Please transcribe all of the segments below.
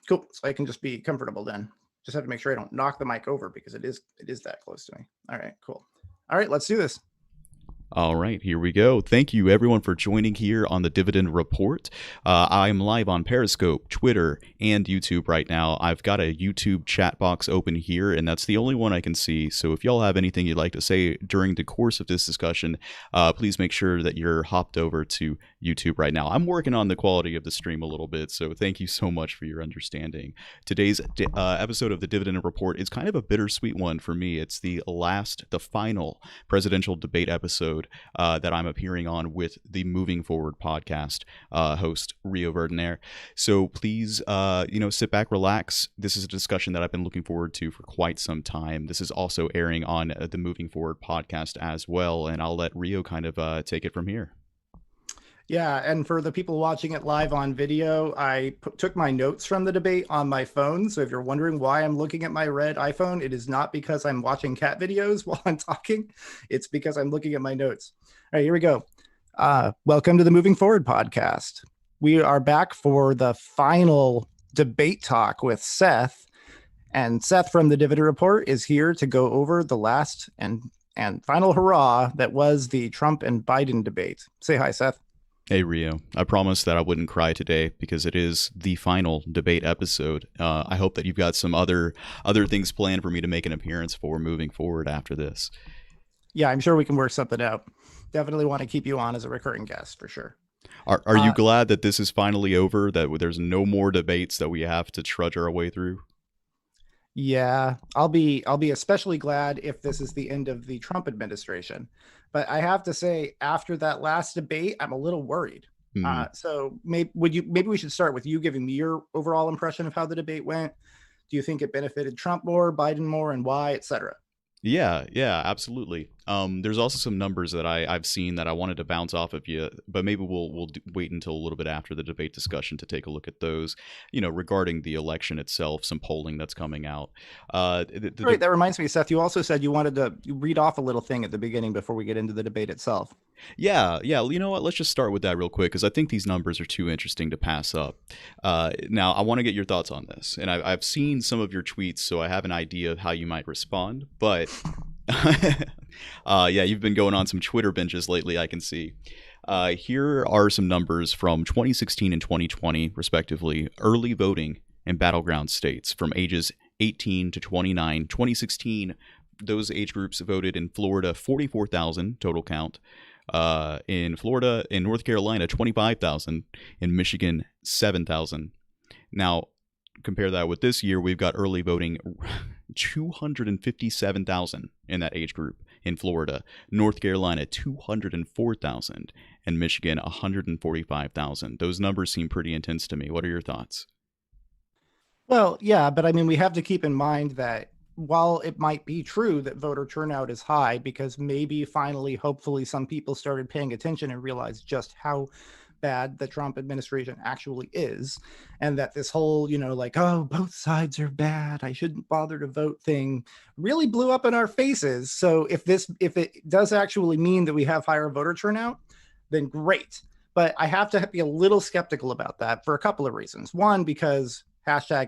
Cool. So I can just be comfortable then. Just have to make sure I don't knock the mic over because it is that close to me. All right, cool. All right, let's do this. All right, here we go. Thank you, everyone, for joining here on the Dividend Report. I am live on Periscope, Twitter, and YouTube right now. I've got a YouTube chat box open here, and that's the only one I can see. So if y'all have anything you'd like to say during the course of this discussion, please make sure that you're hopped over to YouTube right now. I'm working on the quality of the stream a little bit, so thank you so much for your understanding. Today's episode of the Dividend Report is kind of a bittersweet one for me. It's the final presidential debate episode that I'm appearing on with the Moving Forward podcast host Rio Verdener. So please, sit back, relax. This is a discussion that I've been looking forward to for quite some time. This is also airing on the Moving Forward podcast as well, and I'll let Rio kind of take it from here. Yeah, and for the people watching it live on video, I took my notes from the debate on my phone. So if you're wondering why I'm looking at my red iPhone, it is not because I'm watching cat videos while I'm talking. It's because I'm looking at my notes. All right, here we go. Welcome to the Moving Forward podcast. We are back for the final debate talk with Seth. And Seth from the Dividend Report is here to go over the last and final hurrah that was the Trump and Biden debate. Say hi, Seth. Hey, Rio. I promised that I wouldn't cry today because it is the final debate episode. I hope that you've got some other things planned for me to make an appearance for moving forward after this. Yeah, I'm sure we can work something out. Definitely want to keep you on as a recurring guest for sure. Are you glad that this is finally over, that there's no more debates that we have to trudge our way through? Yeah, I'll be especially glad if this is the end of the Trump administration. But I have to say, after that last debate, I'm a little worried. So maybe we should start with you giving me your overall impression of how the debate went. Do you think it benefited Trump more, Biden more, and why, etc.? Yeah, absolutely. There's also some numbers that I've seen that I wanted to bounce off of you, but maybe we'll wait until a little bit after the debate discussion to take a look at those. Regarding the election itself, some polling that's coming out. Right, that reminds me, Seth. You also said you wanted to read off a little thing at the beginning before we get into the debate itself. Yeah. You know what? Let's just start with that real quick because I think these numbers are too interesting to pass up. Now, I want to get your thoughts on this, and I've seen some of your tweets, so I have an idea of how you might respond. But you've been going on some Twitter binges lately, I can see. Here are some numbers from 2016 and 2020, respectively, early voting in battleground states from ages 18 to 29. 2016, those age groups voted in Florida, 44,000 total count. In Florida, in North Carolina, 25,000. In Michigan, 7,000. Now, compare that with this year, we've got early voting 257,000 in that age group in Florida, North Carolina 204,000, and Michigan 145,000. Those numbers seem pretty intense to me. What are your thoughts? Well, yeah, but I mean, we have to keep in mind that while it might be true that voter turnout is high because maybe finally, hopefully, some people started paying attention and realized just how bad the Trump administration actually is, and that this whole, oh, both sides are bad, I shouldn't bother to vote thing really blew up in our faces. So if it does actually mean that we have higher voter turnout, then great. But I have to be a little skeptical about that for a couple of reasons. One, because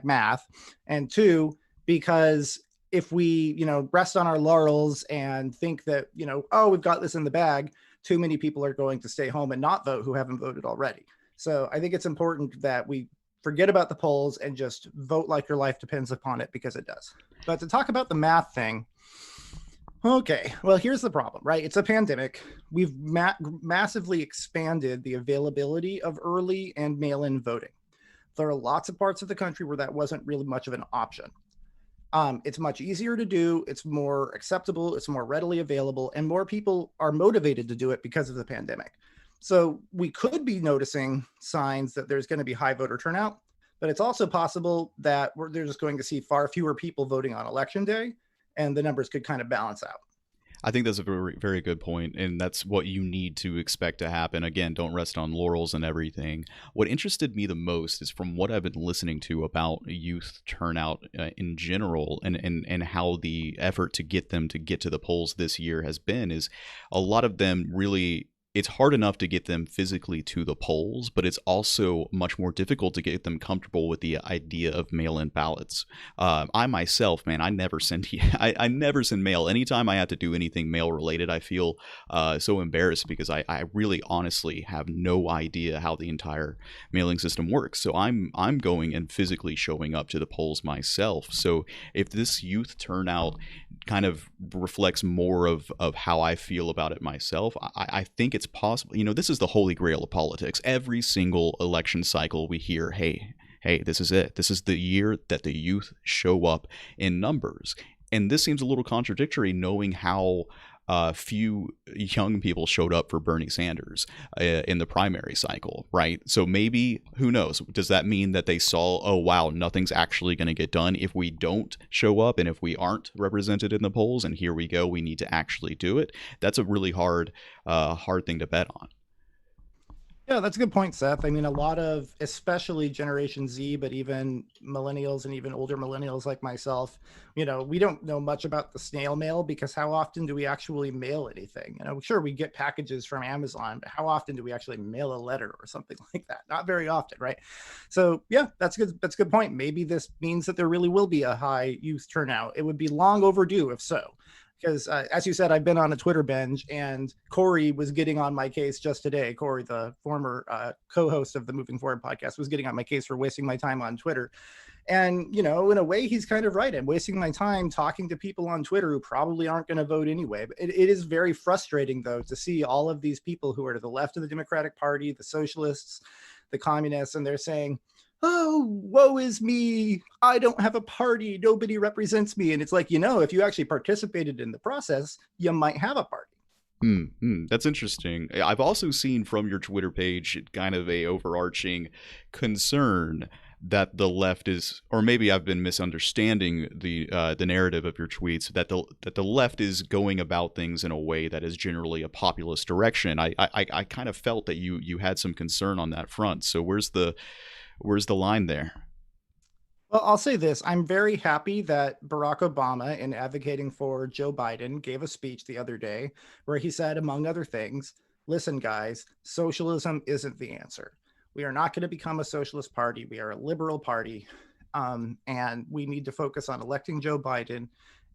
#math, and two, because if we, rest on our laurels and think that, oh, we've got this in the bag, too many people are going to stay home and not vote who haven't voted already. So I think it's important that we forget about the polls and just vote like your life depends upon it, because it does. But to talk about the math thing, okay, well, here's the problem, right? It's a pandemic. We've massively expanded the availability of early and mail-in voting. There are lots of parts of the country where that wasn't really much of an option. It's much easier to do. It's more acceptable. It's more readily available, and more people are motivated to do it because of the pandemic. So we could be noticing signs that there's going to be high voter turnout, but it's also possible that they're just going to see far fewer people voting on election day, and the numbers could kind of balance out. I think that's a very, very good point, and that's what you need to expect to happen. Again, don't rest on laurels and everything. What interested me the most is from what I've been listening to about youth turnout in general, and how the effort to get them to get to the polls this year has been, is a lot of them really it's hard enough to get them physically to the polls, but it's also much more difficult to get them comfortable with the idea of mail-in ballots. I myself, man, I never send I never send mail. Anytime I have to do anything mail related, I feel so embarrassed because I really honestly have no idea how the entire mailing system works. So I'm going and physically showing up to the polls myself. So if this youth turnout kind of reflects more of how I feel about it myself, I think it's possible. This is the holy grail of politics. Every single election cycle we hear, hey, this is it. This is the year that the youth show up in numbers. And this seems a little contradictory knowing how few young people showed up for Bernie Sanders in the primary cycle, right? So maybe, who knows? Does that mean that they saw, oh, wow, nothing's actually going to get done if we don't show up and if we aren't represented in the polls? And here we go, we need to actually do it. That's a really hard thing to bet on. Yeah, that's a good point, Seth. I mean, a lot of, especially Generation Z, but even millennials and even older millennials like myself, we don't know much about the snail mail because how often do we actually mail anything? Sure, we get packages from Amazon, but how often do we actually mail a letter or something like that? Not very often, right? So yeah, that's good. That's a good point. Maybe this means that there really will be a high youth turnout. It would be long overdue if so. Because as you said, I've been on a Twitter binge, and Corey was getting on my case just today. Corey, the former co-host of the Moving Forward podcast, was getting on my case for wasting my time on Twitter. And, in a way, he's kind of right. I'm wasting my time talking to people on Twitter who probably aren't going to vote anyway. But it is very frustrating, though, to see all of these people who are to the left of the Democratic Party, the socialists, the communists, and they're saying, oh, woe is me. I don't have a party. Nobody represents me. And it's like, if you actually participated in the process, you might have a party. That's interesting. I've also seen from your Twitter page kind of a overarching concern that the left is, or maybe I've been misunderstanding the narrative of your tweets, that the left is going about things in a way that is generally a populist direction. I kind of felt that you had some concern on that front. So where's the line there? Well, I'll say this. I'm very happy that Barack Obama, in advocating for Joe Biden, gave a speech the other day where he said, among other things, listen, guys, socialism isn't the answer. We are not going to become a socialist party. We are a liberal party. And we need to focus on electing Joe Biden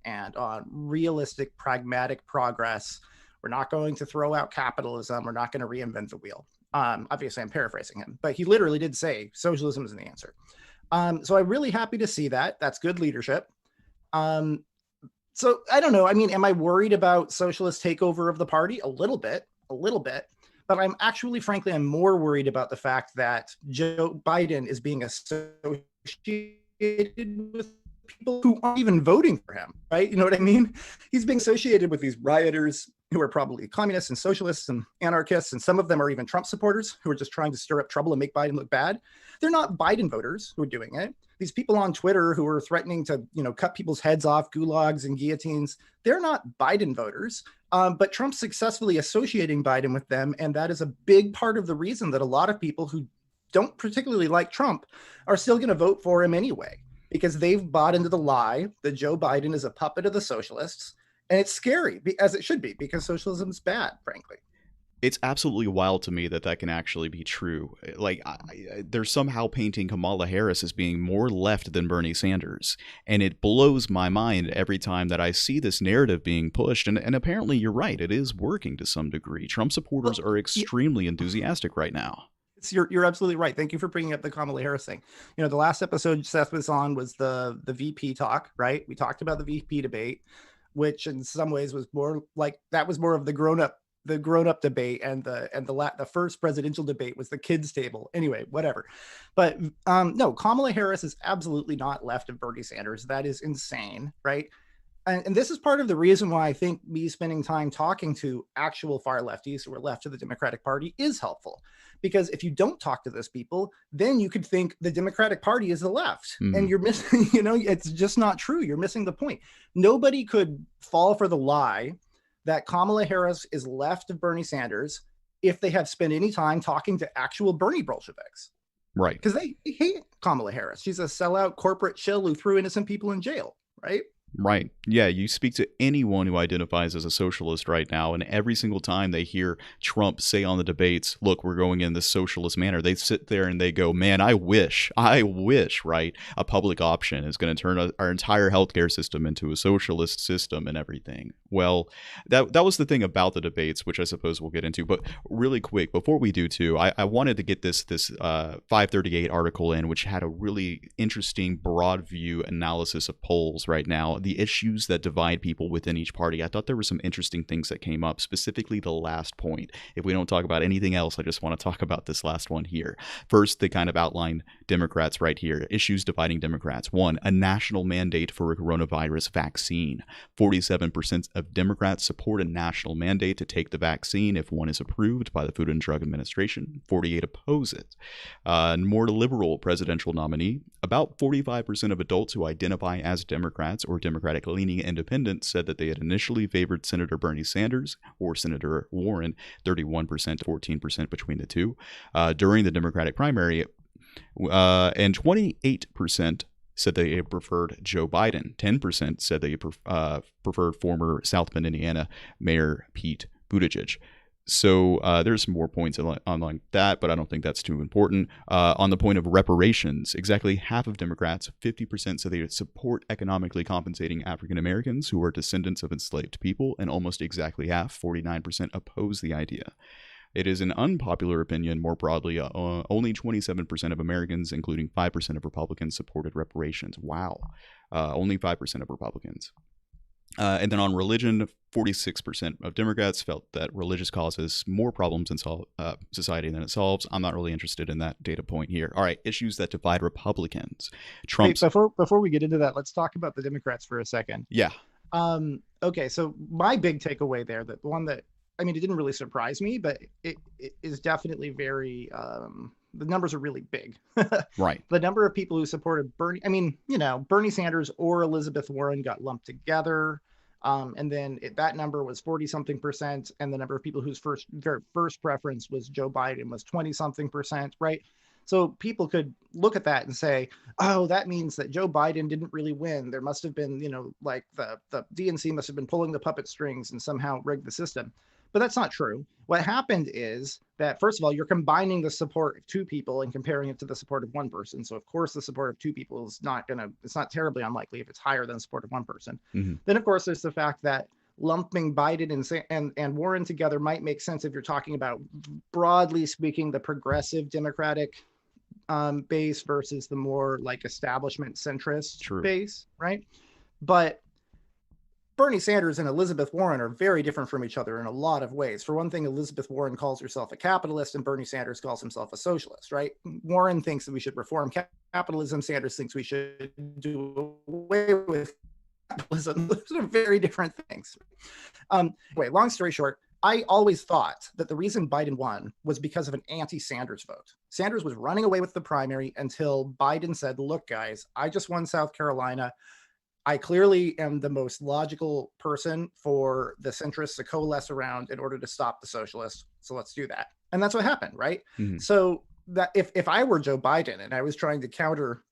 and on realistic, pragmatic progress. We're not going to throw out capitalism. We're not going to reinvent the wheel. Obviously, I'm paraphrasing him, but he literally did say socialism isn't the answer. So I'm really happy to see that. That's good leadership. So I don't know. I mean, am I worried about socialist takeover of the party? A little bit. But I'm actually, frankly, I'm more worried about the fact that Joe Biden is being associated with people who aren't even voting for him, right? You know what I mean? He's being associated with these rioters who are probably communists and socialists and anarchists, and some of them are even Trump supporters who are just trying to stir up trouble and make Biden look bad. They're not Biden voters who are doing it. These people on Twitter who are threatening to, cut people's heads off, gulags and guillotines, they're not Biden voters. But Trump's successfully associating Biden with them, and that is a big part of the reason that a lot of people who don't particularly like Trump are still going to vote for him anyway, because they've bought into the lie that Joe Biden is a puppet of the socialists. And it's scary, as it should be, because socialism is bad, frankly. It's absolutely wild to me that can actually be true. Like, they're somehow painting Kamala Harris as being more left than Bernie Sanders. And it blows my mind every time that I see this narrative being pushed. And apparently you're right. It is working to some degree. Trump supporters are extremely enthusiastic right now. You're absolutely right. Thank you for bringing up the Kamala Harris thing. The last episode Seth was on was the VP talk, right? We talked about the VP debate, which in some ways was more like, that was more of the grown-up debate, and the first presidential debate was the kids table. Anyway, whatever. But no, Kamala Harris is absolutely not left of Bernie Sanders. That is insane, right? And this is part of the reason why I think me spending time talking to actual far lefties who are left of the Democratic Party is helpful. Because if you don't talk to those people, then you could think the Democratic Party is the left. And you're missing, it's just not true. You're missing the point. Nobody could fall for the lie that Kamala Harris is left of Bernie Sanders if they have spent any time talking to actual Bernie Bolsheviks. Right. Because they hate Kamala Harris. She's a sellout corporate shill who threw innocent people in jail, right? Right. Yeah, you speak to anyone who identifies as a socialist right now, and every single time they hear Trump say on the debates, look, we're going in this socialist manner, they sit there and they go, man, I wish, right, a public option is going to turn our entire healthcare system into a socialist system and everything. Well, that was the thing about the debates, which I suppose we'll get into. But really quick, before we do too, I wanted to get this 538 article in, which had a really interesting broad view analysis of polls right now, the issues that divide people within each party. I thought there were some interesting things that came up, specifically the last point. If we don't talk about anything else, I just want to talk about this last one here. First, they kind of outline Democrats right here. Issues dividing Democrats. One, a national mandate for a coronavirus vaccine. 47% of Democrats support a national mandate to take the vaccine if one is approved by the Food and Drug Administration. 48 oppose it. More liberal presidential nominee. About 45% of adults who identify as Democrats or Democratic-leaning independents said that they had initially favored Senator Bernie Sanders or Senator Warren, 31% to 14% between the two, during the Democratic primary, and 28% said they preferred Joe Biden. 10% said they preferred former South Bend, Indiana Mayor Pete Buttigieg. So there's some more points on that, but I don't think that's too important. On the point of reparations, exactly half of Democrats, 50%, said they support economically compensating African Americans who are descendants of enslaved people, and almost exactly half, 49%, oppose the idea. It is an unpopular opinion more broadly. Only 27% of Americans, including 5% of Republicans, supported reparations. Wow. Only 5% of Republicans. And then on religion, 46% of Democrats felt that religious causes more problems in society than it solves. I'm not really interested in that data point here. All right, issues that divide Republicans. Trump's. Wait, before we get into that, let's talk about the Democrats for a second. Yeah. Okay, so my big takeaway there, that the one that, I mean, it didn't really surprise me, but it is definitely very, the numbers are really big. Right. The number of people who supported Bernie, I mean, you know, Bernie Sanders or Elizabeth Warren got lumped together. And then that number was 40-something%. And the number of people whose their first preference was Joe Biden was 20-something%, right? So people could look at that and say, oh, that means that Joe Biden didn't really win. There must have been, you know, like the DNC must have been pulling the puppet strings and somehow rigged the system. But that's not true. What happened is that, first of all, you're combining the support of two people and comparing it to the support of one person. So, of course, the support of two people is it's not terribly unlikely if it's higher than the support of one person. Mm-hmm. Then, of course, there's the fact that lumping Biden and Warren together might make sense if you're talking about, broadly speaking, the progressive Democratic base versus the more like establishment centrist base, right? But Bernie Sanders and Elizabeth Warren are very different from each other in a lot of ways. For one thing, Elizabeth Warren calls herself a capitalist and Bernie Sanders calls himself a socialist, right? Warren thinks that we should reform capitalism. Sanders thinks we should do away with capitalism. Those are very different things. Anyway, long story short, I always thought that the reason Biden won was because of an anti-Sanders vote. Sanders was running away with the primary until Biden said, look, guys, I just won South Carolina. I clearly am the most logical person for the centrists to coalesce around in order to stop the socialists. So let's do that. And that's what happened, right? Mm-hmm. So that if I were Joe Biden and I was trying to counter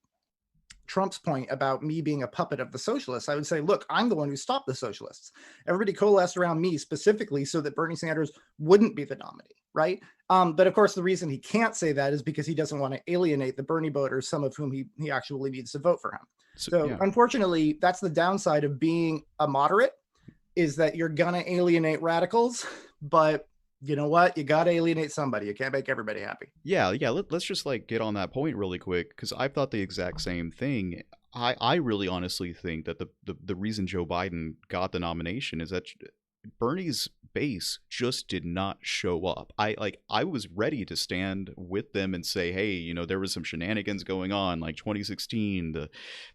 Trump's point about me being a puppet of the socialists, I would say, look, I'm the one who stopped the socialists. Everybody coalesced around me specifically so that Bernie Sanders wouldn't be the nominee, right? But of course, the reason he can't say that is because he doesn't want to alienate the Bernie voters, some of whom he actually needs to vote for him. So yeah. Unfortunately, that's the downside of being a moderate, is that you're going to alienate radicals, but you know what? You got to alienate somebody. You can't make everybody happy. Yeah. Let's just like get on that point really quick, because I've thought the exact same thing. I really honestly think that the reason Joe Biden got the nomination is that Bernie's base just did not show up. I was ready to stand with them and say, hey, you know, there was some shenanigans going on, like 2016, the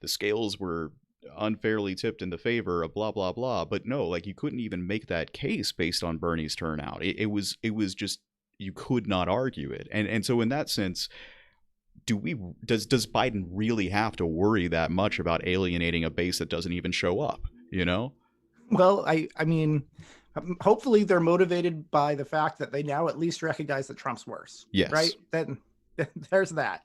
scales were unfairly tipped in the favor of blah blah blah. But no, like you couldn't even make that case based on Bernie's turnout. It was just, you could not argue it. And so in that sense, does Biden really have to worry that much about alienating a base that doesn't even show up, you know? Well, I mean, hopefully they're motivated by the fact that they now at least recognize that Trump's worse. Yes. Right? Then There's that.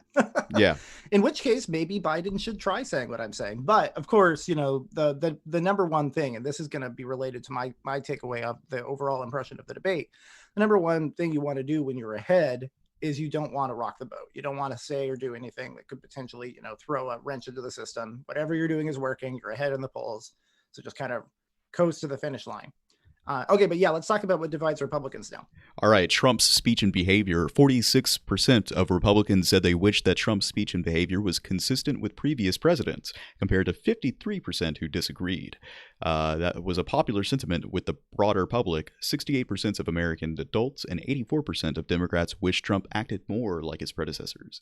Yeah. In which case, maybe Biden should try saying what I'm saying. But of course, the number one thing, and this is going to be related to my takeaway of the overall impression of the debate. The number one thing you want to do when you're ahead is you don't want to rock the boat. You don't want to say or do anything that could potentially, throw a wrench into the system. Whatever you're doing is working. You're ahead in the polls, so just kind of coast to the finish line. Okay, but yeah, let's talk about what divides Republicans now. All right, Trump's speech and behavior. 46% of Republicans said they wished that Trump's speech and behavior was consistent with previous presidents, compared to 53% who disagreed. That was a popular sentiment with the broader public. 68% of American adults and 84% of Democrats wish Trump acted more like his predecessors.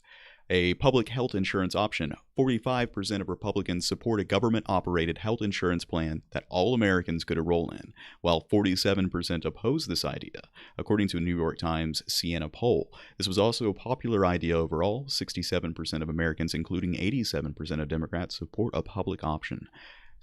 A public health insurance option. 45% of Republicans support a government-operated health insurance plan that all Americans could enroll in, while 47% oppose this idea, according to a New York Times Siena poll. This was also a popular idea overall. 67% of Americans, including 87% of Democrats, support a public option.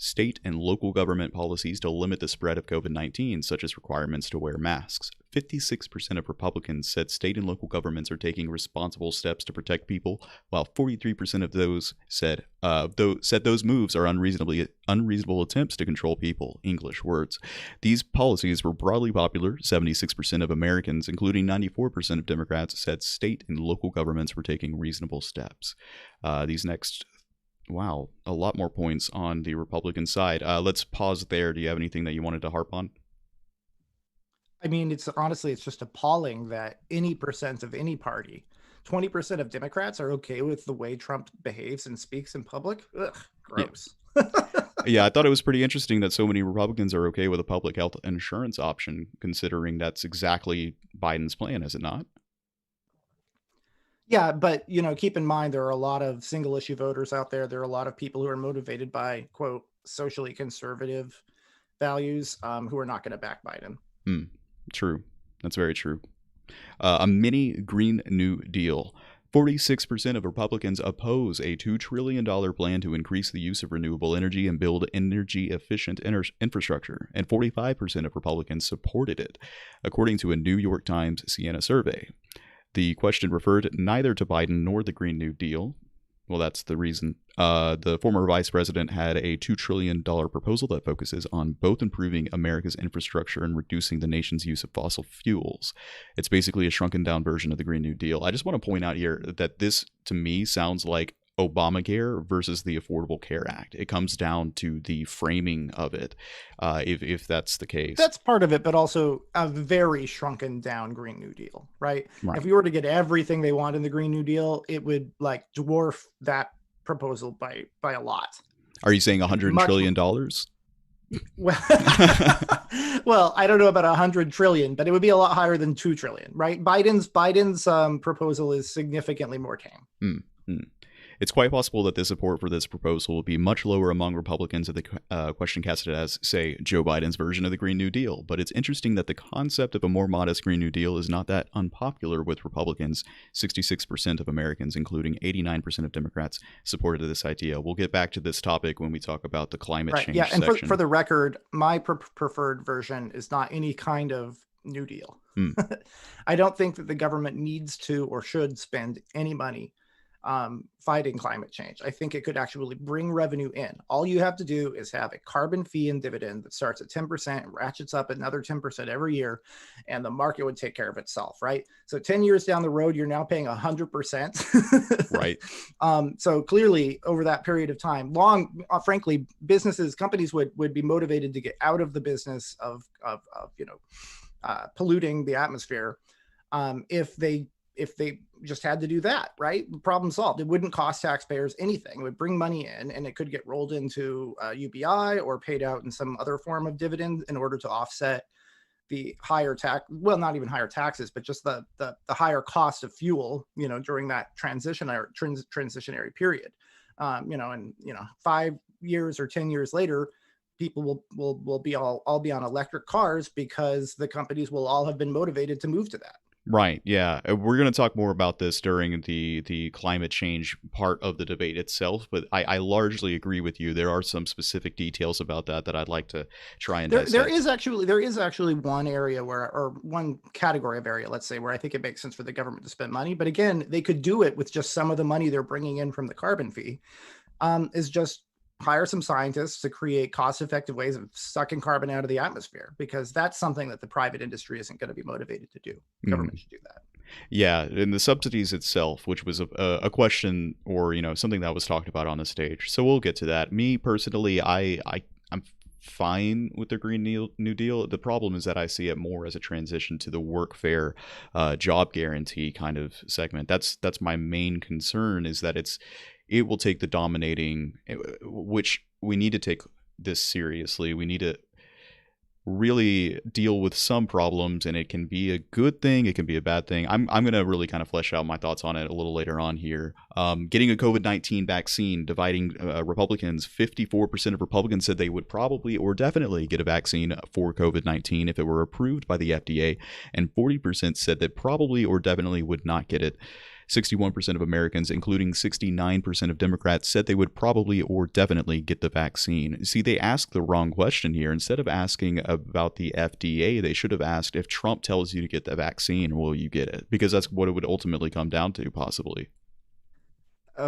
State and local government policies to limit the spread of COVID-19, such as requirements to wear masks. 56% of Republicans said state and local governments are taking responsible steps to protect people, while 43% of those said those moves are unreasonable attempts to control people. English words. These policies were broadly popular. 76% of Americans, including 94% of Democrats, said state and local governments were taking reasonable steps. Wow, a lot more points on the Republican side. Let's pause there. Do you have anything that you wanted to harp on? I mean, it's just appalling that any percent of any party, 20% of Democrats are okay with the way Trump behaves and speaks in public. Ugh, gross. Yeah, I thought it was pretty interesting that so many Republicans are okay with a public health insurance option, considering that's exactly Biden's plan, is it not? Yeah, but keep in mind there are a lot of single issue voters out there. There are a lot of people who are motivated by quote socially conservative values who are not going to back Biden. True. That's very true. A mini Green New Deal. 46% of Republicans oppose a $2 trillion plan to increase the use of renewable energy and build energy-efficient infrastructure, and 45% of Republicans supported it, according to a New York Times Siena survey. The question referred neither to Biden nor the Green New Deal. Well, that's the reason. The former vice president had a $2 trillion proposal that focuses on both improving America's infrastructure and reducing the nation's use of fossil fuels. It's basically a shrunken down version of the Green New Deal. I just want to point out here that this, to me, sounds like Obamacare versus the Affordable Care Act. It comes down to the framing of it, if that's the case. That's part of it, but also a very shrunken down Green New Deal, right? If we were to get everything they want in the Green New Deal, it would like dwarf that proposal by a lot. Are you saying $100 trillion? Well, I don't know about 100 trillion, but it would be a lot higher than 2 trillion, right? Biden's proposal is significantly more tame. It's quite possible that the support for this proposal will be much lower among Republicans if the question casted as, say, Joe Biden's version of the Green New Deal. But it's interesting that the concept of a more modest Green New Deal is not that unpopular with Republicans. 66% of Americans, including 89% of Democrats, supported this idea. We'll get back to this topic when we talk about the climate change and section. For the record, my preferred version is not any kind of New Deal. I don't think that the government needs to or should spend any money fighting climate change. I think it could actually bring revenue in. All you have to do is have a carbon fee and dividend that starts at 10% and ratchets up another 10% every year, and the market would take care of itself, right? So 10 years down the road, you're now paying 100%. Right. So clearly, over that period of time, frankly, companies would be motivated to get out of the business of polluting the atmosphere if they just had to do that, right? Problem solved. It wouldn't cost taxpayers anything. It would bring money in, and it could get rolled into UBI or paid out in some other form of dividend in order to offset the higher not even higher taxes, but just the higher cost of fuel, during that transitionary period. 5 years or 10 years later, people will be all be on electric cars because the companies will all have been motivated to move to that. Right. Yeah. We're going to talk more about this during the climate change part of the debate itself, but I largely agree with you. There are some specific details about that that I'd like to try and There dissect. is actually one area where, or one category of area, let's say, where I think it makes sense for the government to spend money. But again, they could do it with just some of the money they're bringing in from the carbon fee. Is just hire some scientists to create cost-effective ways of sucking carbon out of the atmosphere, because that's something that the private industry isn't going to be motivated to do. The government Mhm. should do that. Yeah, and the subsidies itself, which was a question or something that was talked about on the stage. So we'll get to that. Me personally, I'm fine with the New Deal. The problem is that I see it more as a transition to the workfare, job guarantee kind of segment. That's my main concern, is that it will take the dominating, which we need to take this seriously. We need to really deal with some problems, and it can be a good thing, it can be a bad thing. I'm going to really kind of flesh out my thoughts on it a little later on here. Getting a COVID-19 vaccine, dividing Republicans. 54% of Republicans said they would probably or definitely get a vaccine for COVID-19 if it were approved by the FDA, and 40% said that probably or definitely would not get it. 61% of Americans, including 69% of Democrats, said they would probably or definitely get the vaccine. See, they asked the wrong question here. Instead of asking about the FDA, they should have asked, if Trump tells you to get the vaccine, will you get it? Because that's what it would ultimately come down to, possibly.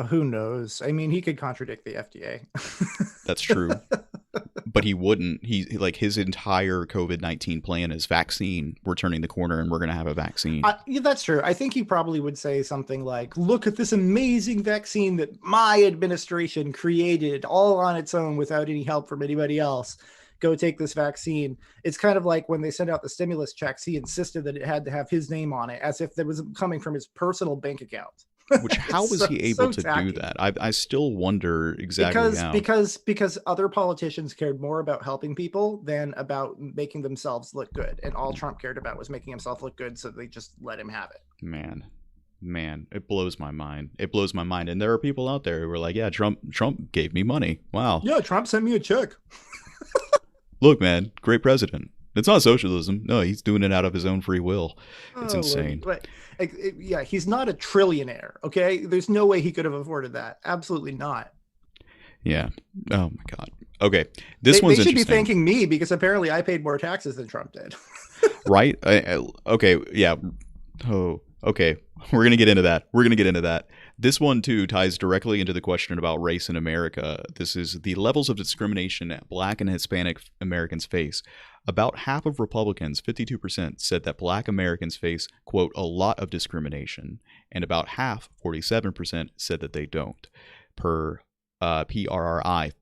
Who knows? I mean, he could contradict the FDA. That's true. But he wouldn't. Like, his entire COVID-19 plan is vaccine. We're turning the corner and we're going to have a vaccine. Yeah, that's true. I think he probably would say something like, look at this amazing vaccine that my administration created all on its own without any help from anybody else. Go take this vaccine. It's kind of like when they sent out the stimulus checks, he insisted that it had to have his name on it, as if it was coming from his personal bank account. Which, how was so, he able so to tacky. do that? I still wonder exactly how. Because other politicians cared more about helping people than about making themselves look good, and all Trump cared about was making himself look good, so they just let him have it. Man, it blows my mind. It blows my mind. And there are people out there who are like, yeah, Trump gave me money. Wow. Yeah, Trump sent me a check. Look, man, great president. It's not socialism. No, he's doing it out of his own free will. It's Oh, insane. but yeah, he's not a trillionaire. Okay, there's no way he could have afforded that. Absolutely not. Yeah. Oh my God. Okay, They, this they one's should be interesting, thanking me, because apparently I paid more taxes than Trump did. right? Okay, yeah. Oh, okay. We're gonna get into that. This one too ties directly into the question about race in America. This is the levels of discrimination Black and Hispanic Americans face. About half of Republicans, 52%, said that Black Americans face, quote, a lot of discrimination, and about half, 47%, said that they don't. Per PRRI,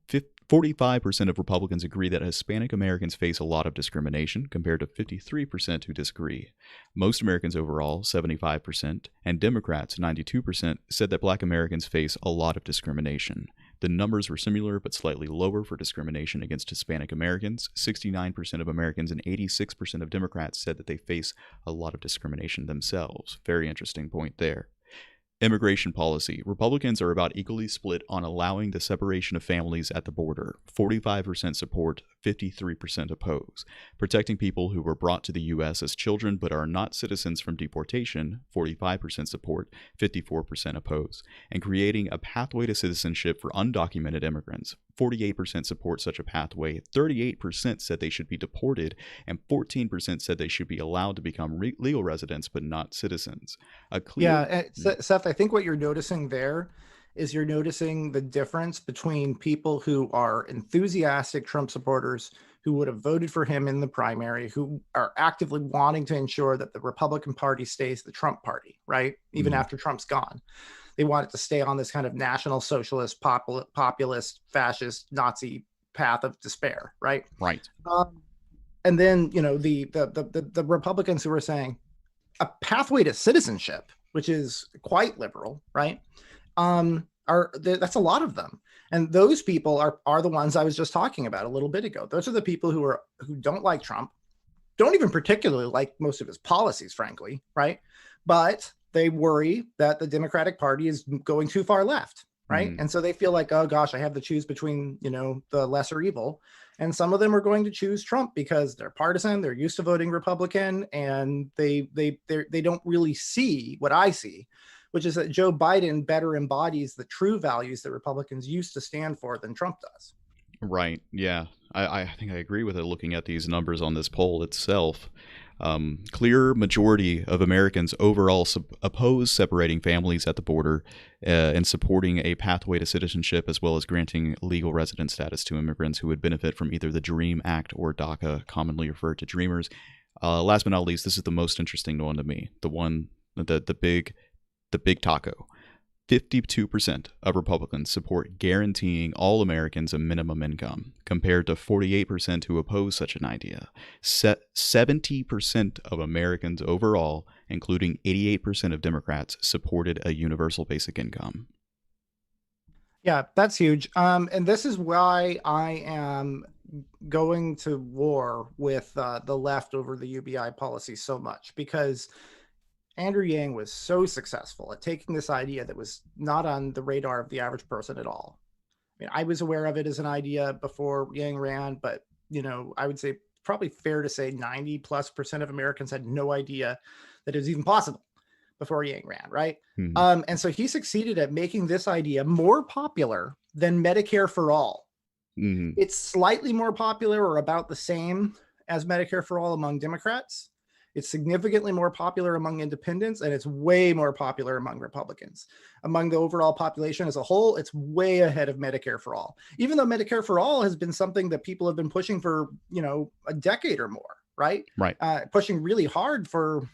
45% of Republicans agree that Hispanic Americans face a lot of discrimination, compared to 53% who disagree. Most Americans overall, 75%, and Democrats, 92%, said that Black Americans face a lot of discrimination. The numbers were similar but slightly lower for discrimination against Hispanic Americans. 69% of Americans and 86% of Democrats said that they face a lot of discrimination themselves. Very interesting point there. Immigration policy. Republicans are about equally split on allowing the separation of families at the border. 45% support, 53% oppose. Protecting people who were brought to the U.S. as children but are not citizens from deportation. 45% support, 54% oppose. And creating a pathway to citizenship for undocumented immigrants. 48% support such a pathway, 38% said they should be deported, and 14% said they should be allowed to become legal residents but not citizens. A clear. Yeah, Seth, I think what you're noticing there is you're noticing the difference between people who are enthusiastic Trump supporters who would have voted for him in the primary, who are actively wanting to ensure that the Republican Party stays the Trump party, right? Even after Trump's gone. They want it to stay on this kind of national socialist, populist, fascist, Nazi path of despair, right? Right. And then, the Republicans who are saying a pathway to citizenship, which is quite liberal, right? That's a lot of them, and those people are the ones I was just talking about a little bit ago. Those are the people who don't like Trump, don't even particularly like most of his policies, frankly, right? But they worry that the Democratic Party is going too far left. right? Mm, And so they feel like, oh gosh, I have to choose between, the lesser evil. And some of them are going to choose Trump because they're partisan, they're used to voting Republican, and they don't really see what I see, which is that Joe Biden better embodies the true values that Republicans used to stand for than Trump does. right. Yeah. I think I agree with it looking at these numbers on this poll itself. Clear majority of Americans overall oppose separating families at the border and supporting a pathway to citizenship, as well as granting legal resident status to immigrants who would benefit from either the DREAM Act or DACA, commonly referred to Dreamers. Last but not least, this is the most interesting one to me. The big taco. 52% of Republicans support guaranteeing all Americans a minimum income, compared to 48% who oppose such an idea. 70% of Americans overall, including 88% of Democrats, supported a universal basic income. Yeah, that's huge. And this is why I am going to war with the left over the UBI policy so much, because Andrew Yang was so successful at taking this idea that was not on the radar of the average person at all. I mean, I was aware of it as an idea before Yang ran, but I would say probably fair to say 90+% of Americans had no idea that it was even possible before Yang ran, right? Hmm. And so he succeeded at making this idea more popular than Medicare for all. Hmm. It's slightly more popular or about the same as Medicare for all among Democrats. It's significantly more popular among independents, and it's way more popular among Republicans. Among the overall population as a whole, it's way ahead of Medicare for all, even though Medicare for all has been something that people have been pushing for, a decade or more, right? Right. Pushing really hard for,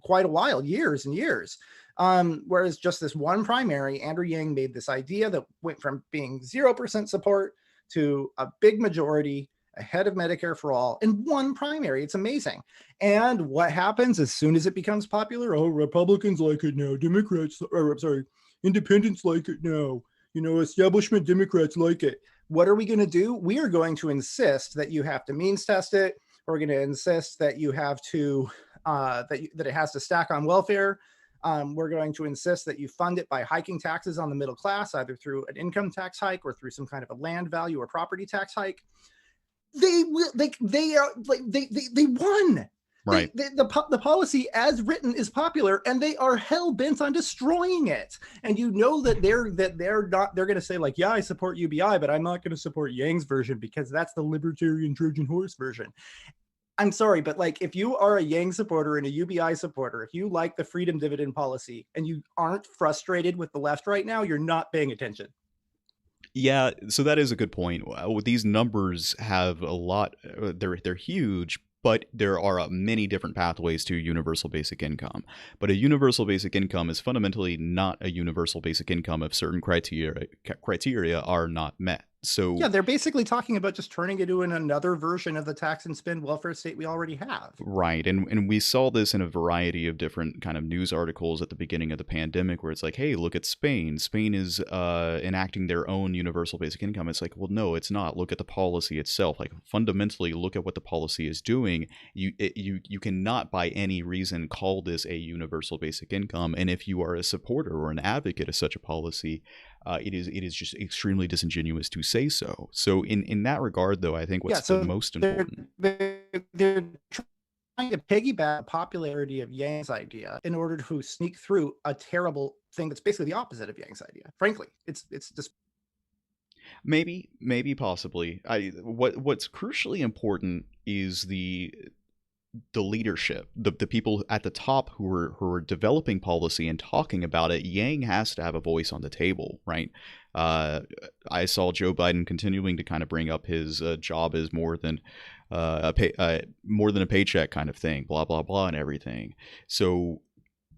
quite a while, years and years. Whereas just this one primary, Andrew Yang made this idea that went from being 0% support to a big majority ahead of Medicare for all in one primary. It's amazing. And what happens as soon as it becomes popular? Oh, Republicans like it now. Independents like it now. Establishment Democrats like it. What are we going to do? We are going to insist that you have to means test it. We're going to insist that you have to, that it has to stack on welfare. We're going to insist that you fund it by hiking taxes on the middle class, either through an income tax hike or through some kind of a land value or property tax hike. They will. They are like they won. Right. The policy as written is popular, and they are hell bent on destroying it. And they're going to say like, yeah, I support UBI, but I'm not going to support Yang's version because that's the libertarian Trojan horse version. I'm sorry, but like, if you are a Yang supporter and a UBI supporter, if you like the freedom dividend policy and you aren't frustrated with the left right now, you're not paying attention. Yeah, so that is a good point. These numbers have a lot. They're huge, but there are many different pathways to universal basic income. But a universal basic income is fundamentally not a universal basic income if certain criteria are not met. So yeah, they're basically talking about just turning it into another version of the tax and spend welfare state we already have. right, and we saw this in a variety of different kind of news articles at the beginning of the pandemic, where it's like, hey, look at Spain. Spain is enacting their own universal basic income. It's like, well, no, it's not. Look at the policy itself. Like, fundamentally, look at what the policy is doing. You cannot by any reason call this a universal basic income. And if you are a supporter or an advocate of such a policy, it is just extremely disingenuous to say so. So in that regard, though, I think what's the most important. They're trying to piggyback the popularity of Yang's idea in order to sneak through a terrible thing that's basically the opposite of Yang's idea. Frankly, it's just Maybe possibly. What's crucially important is the leadership, the people at the top who are developing policy and talking about it. Yang has to have a voice on the table, right? I saw Joe Biden continuing to kind of bring up his job is more than more than a paycheck kind of thing, blah blah blah, and everything. So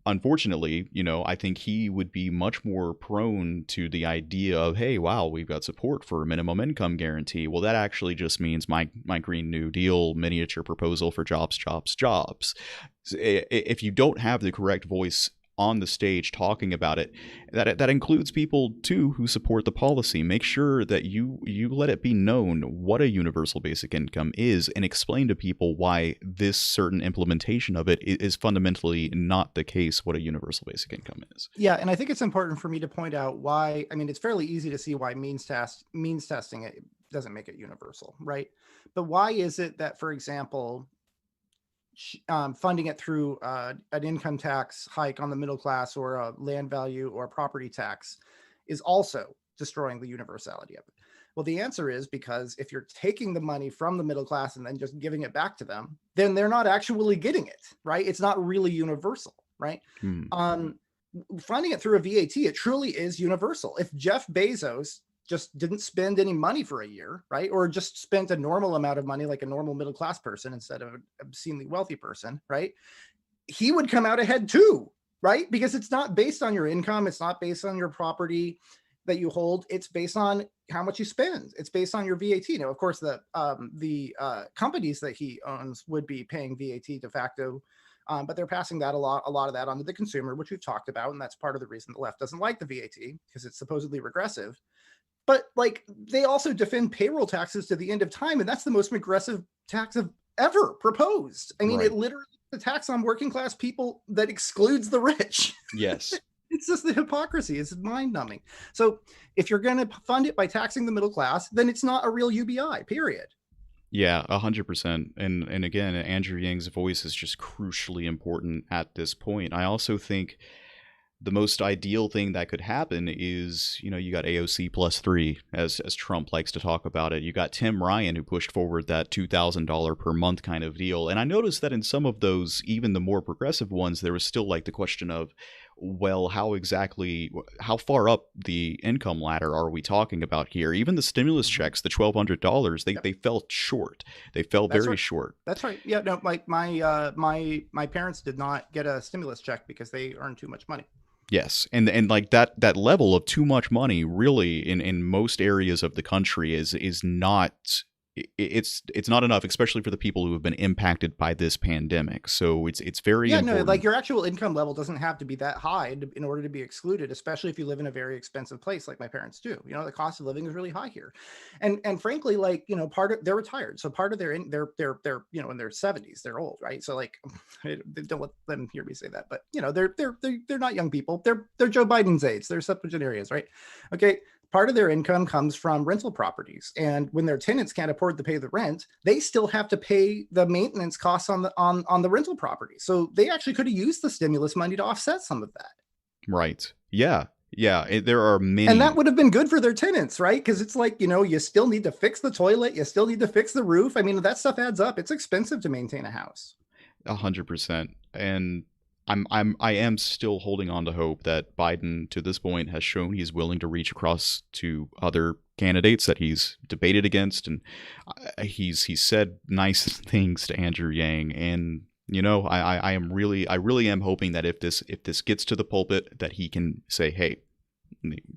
unfortunately, I think he would be much more prone to the idea of, hey, wow, we've got support for a minimum income guarantee. Well, that actually just means my Green New Deal miniature proposal for jobs. If you don't have the correct voice on the stage talking about it, that includes people too who support the policy. Make sure that you let it be known what a universal basic income is, and explain to people why this certain implementation of it is fundamentally not the case what a universal basic income is. Yeah, and I think it's important for me to point out why. I mean, it's fairly easy to see why means testing it doesn't make it universal, right? But why is it that, for example, funding it through an income tax hike on the middle class, or a land value or a property tax, is also destroying the universality of it? Well, the answer is because if you're taking the money from the middle class and then just giving it back to them, then they're not actually getting it, right? It's not really universal, right? Hmm. Funding it through a VAT, it truly is universal. If Jeff Bezos just didn't spend any money for a year, right? Or just spent a normal amount of money, like a normal middle class person instead of an obscenely wealthy person, right? He would come out ahead too, right? Because it's not based on your income. It's not based on your property that you hold. It's based on how much you spend. It's based on your VAT. Now, of course, the companies that he owns would be paying VAT de facto, but they're passing that a lot of that onto the consumer, which we've talked about, and that's part of the reason the left doesn't like the VAT, because it's supposedly regressive. But like, they also defend payroll taxes to the end of time, and that's the most regressive tax ever proposed. I mean, Right. it literally is a tax on working class people that excludes the rich. Yes. It's just the hypocrisy. It's mind numbing. So if you're going to fund it by taxing the middle class, then it's not a real UBI, period. Yeah, 100%. And again, Andrew Yang's voice is just crucially important at this point. I also think the most ideal thing that could happen is, you got AOC plus 3, as Trump likes to talk about it. You got Tim Ryan, who pushed forward that $2,000 per month kind of deal. And I noticed that in some of those, even the more progressive ones, there was still like the question of, well, how far up the income ladder are we talking about here? Even the stimulus checks, the $1,200, they fell short. They fell That's very right. short. That's right. Yeah, no, like my parents did not get a stimulus check because they earned too much money. Yes, and like that level of too much money really in most areas of the country is not, it's not enough, especially for the people who have been impacted by this pandemic. So it's very Yeah, important. no, like your actual income level doesn't have to be that high in order to be excluded, especially if you live in a very expensive place like my parents do. The cost of living is really high here, and frankly, like, part of, they're retired, so part of they're in their 70s, they're old, right? So like, don't let them hear me say that, but they're not young people. They're Joe Biden's age. They're septuagenarians, right? Okay. Part of their income comes from rental properties, and when their tenants can't afford to pay the rent, they still have to pay the maintenance costs on the rental property. So they actually could have used the stimulus money to offset some of that. Right. Yeah. Yeah. There are many. And that would have been good for their tenants, right? Because it's like, you still need to fix the toilet, you still need to fix the roof. I mean, that stuff adds up. It's expensive to maintain a house. 100%. And I am still holding on to hope that Biden, to this point, has shown he's willing to reach across to other candidates that he's debated against, and he's said nice things to Andrew Yang. And I really am hoping that if this gets to the pulpit, that he can say, hey,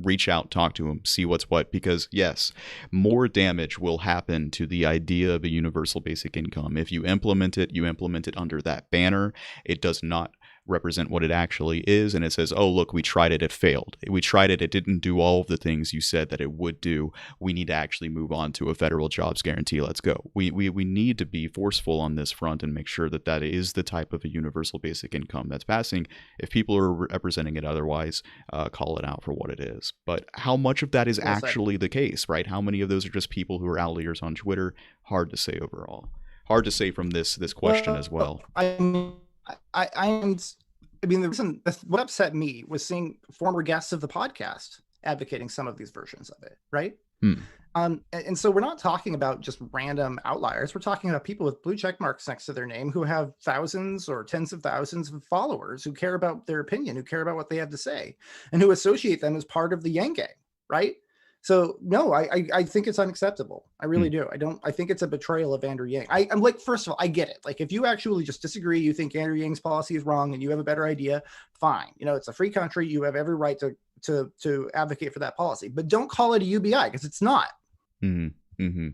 reach out, talk to him, see what's what, because yes, more damage will happen to the idea of a universal basic income if you implement it under that banner. It does not represent what it actually is, and it says, oh, look, we tried it failed. We tried it didn't do all of the things you said that it would do. We need to actually move on to a federal jobs guarantee. Let's go. We need to be forceful on this front and make sure that is the type of a universal basic income that's passing. If people are representing it otherwise, call it out for what it is. But how much of that is actually the case, right? How many of those are just people who are outliers on Twitter? Hard to say overall. Hard to say from this question as well. The reason what upset me was seeing former guests of the podcast advocating some of these versions of it, right? And so we're not talking about just random outliers. We're talking about people with blue check marks next to their name who have thousands or tens of thousands of followers who care about their opinion, who care about what they have to say, and who associate them as part of the Yang gang, right? So no, I think it's unacceptable. I really do. I think it's a betrayal of Andrew Yang. I'm like, first of all, I get it. Like, if you actually just disagree, you think Andrew Yang's policy is wrong and you have a better idea, fine. It's a free country. You have every right to advocate for that policy, but don't call it a UBI, because it's not. Mm-hmm. Mm-hmm.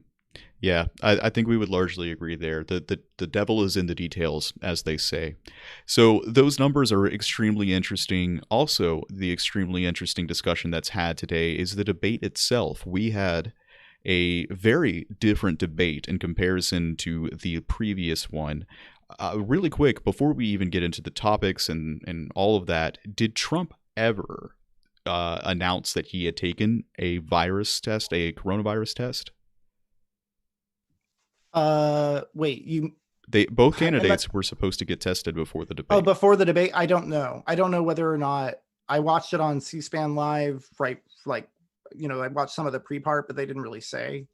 Yeah, I think we would largely agree there. The devil is in the details, as they say. So those numbers are extremely interesting. Also, the extremely interesting discussion that's had today is the debate itself. We had a very different debate in comparison to the previous one. Really quick, before we even get into the topics and all of that, did Trump ever announce that he had taken a virus test, a coronavirus test? Wait, you They both and that, candidates were supposed to get tested before the oh, debate. before the debate, I don't know. I don't know whether or not I watched it on C-SPAN live, right? Like, I watched some of the pre-part, but they didn't really say.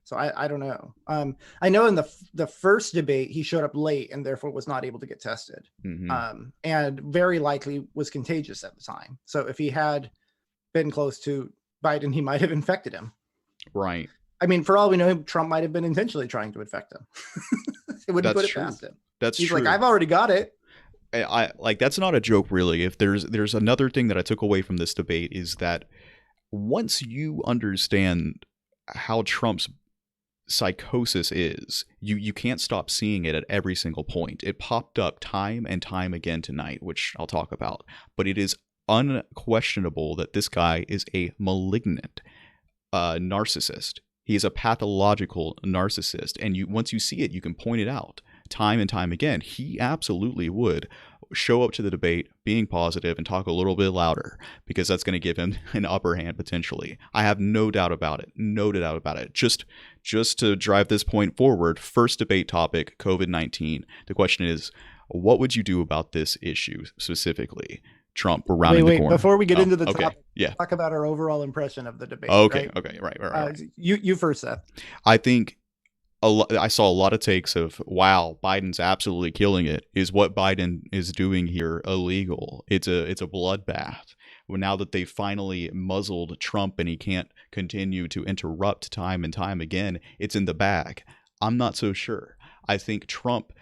So I don't know. I know in the first debate he showed up late and therefore was not able to get tested, Hmm. and very likely was contagious at the time. So if he had been close to Biden, he might have infected him. Right. I mean, for all we know, Trump might have been intentionally trying to infect him. It wouldn't That's put it true. past him. That's He's like, true. I've already got it. I like that's not a joke really. If there's another thing that I took away from this debate is that once you understand how Trump's psychosis is, you can't stop seeing it at every single point. It popped up time and time again tonight, which I'll talk about. But it is unquestionable that this guy is a malignant narcissist. He is a pathological narcissist, and once you see it, you can point it out time and time again. He absolutely would show up to the debate being positive and talk a little bit louder because that's going to give him an upper hand potentially. I have no doubt about it. No doubt about it. Just to drive this point forward, first debate topic, COVID-19. The question is, what would you do about this issue specifically? Trump, we're rounding the corner. Before we get into the okay. topic, Yeah. talk about our overall impression of the debate. Okay. Right? Okay. Right. You first, Seth. I think I saw a lot of takes of, wow, Biden's absolutely killing it. Is what Biden is doing here illegal? It's a bloodbath. Well, now that they finally muzzled Trump and he can't continue to interrupt time and time again, it's in the bag. I'm not so sure. I think Trump,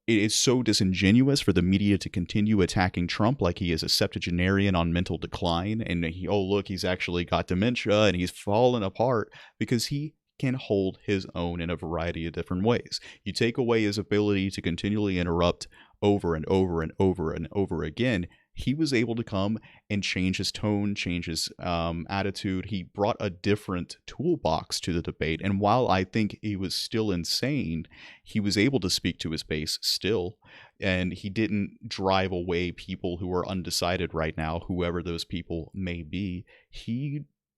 it is so disingenuous for the media to continue attacking Trump like he is a septuagenarian on mental decline and he's actually got dementia and he's fallen apart, because he can hold his own in a variety of different ways. You take away his ability to continually interrupt over and over and over and over again, he was able to come and change his tone, change his attitude. He brought a different toolbox to the debate. And while I think he was still insane, he was able to speak to his base still. And he didn't drive away people who are undecided right now, whoever those people may be.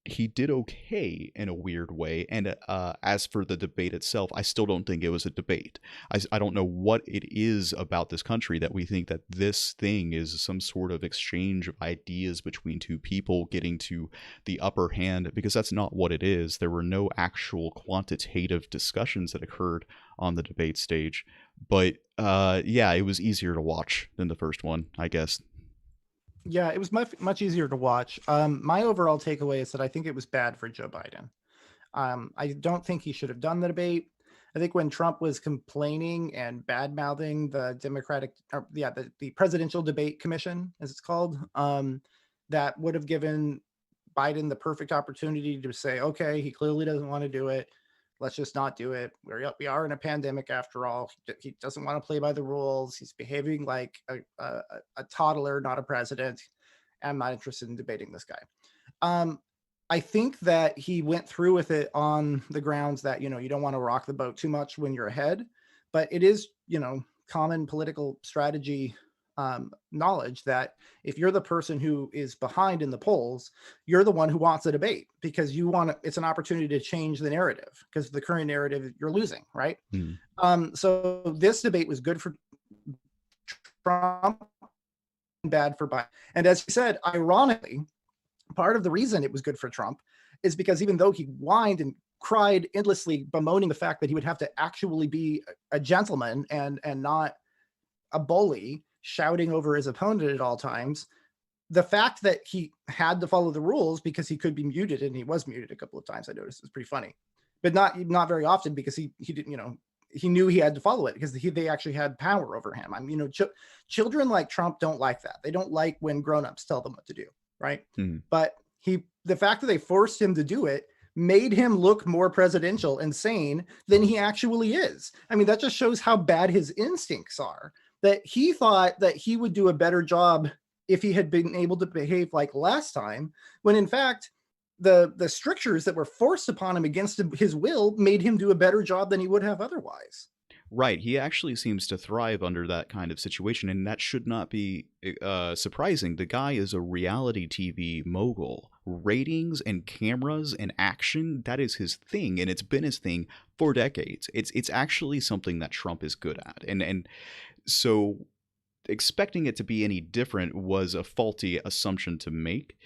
He did okay in a weird way. And as for the debate itself, I still don't think it was a debate. I don't know what it is about this country that we think that this thing is some sort of exchange of ideas between two people getting to the upper hand, because that's not what it is. There were no actual quantitative discussions that occurred on the debate stage. But yeah, it was easier to watch than the first one, I guess. Yeah, it was much easier to watch. My overall takeaway is that I think it was bad for Joe Biden. I don't think he should have done the debate. I think when Trump was complaining and bad mouthing the the Presidential Debate Commission, as it's called, that would have given Biden the perfect opportunity to say, okay, he clearly doesn't want to do it. Let's just not do it. We are in a pandemic after all. He doesn't want to play by the rules. He's behaving like a toddler, not a president. I'm not interested in debating this guy. I think that he went through with it on the grounds that, you don't want to rock the boat too much when you're ahead. But it is, common political strategy knowledge that if you're the person who is behind in the polls, you're the one who wants a debate because it's an opportunity to change the narrative, because the current narrative you're losing, right? So this debate was good for Trump and bad for Biden. And as you said, ironically, part of the reason it was good for Trump is because even though he whined and cried endlessly, bemoaning the fact that he would have to actually be a gentleman and not a bully, shouting over his opponent at all times, the fact that he had to follow the rules because he could be muted, and he was muted a couple of times, I noticed, is pretty funny, but not very often, because he didn't, he knew he had to follow it because they actually had power over him. I mean, children like Trump don't like that. They don't like when grownups tell them what to do, right? But the fact that they forced him to do it made him look more presidential and sane than he actually is. I mean, that just shows how bad his instincts are. That he thought that he would do a better job if he had been able to behave like last time, when in fact, the strictures that were forced upon him against his will made him do a better job than he would have otherwise. Right. He actually seems to thrive under that kind of situation, and that should not be surprising. The guy is a reality TV mogul. Ratings and cameras and action, that is his thing, and it's been his thing for decades. It's actually something that Trump is good at. And so expecting it to be any different was a faulty assumption to make.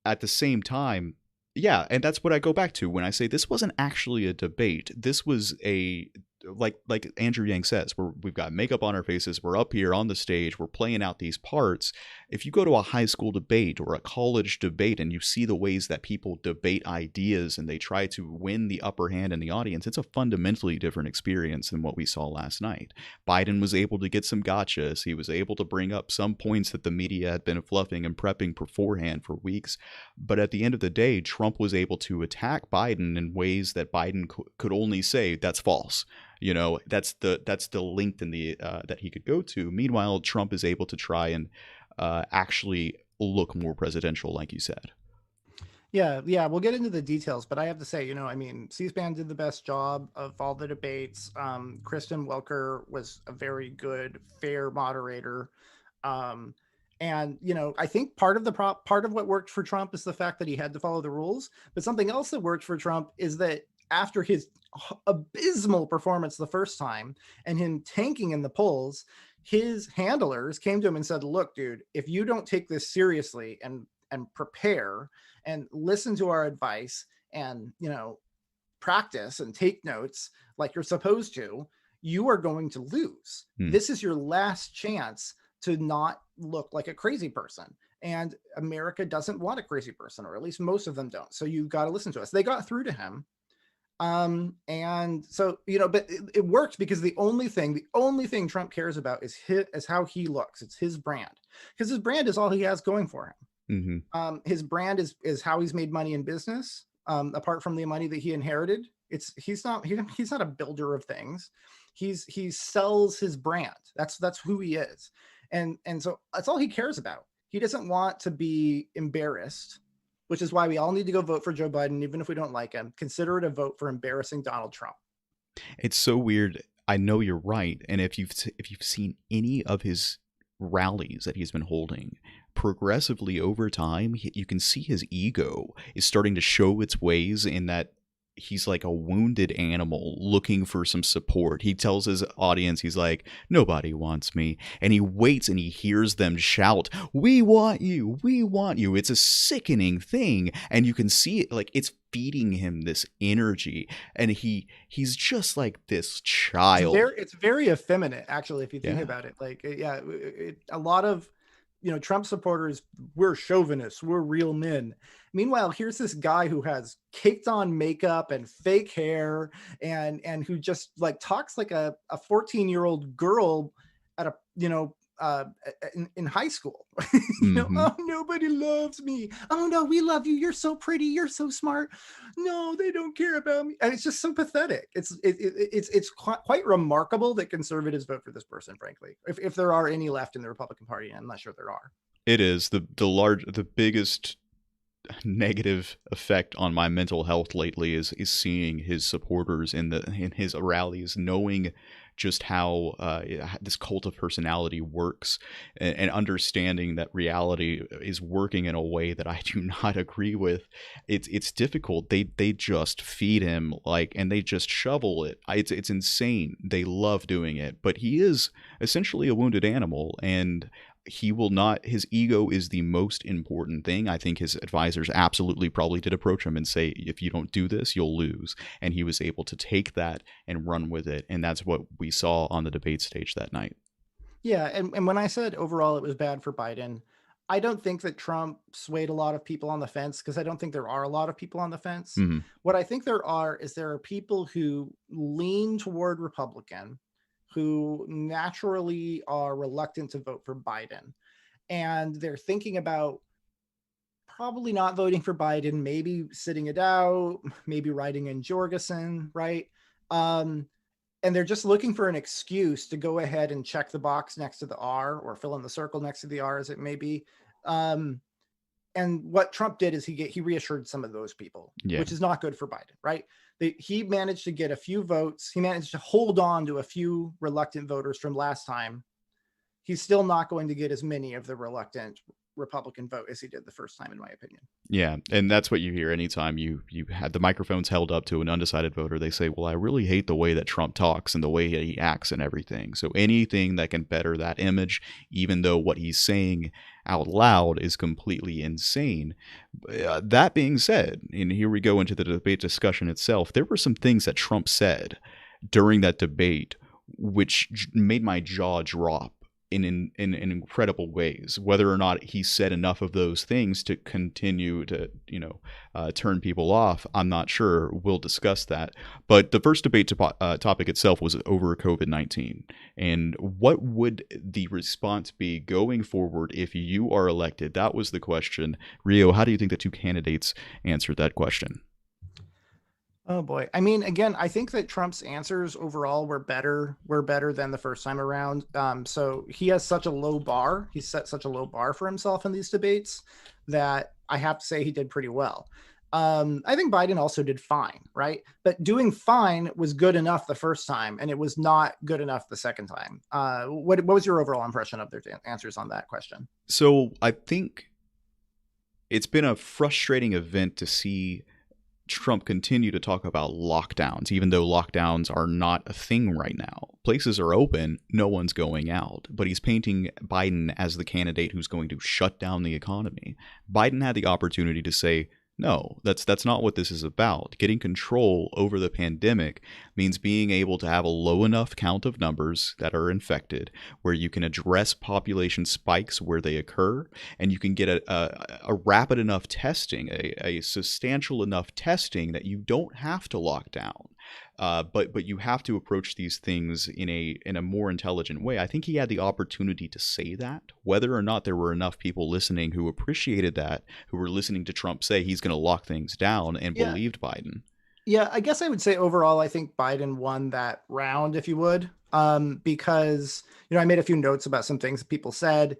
At the same time, yeah, and that's what I go back to when I say this wasn't actually a debate. This was a, like Andrew Yang says, we've got makeup on our faces, we're up here on the stage, we're playing out these parts. If you go to a high school debate or a college debate and you see the ways that people debate ideas and they try to win the upper hand in the audience, it's a fundamentally different experience than what we saw last night. Biden was able to get some gotchas. He was able to bring up some points that the media had been fluffing and prepping beforehand for weeks. But at the end of the day, Trump was able to attack Biden in ways that Biden could only say that's false. You know, that's the length in the that he could go to. Meanwhile, Trump is able to try and actually look more presidential, like you said. Yeah, we'll get into the details, but I have to say, I mean, C-SPAN did the best job of all the debates. Kristen Welker was a very good, fair moderator. Um, and I think part of what worked for Trump is the fact that he had to follow the rules. But something else that worked for Trump is that after his abysmal performance the first time and him tanking in the polls, his handlers came to him and said, "Look, dude, if you don't take this seriously and prepare and listen to our advice and practice and take notes like you're supposed to, you are going to lose. This is your last chance to not look like a crazy person. And America doesn't want a crazy person, or at least most of them don't. So you've got to listen to us." They got through to him. And so, but it worked because the only thing Trump cares about is how he looks. It's his brand, because his brand is all he has going for him. His brand is how he's made money in business. Apart from the money that he inherited, he's not a builder of things. He sells his brand. That's who he is, and so that's all he cares about. He doesn't want to be embarrassed, which is why we all need to go vote for Joe Biden, even if we don't like him. Consider it a vote for embarrassing Donald Trump. It's so weird. I know you're right, and if you've seen any of his rallies that he's been holding, progressively over time, you can see his ego is starting to show its ways in that he's like a wounded animal looking for some support. He tells his audience, he's like, "Nobody wants me." And he waits and he hears them shout, "We want you, we want you." It's a sickening thing. And you can see it, like it's feeding him this energy. And he's just like this child. It's very effeminate, actually, if you think about it. Like, a lot of Trump supporters, we're chauvinists, we're real men. Meanwhile, here's this guy who has caked on makeup and fake hair and who just like talks like a 14-year-old girl at a in high school. "Oh, nobody loves me. Oh no, we love you. You're so pretty. You're so smart. No, they don't care about me." And it's just so pathetic. It's quite remarkable that conservatives vote for this person, frankly. If there are any left in the Republican Party, and I'm not sure there are. It is the biggest negative effect on my mental health lately is seeing his supporters in his rallies, knowing just how this cult of personality works, and understanding that reality is working in a way that I do not agree with. It's difficult. They just feed him, like, and they just shovel it. It's insane. They love doing it, but he is essentially a wounded animal, and he will not, his ego is the most important thing. I think his advisors absolutely probably did approach him and say, "If you don't do this, you'll lose." And he was able to take that and run with it. And that's what we saw on the debate stage that night. Yeah. And when I said overall it was bad for Biden, I don't think that Trump swayed a lot of people on the fence, because I don't think there are a lot of people on the fence. What I think there are people who lean toward Republican, who naturally are reluctant to vote for Biden. And they're thinking about probably not voting for Biden, maybe sitting it out, maybe writing in Jorgensen, right? Um, and they're just looking for an excuse to go ahead and check the box next to the R or fill in the circle next to the R, as it may be. Um, and what Trump did is he reassured some of those people, Yeah. which is not good for Biden, right? He managed to get a few votes. He managed to hold on to a few reluctant voters from last time. He's still not going to get as many of the reluctant Republican vote as he did the first time, in my opinion. Yeah, and that's what you hear anytime you had the microphones held up to an undecided voter. They say, "Well, I really hate the way that Trump talks and the way he acts and everything." So anything that can better that image, even though what he's saying out loud is completely insane. That being said, and here we go into the debate discussion itself, there were some things that Trump said during that debate which made my jaw drop in incredible ways. Whether or not he said enough of those things to continue to turn people off, I'm not sure. We'll discuss that. But the first debate topic itself was over COVID-19, and what would the response be going forward if you are elected? That was the question. Rio, how do you think the two candidates answered that question? Oh boy. I mean, again, I think that Trump's answers overall were better than the first time around. So he has such a low bar. He set such a low bar for himself in these debates that I have to say he did pretty well. I think Biden also did fine, right? But doing fine was good enough the first time, and it was not good enough the second time. What was your overall impression of their answers on that question? So I think it's been a frustrating event to see Trump continue to talk about lockdowns, even though lockdowns are not a thing right now. Places are open, no one's going out, but he's painting Biden as the candidate who's going to shut down the economy. Biden had the opportunity to say, no, that's not what this is about. Getting control over the pandemic means being able to have a low enough count of numbers that are infected where you can address population spikes where they occur, and you can get a rapid enough testing, a substantial enough testing that you don't have to lock down. But you have to approach these things in a more intelligent way. I think he had the opportunity to say that. Whether or not there were enough people listening who appreciated that, who were listening to Trump say he's going to lock things down and Yeah. believed Biden. Yeah, I guess I would say overall, I think Biden won that round, if you would, because I made a few notes about some things that people said.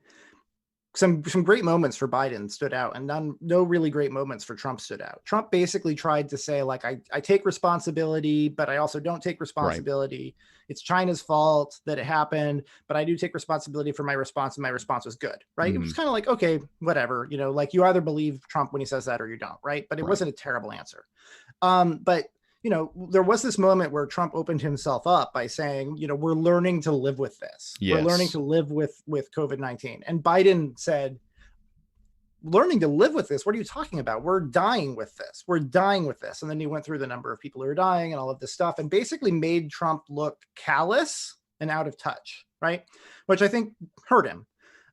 Some great moments for Biden stood out, and no really great moments for Trump stood out. Trump basically tried to say, like, I take responsibility, but I also don't take Right. responsibility. It's China's fault that it happened, but I do take responsibility for my response, and my response was good, right? It was Mm, kind of like, okay, whatever, like you either believe Trump when he says that or you don't, right? But it right. wasn't a terrible answer. But there was this moment where Trump opened himself up by saying, we're learning to live with this. We're learning Yes. to live with COVID-19. And Biden said, learning to live with this? What are you talking about? We're dying with this. We're dying with this. And then he went through the number of people who are dying and all of this stuff and basically made Trump look callous and out of touch, right? Which I think hurt him.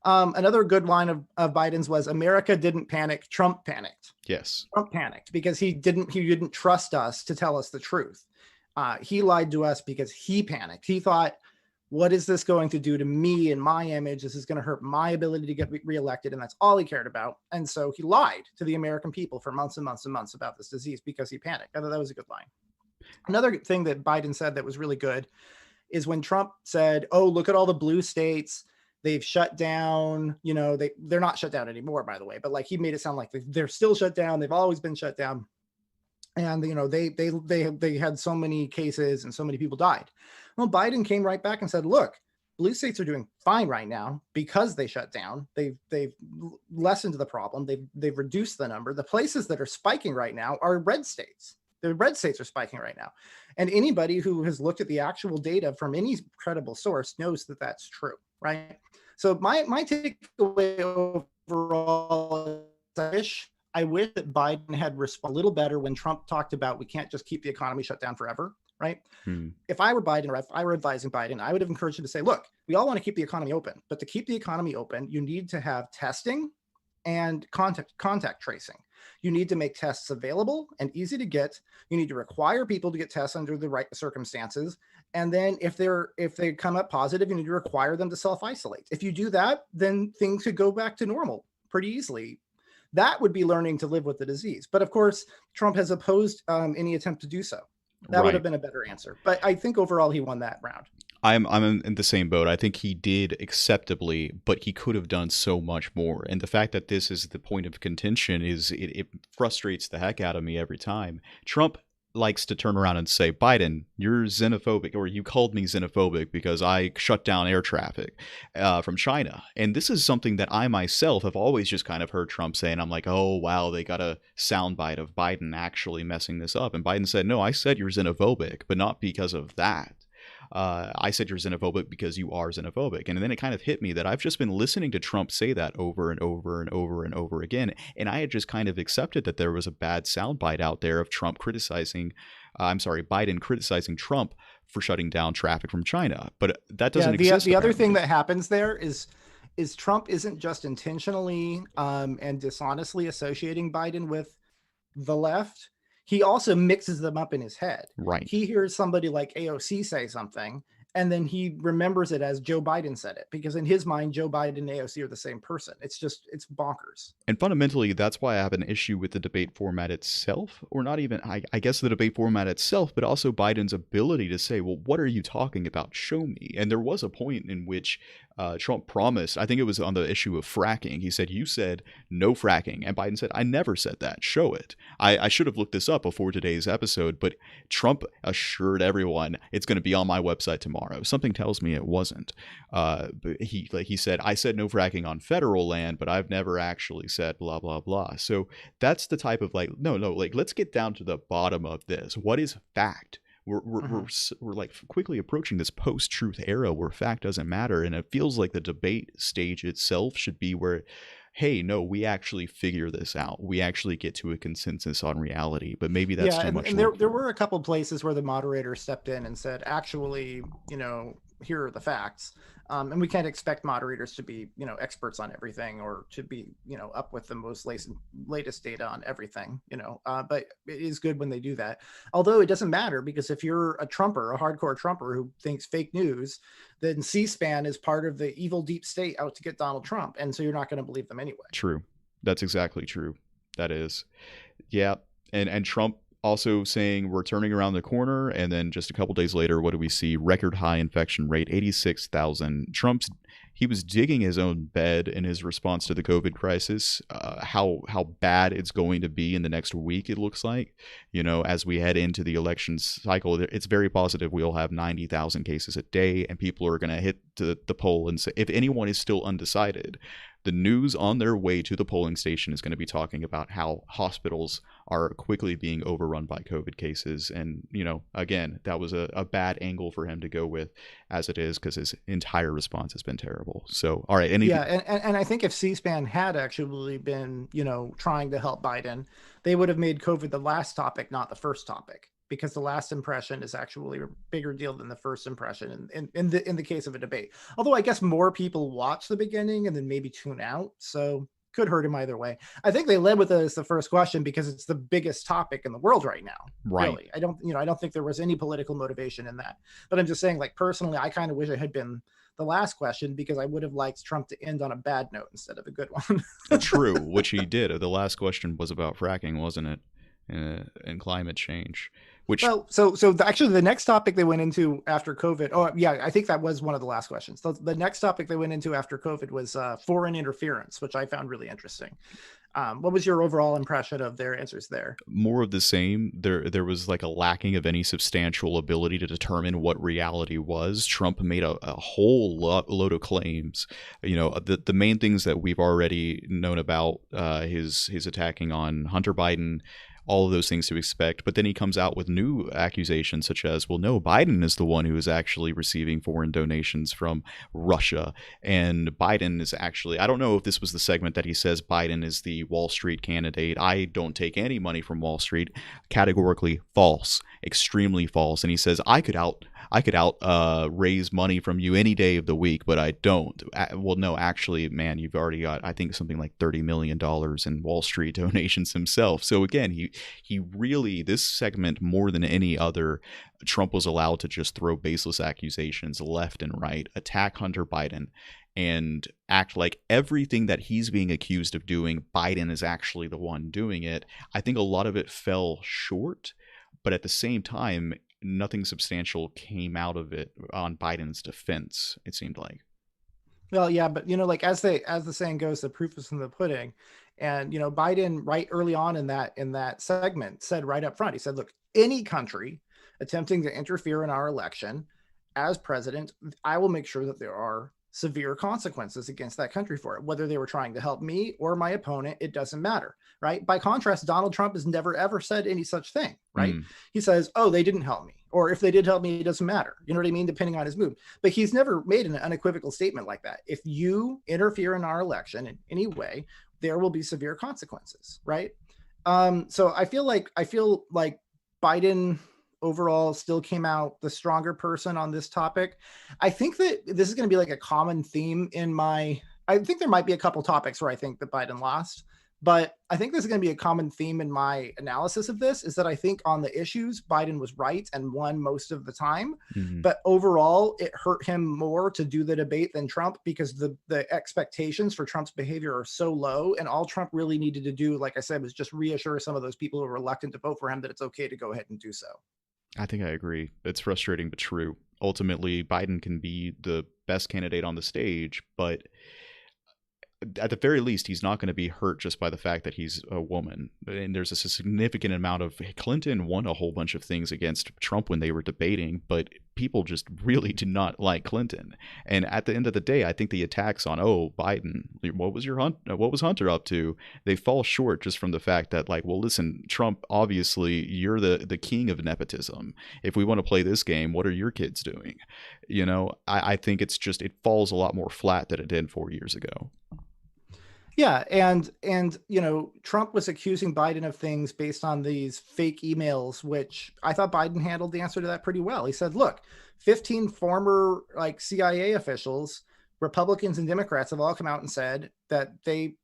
Another good line of Biden's was, America didn't panic, Trump panicked. Yes. Trump panicked because he didn't trust us to tell us the truth. He lied to us because he panicked. He thought, what is this going to do to me and my image? This is going to hurt my ability to get reelected. And that's all he cared about. And so he lied to the American people for months and months and months about this disease because he panicked. I thought that was a good line. Another thing that Biden said that was really good is when Trump said, oh, look at all the blue states. They've shut down, they're not shut down anymore, by the way, but like he made it sound like they're still shut down. They've always been shut down. And, they had so many cases and so many people died. Well, Biden came right back and said, look, blue states are doing fine right now because they shut down. They've lessened the problem. They've reduced the number. The places that are spiking right now are red states. The red states are spiking right now. And anybody who has looked at the actual data from any credible source knows that that's true, right? So my takeaway overall is I wish that Biden had responded a little better when Trump talked about we can't just keep the economy shut down forever, right? Hmm. If I were Biden or if I were advising Biden, I would have encouraged him to say, look, we all want to keep the economy open, but to keep the economy open, you need to have testing and contact tracing. You need to make tests available and easy to get. You need to require people to get tests under the right circumstances. And then if they come up positive, you need to require them to self-isolate. If you do that, then things could go back to normal pretty easily. That would be learning to live with the disease. But of course, Trump has opposed any attempt to do so. That would have Right. been a better answer. But I think overall he won that round. I'm in the same boat. I think he did acceptably, but he could have done so much more. And the fact that this is the point of contention it frustrates the heck out of me every time. Trump likes to turn around and say, Biden, you're xenophobic, or you called me xenophobic because I shut down air traffic from China. And this is something that I myself have always just kind of heard Trump say, and I'm like, oh, wow, they got a soundbite of Biden actually messing this up. And Biden said, no, I said you're xenophobic, but not because of that. I said you're xenophobic because you are xenophobic. And then it kind of hit me that I've just been listening to Trump say that over and over and over and over again. And I had just kind of accepted that there was a bad soundbite out there of Biden criticizing Trump for shutting down traffic from China. But that doesn't exist. The other thing that happens there is Trump isn't just intentionally and dishonestly associating Biden with the left. He also mixes them up in his head. Right. He hears somebody like AOC say something, and then he remembers it as Joe Biden said it, because in his mind, Joe Biden and AOC are the same person. It's bonkers. And fundamentally, that's why I have an issue with the debate format itself, or not even, I guess, the debate format itself, but also Biden's ability to say, well, what are you talking about? Show me. And there was a point in which Trump promised, I think it was on the issue of fracking. He said, you said no fracking. And Biden said, I never said that. Show it. I should have looked this up before today's episode, but Trump assured everyone it's going to be on my website tomorrow. Something tells me it wasn't. But he said, I said no fracking on federal land, but I've never actually said blah, blah, blah. So that's the type of no, let's get down to the bottom of this. What is fact? We're like quickly approaching this post-truth era where fact doesn't matter. And it feels like the debate stage itself should be where, hey, no, we actually figure this out. We actually get to a consensus on reality, but maybe that's too much. And there were a couple places where the moderator stepped in and said, actually, here are the facts. And we can't expect moderators to be, experts on everything, or to be, up with the most latest data on everything, but it is good when they do that. Although it doesn't matter, because if you're a Trumper, a hardcore Trumper who thinks fake news, then C-SPAN is part of the evil deep state out to get Donald Trump. And so you're not going to believe them anyway. True. That's exactly true. That is. Yeah. And Trump also saying we're turning around the corner, and then just a couple days later, what do we see? Record high infection rate, 86,000. He was digging his own bed in his response to the COVID crisis. How bad it's going to be in the next week, it looks like. As we head into the election cycle, it's very positive we'll have 90,000 cases a day, and people are going to hit the poll and say, if anyone is still undecided, the news on their way to the polling station is going to be talking about how hospitals are quickly being overrun by COVID cases. And, again, that was a bad angle for him to go with, as it is, because his entire response has been terrible. So, all right. And I think if C-SPAN had actually been, trying to help Biden, they would have made COVID the last topic, not the first topic, because the last impression is actually a bigger deal than the first impression in the case of a debate. Although I guess more people watch the beginning and then maybe tune out, so could hurt him either way. I think they led with it as the first question because it's the biggest topic in the world right now. Right. Really. I don't think there was any political motivation in that. But I'm just saying, personally, I kind of wish it had been the last question, because I would have liked Trump to end on a bad note instead of a good one. True, which he did. The last question was about fracking, wasn't it? And climate change. So actually the next topic they went into after COVID, I think that was one of the last questions. So the next topic they went into after COVID was foreign interference, which I found really interesting. What was your overall impression of their answers there? More of the same. There was like a lacking of any substantial ability to determine what reality was. Trump made a whole load of claims. The main things that we've already known about, his attacking on Hunter Biden, all of those things to expect. But then he comes out with new accusations such as, well, no, Biden is the one who is actually receiving foreign donations from Russia. And Biden is actually, I don't know if this was the segment that he says Biden is the Wall Street candidate. I don't take any money from Wall Street. Categorically false, extremely false. And he says, I could raise money from you any day of the week, but I don't. Well, no, actually, man, you've already got, I think, something like $30 million in Wall Street donations himself. So again, he really, this segment more than any other, Trump was allowed to just throw baseless accusations left and right, attack Hunter Biden, and act like everything that he's being accused of doing, Biden is actually the one doing it. I think a lot of it fell short, but at the same time, nothing substantial came out of it on Biden's defense, it seemed like. Well, yeah, but like as the saying goes, the proof is in the pudding. And Biden, right early on in that segment, said right up front, he said, look, any country attempting to interfere in our election as president, I will make sure that there are severe consequences against that country for it, whether they were trying to help me or my opponent. It doesn't matter, right? By contrast, Donald Trump has never ever said any such thing, right? He says, oh, they didn't help me, or if they did help me, it doesn't matter, you know what I mean, depending on his mood. But he's never made an unequivocal statement like that. If you interfere in our election in any way, there will be severe consequences, right? So I feel like Biden overall still came out the stronger person on this topic. I think that this is going to be like a common theme I think there might be a couple topics where I think that Biden lost, but I think this is going to be a common theme in my analysis of this, is that I think on the issues, Biden was right and won most of the time. But overall, it hurt him more to do the debate than Trump, because the expectations for Trump's behavior are so low. And all Trump really needed to do, like I said, was just reassure some of those people who are reluctant to vote for him that it's okay to go ahead and do so. I think I agree. It's frustrating, but true. Ultimately, Biden can be the best candidate on the stage, but at the very least, he's not going to be hurt just by the fact that he's a woman. And there's a significant amount of Clinton won a whole bunch of things against Trump when they were debating, but people just really did not like Clinton. And at the end of the day, I think the attacks on, oh, Biden, what was Hunter up to? They fall short just from the fact that, like, well, listen, Trump, obviously you're the king of nepotism. If we want to play this game, what are your kids doing? I think it falls a lot more flat than it did 4 years ago. Yeah, and Trump was accusing Biden of things based on these fake emails, which I thought Biden handled the answer to that pretty well. He said, look, 15 former CIA officials, Republicans and Democrats, have all come out and said that they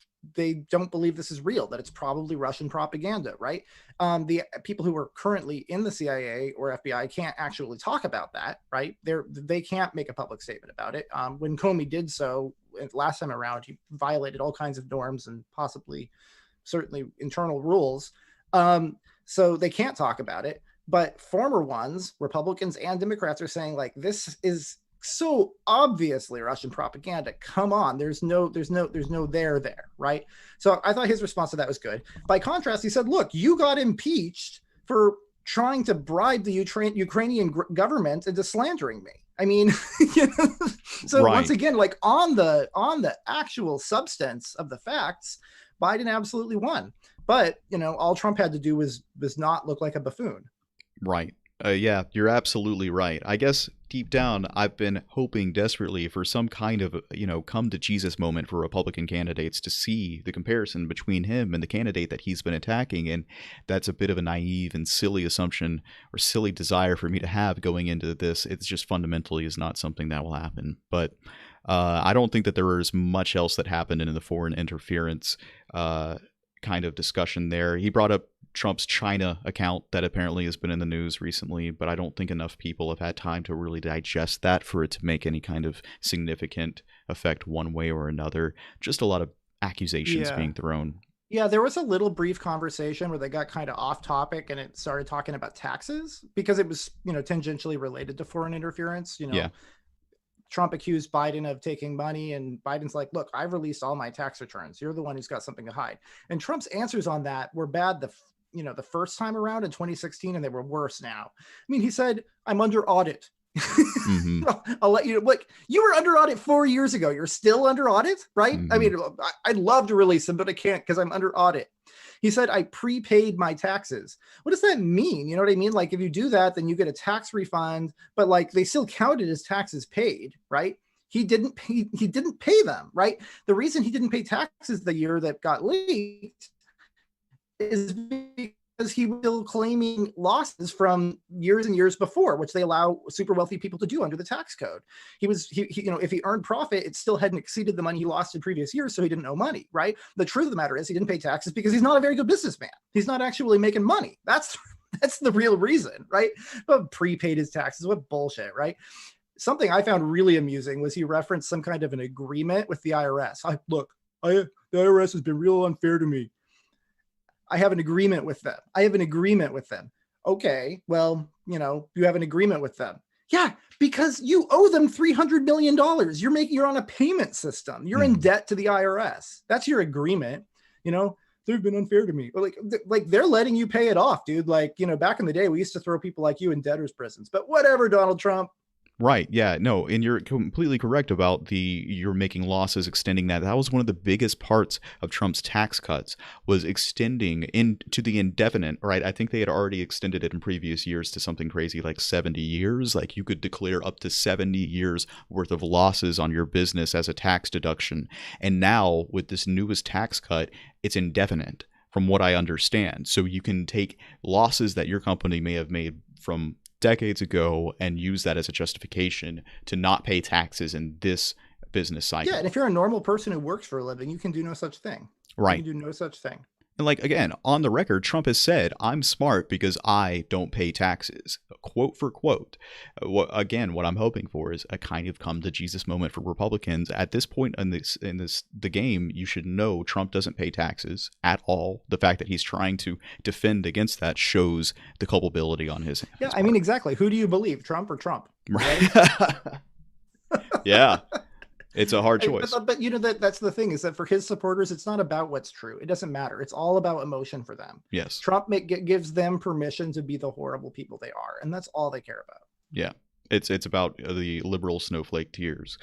don't believe this is real, that it's probably Russian propaganda, right? The people who are currently in the CIA or FBI can't actually talk about that, right? They can't make a public statement about it. When Comey did so last time around, he violated all kinds of norms and certainly internal rules. So they can't talk about it. But former ones, Republicans and Democrats, are saying, like, this is so obviously Russian propaganda. Come on, there's no there, right? So I thought his response to that was good. By contrast, he said, look, you got impeached for trying to bribe the Ukrainian government into slandering me. I mean, so right. Once again, like on the actual substance of the facts, Biden absolutely won. But all Trump had to do was not look like a buffoon. Right. Yeah, you're absolutely right. I guess deep down, I've been hoping desperately for some kind of, come to Jesus moment for Republican candidates to see the comparison between him and the candidate that he's been attacking. And that's a bit of a naive and silly assumption or silly desire for me to have going into this. It's just fundamentally is not something that will happen. But I don't think that there was much else that happened in the foreign interference kind of discussion there. He brought up Trump's China account that apparently has been in the news recently, but I don't think enough people have had time to really digest that for it to make any kind of significant effect one way or another. Just a lot of accusations being thrown. Yeah, there was a little brief conversation where they got kind of off topic and it started talking about taxes because it was, tangentially related to foreign interference. Yeah. Trump accused Biden of taking money, and Biden's like, look, I've released all my tax returns. You're the one who's got something to hide. And Trump's answers on that were bad the first time around in 2016, and they were worse now. I mean, he said, I'm under audit. Mm-hmm. I'll let you look. You were under audit 4 years ago. You're still under audit, right? Mm-hmm. I mean, I'd love to release them, but I can't because I'm under audit. He said, I prepaid my taxes. What does that mean? You know what I mean? Like, if you do that, then you get a tax refund, but like they still counted as taxes paid, right? He didn't pay them, right? The reason he didn't pay taxes the year that got leaked is because he was still claiming losses from years and years before, which they allow super wealthy people to do under the tax code. He if he earned profit, it still hadn't exceeded the money he lost in previous years, so he didn't owe money, right? The truth of the matter is he didn't pay taxes because he's not a very good businessman. He's not actually making money. That's the real reason, right? But prepaid his taxes, what bullshit, right? something I found really amusing was he referenced some kind of an agreement with the IRS. The IRS has been real unfair to me. I have an agreement with them. I have an agreement with them. Okay, well, you have an agreement with them. Yeah, because you owe them $300 million. You're on a payment system. You're in debt to the IRS. That's your agreement. They've been unfair to me. Like they're letting you pay it off, dude. Like, back in the day, we used to throw people like you in debtors' prisons. But whatever, Donald Trump. Right. Yeah. No, and you're completely correct about you're making losses, extending that. That was one of the biggest parts of Trump's tax cuts, was extending into the indefinite, right? I think they had already extended it in previous years to something crazy like 70 years. Like you could declare up to 70 years worth of losses on your business as a tax deduction. And now with this newest tax cut, it's indefinite from what I understand. So you can take losses that your company may have made from decades ago and use that as a justification to not pay taxes in this business cycle. Yeah, and if you're a normal person who works for a living, you can do no such thing. Right. You can do no such thing. And like, again, on the record, Trump has said, I'm smart because I don't pay taxes, quote for quote. What I'm hoping for is a kind of come to Jesus moment for Republicans. At this point in the game, you should know Trump doesn't pay taxes at all. The fact that he's trying to defend against that shows the culpability on his Yeah, I mean, exactly. Who do you believe, Trump or Trump? Right. Yeah. It's a hard choice. But that's the thing, is that for his supporters, it's not about what's true. It doesn't matter. It's all about emotion for them. Yes. Trump gives them permission to be the horrible people they are. And that's all they care about. Yeah. It's about the liberal snowflake tears.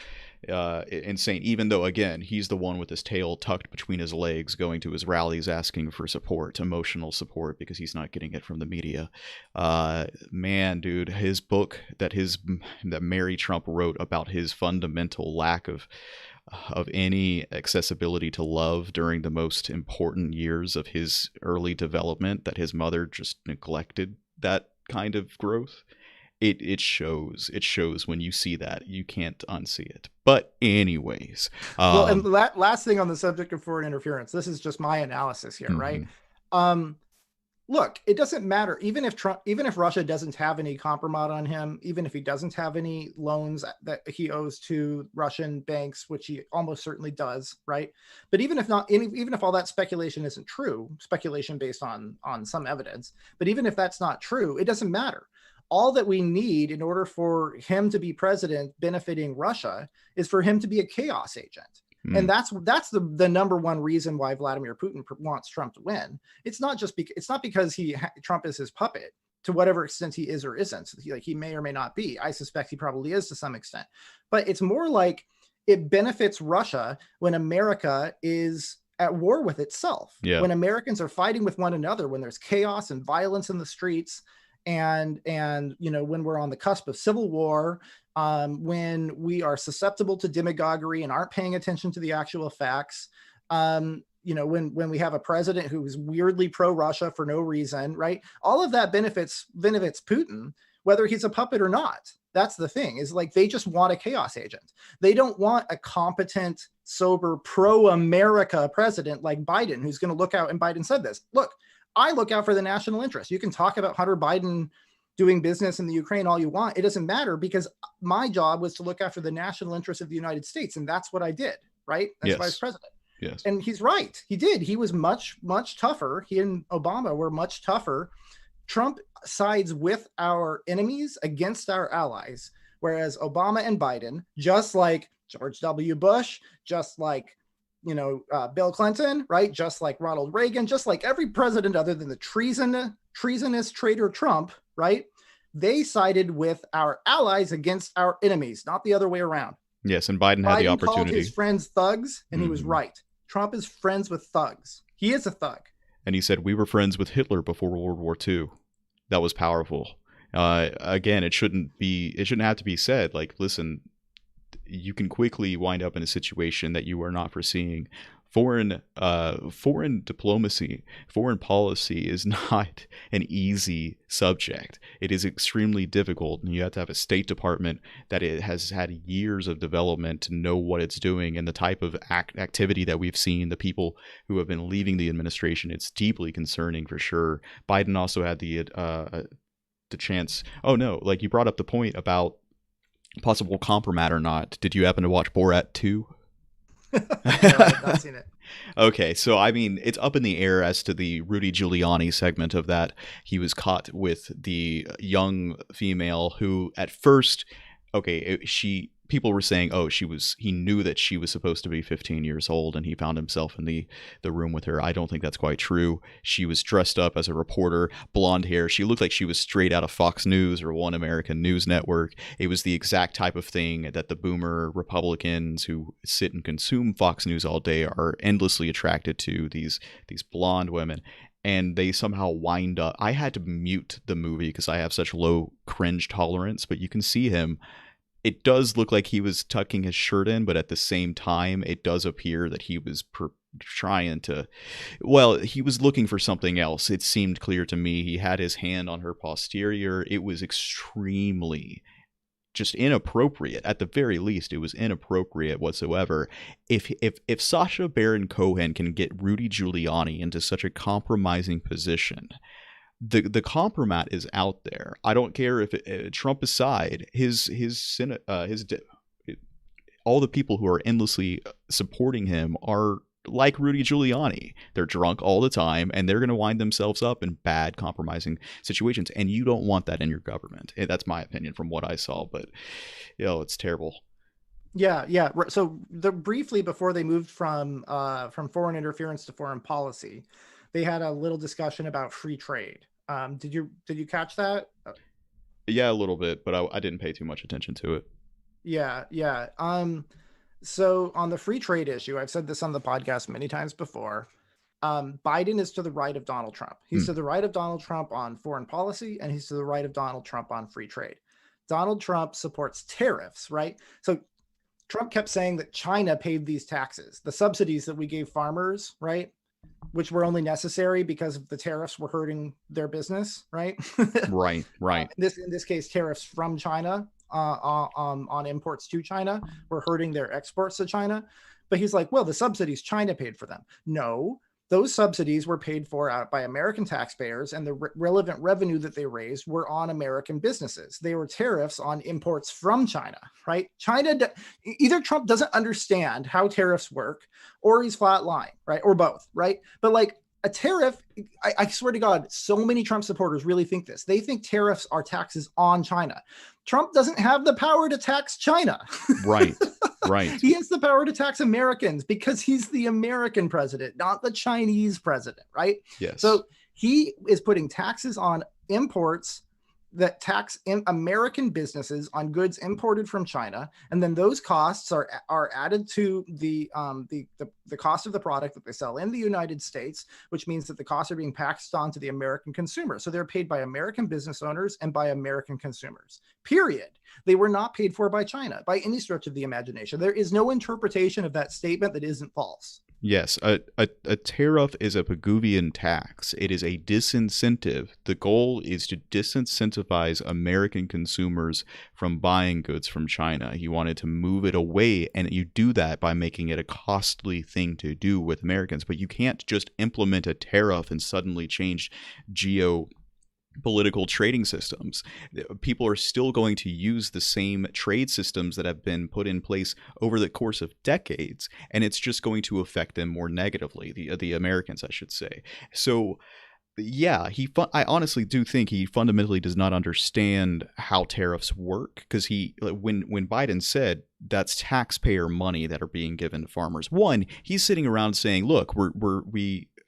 Insane. Even though, again, he's the one with his tail tucked between his legs going to his rallies asking for support, emotional support, because he's not getting it from the media. Man, dude, his book that Mary Trump wrote about his fundamental lack of any accessibility to love during the most important years of his early development, that his mother just neglected that kind of growth. It shows when you see that. You can't unsee it. But anyways, well, and last thing on the subject of foreign interference, this is just my analysis here, right? Look, it doesn't matter. Even if Russia doesn't have any compromise on him, even if he doesn't have any loans that he owes to Russian banks, which he almost certainly does, right? But even if all that speculation isn't true, speculation based on some evidence, but even if that's not true, it doesn't matter. All that we need in order for him to be president benefiting Russia is for him to be a chaos agent. And that's the number one reason why Vladimir Putin wants Trump to win. It's not because Trump is his puppet, to whatever extent he is or isn't. He may or may not be. I suspect he probably is to some extent. But it's more like it benefits Russia when America is at war with itself. Yeah. When Americans are fighting with one another, when there's chaos and violence in the streets, and when we're on the cusp of civil war, when we are susceptible to demagoguery and aren't paying attention to the actual facts, when we have a president who is weirdly pro-Russia for no reason, right? All of that benefits Putin, whether he's a puppet or not. That's the thing, is like they just want a chaos agent. They don't want a competent, sober, pro-America president like Biden, who's going to look out. And Biden said this, look, I look out for the national interest. You can talk about Hunter Biden doing business in the Ukraine all you want. It doesn't matter, because my job was to look after the national interest of the United States. And that's what I did, right? As vice president. Yes. And he's right. He did. He was much, much tougher. He and Obama were much tougher. Trump sides with our enemies against our allies, whereas Obama and Biden, just like George W. Bush, just like Bill Clinton, right? Just like Ronald Reagan, just like every president other than the treasonous traitor Trump, right? They sided with our allies against our enemies, not the other way around. Yes, and Biden had the opportunity. Called his friends thugs, and he was right. Trump is friends with thugs. He is a thug. And he said, we were friends with Hitler before World War II. That was powerful. Again, it shouldn't have to be said. Like, listen, you can quickly wind up in a situation that you are not foreseeing. Foreign diplomacy, foreign policy is not an easy subject. It is extremely difficult, and you have to have a State Department that it has had years of development to know what it's doing, and the type of activity that we've seen, the people who have been leaving the administration. It's deeply concerning for sure. Biden also had the chance. Oh no, like you brought up the point about possible compromat or not. Did you happen to watch Borat 2? No, I have not seen it. Okay, so I mean, it's up in the air as to the Rudy Giuliani segment of that. He was caught with the young female who, at first, okay, she people were saying, oh, he knew that she was supposed to be 15 years old, and he found himself in the room with her. I don't think that's quite true. She was dressed up as a reporter, blonde hair. She looked like she was straight out of Fox News or One American News Network. It was the exact type of thing that the boomer Republicans who sit and consume Fox News all day are endlessly attracted to, these blonde women. And they somehow wind up. I had to mute the movie because I have such low cringe tolerance, but you can see him. It does look like he was tucking his shirt in, but at the same time, it does appear that he was trying to, well, he was looking for something else. It seemed clear to me. He had his hand on her posterior. It was extremely just inappropriate. At the very least, it was inappropriate whatsoever. If Sacha Baron Cohen can get Rudy Giuliani into such a compromising position, the compromat is out there. I don't care if Trump aside, all the people who are endlessly supporting him are like Rudy Giuliani. They're drunk all the time, and they're going to wind themselves up in bad, compromising situations. And you don't want that in your government. That's my opinion from what I saw. But it's terrible. Yeah. So briefly before they moved from foreign interference to foreign policy, they had a little discussion about free trade. Did you catch that? Yeah, a little bit, but I didn't pay too much attention to it. Yeah. So on the free trade issue, I've said this on the podcast many times before. Biden is to the right of Donald Trump. He's to the right of Donald Trump on foreign policy, and he's to the right of Donald Trump on free trade. Donald Trump supports tariffs, right? So Trump kept saying that China paid these taxes, the subsidies that we gave farmers, right? Which were only necessary because the tariffs were hurting their business, right? Right. In this case, tariffs from China on imports to China were hurting their exports to China. But he's like, well, the subsidies, China paid for them. No, those subsidies were paid for by American taxpayers, and the relevant revenue that they raised were on American businesses. They were tariffs on imports from China, right? Either Trump doesn't understand how tariffs work, or he's flat lying, right? Or both, right? But like a tariff, I swear to God, so many Trump supporters really think this. They think tariffs are taxes on China. Trump doesn't have the power to tax China. Right. He has the power to tax Americans because he's the American president, not the Chinese president, right? Yes. So he is putting taxes on imports that tax American businesses on goods imported from China, and then those costs are added to the cost of the product that they sell in the United States, which means that the costs are being passed on to the American consumer. So they're paid by American business owners and by American consumers. Period. They were not paid for by China by any stretch of the imagination. There is no interpretation of that statement that isn't false. Yes, a tariff is a Pigouvian tax. It is a disincentive. The goal is to disincentivize American consumers from buying goods from China. He wanted to move it away, and you do that by making it a costly thing to do with Americans. But you can't just implement a tariff and suddenly change political trading systems. People are still going to use the same trade systems that have been put in place over the course of decades, and it's just going to affect them more negatively, the Americans, I should say. So yeah, I honestly do think he fundamentally does not understand how tariffs work, because when Biden said that's taxpayer money that are being given to farmers, one, he's sitting around saying, look,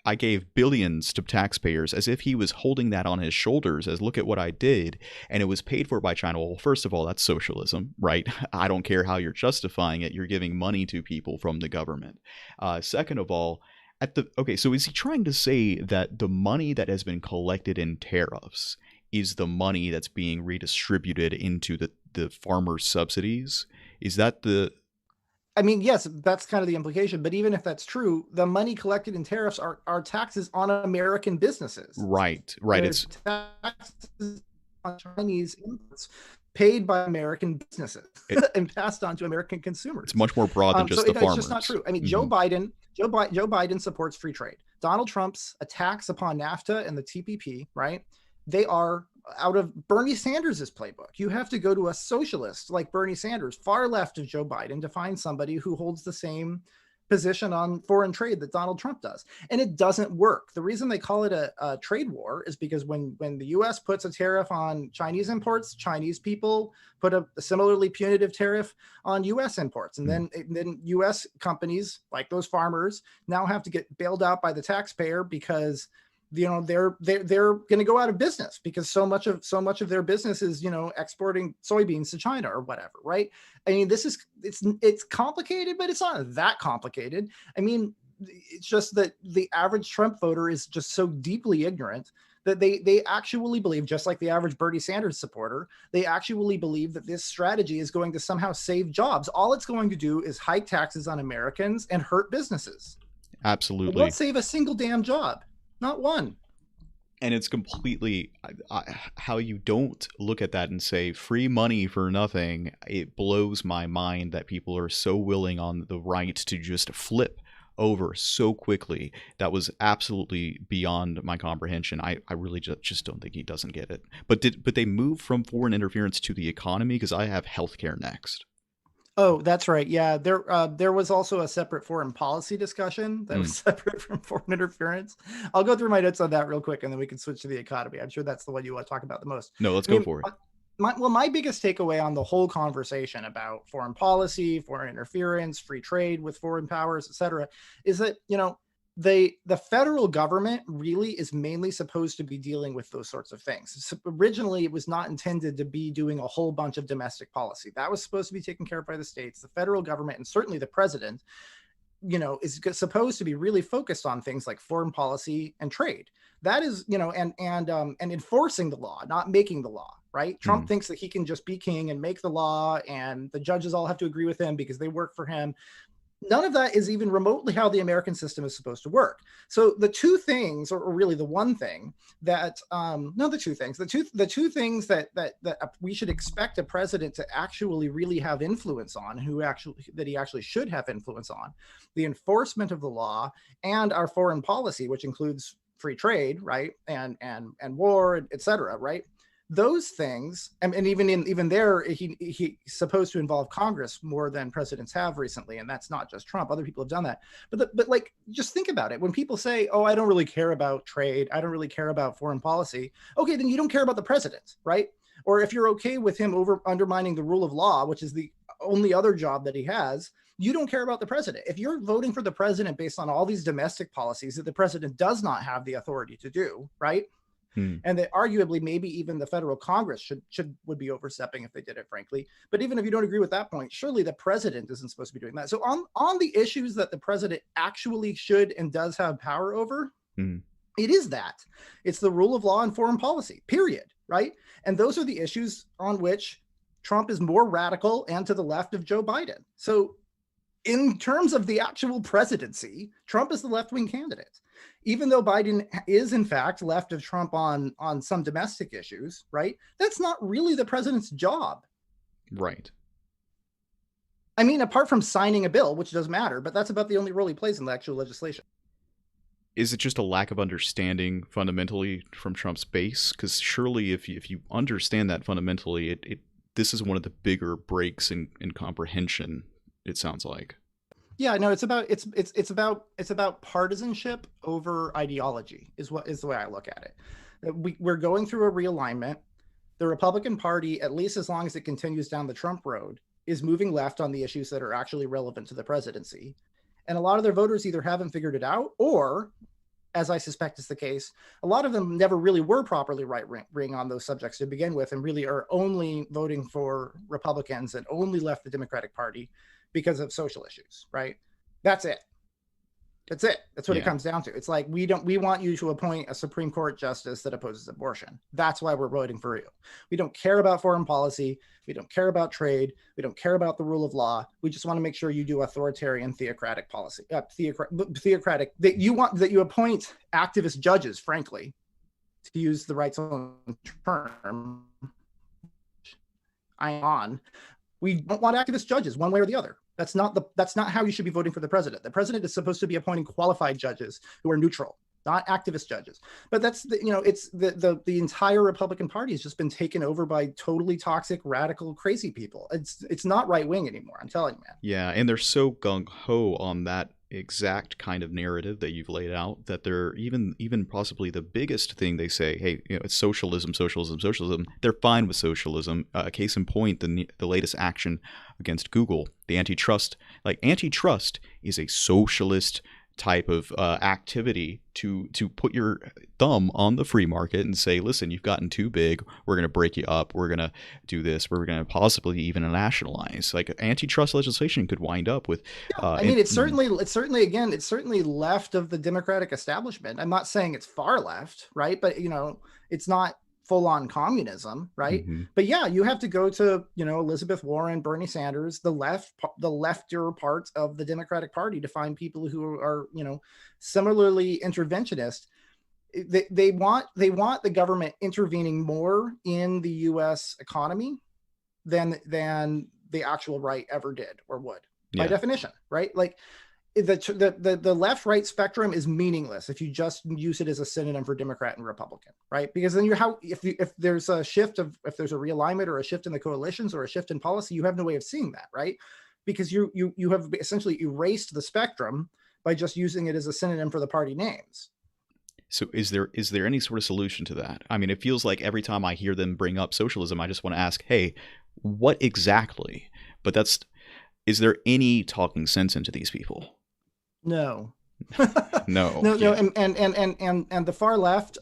I gave billions to taxpayers, as if he was holding that on his shoulders as, look at what I did, and it was paid for by China. Well, first of all, that's socialism, right? I don't care how you're justifying it. You're giving money to people from the government. Second of all, so is he trying to say that the money that has been collected in tariffs is the money that's being redistributed into the farmers' subsidies? Is that I mean, yes, that's kind of the implication. But even if that's true, the money collected in tariffs are taxes on American businesses. Right. It's taxes on Chinese imports paid by American businesses and passed on to American consumers. It's much more broad than just the farmers. It's just not true. I mean, Joe Biden supports free trade. Donald Trump's attacks upon NAFTA and the TPP, right? They are out of Bernie Sanders's playbook. You have to go to a socialist like Bernie Sanders, far left of Joe Biden, to find somebody who holds the same position on foreign trade that Donald Trump does. And it doesn't work. The reason they call it a trade war is because when the US puts a tariff on Chinese imports, Chinese people put a similarly punitive tariff on US imports. And then US companies, like those farmers, now have to get bailed out by the taxpayer because they're going to go out of business because so much of their business is exporting soybeans to China or whatever, right? I mean, it's complicated, but it's not that complicated. I mean, it's just that the average Trump voter is just so deeply ignorant that they actually believe, just like the average Bernie Sanders supporter, they actually believe that this strategy is going to somehow save jobs. All it's going to do is hike taxes on Americans and hurt businesses. Absolutely. It won't save a single damn job. Not one. And it's completely how you don't look at that and say free money for nothing. It blows my mind that people are so willing on the right to just flip over so quickly. That was absolutely beyond my comprehension. I really just don't think he doesn't get it. But they move from foreign interference to the economy? Because I have healthcare next. Oh, that's right. Yeah, there was also a separate foreign policy discussion that was separate from foreign interference. I'll go through my notes on that real quick, and then we can switch to the economy. I'm sure that's the one you want to talk about the most. No, let's go for it. My biggest takeaway on the whole conversation about foreign policy, foreign interference, free trade with foreign powers, et cetera, is that, the federal government really is mainly supposed to be dealing with those sorts of things. So originally, it was not intended to be doing a whole bunch of domestic policy. That was supposed to be taken care of by the states. The federal government, and certainly the president, is supposed to be really focused on things like foreign policy and trade. That is, and enforcing the law, not making the law, right? Trump thinks that he can just be king and make the law, and the judges all have to agree with him because they work for him. None of that is even remotely how the American system is supposed to work. So the two things, or really the one thing that, the two things that we should expect a president to actually really have influence on, that he actually should have influence on, the enforcement of the law and our foreign policy, which includes free trade, right, and war, et cetera, right? Those things, and even there, he's supposed to involve Congress more than presidents have recently, and that's not just Trump. Other people have done that. But just think about it. When people say, "Oh, I don't really care about trade. I don't really care about foreign policy," okay, then you don't care about the president, right? Or if you're okay with him undermining the rule of law, which is the only other job that he has, you don't care about the president. If you're voting for the president based on all these domestic policies that the president does not have the authority to do, right? And that arguably maybe even the federal Congress would be overstepping if they did it, frankly. But even if you don't agree with that point, surely the president isn't supposed to be doing that. So on the issues that the president actually should and does have power over, it is that. It's the rule of law and foreign policy, period, right? And those are the issues on which Trump is more radical and to the left of Joe Biden. So in terms of the actual presidency, Trump is the left-wing candidate. Even though Biden is, in fact, left of Trump on some domestic issues, right? That's not really the president's job. Right. I mean, apart from signing a bill, which does matter, but that's about the only role he plays in the actual legislation. Is it just a lack of understanding fundamentally from Trump's base? Because surely if you understand that fundamentally, this is one of the bigger breaks in comprehension, it sounds like. Yeah, no, it's about partisanship over ideology is the way I look at it. We're going through a realignment. The Republican Party, at least as long as it continues down the Trump road, is moving left on the issues that are actually relevant to the presidency. And a lot of their voters either haven't figured it out, or, as I suspect is the case, a lot of them never really were properly right-wing on those subjects to begin with, and really are only voting for Republicans and only left the Democratic Party because of social issues, right? That's it. That's it. That's what it comes down to. It's like, we want you to appoint a Supreme Court justice that opposes abortion. That's why we're voting for you. We don't care about foreign policy. We don't care about trade. We don't care about the rule of law. We just want to make sure you do authoritarian theocratic policy, theocratic, that you appoint activist judges, frankly, to use the right's own term. We don't want activist judges one way or the other. That's not how you should be voting for the president. The president is supposed to be appointing qualified judges who are neutral, not activist judges. But that's it's the entire Republican Party has just been taken over by totally toxic, radical, crazy people. It's not right wing anymore. I'm telling you, man. Yeah, and they're so gung ho on that exact kind of narrative that you've laid out that they're even possibly the biggest thing they say, hey, it's socialism, socialism, socialism. They're fine with socialism. Case in point, the latest action against Google, the antitrust. Like, antitrust is a socialist type of activity to put your thumb on the free market and say, listen, you've gotten too big, we're going to break you up, we're going to do this, we're going to possibly even nationalize. Like, antitrust legislation could wind up with I mean, it's certainly left of the Democratic establishment. I'm not saying it's far left, right? But it's not full on communism, right? But yeah, you have to go to Elizabeth Warren, Bernie Sanders, the leftier part of the Democratic Party to find people who are similarly interventionist. They want the government intervening more in the U.S. economy than the actual right ever did or would, by definition, right? Like, the left-right spectrum is meaningless if you just use it as a synonym for Democrat and Republican, right? Because then if there's a shift if there's a realignment or a shift in the coalitions or a shift in policy, you have no way of seeing that, right? Because you have essentially erased the spectrum by just using it as a synonym for the party names. So is there any sort of solution to that? I mean, it feels like every time I hear them bring up socialism, I just want to ask, hey, what exactly? But is there any talking sense into these people? No. No. And the far left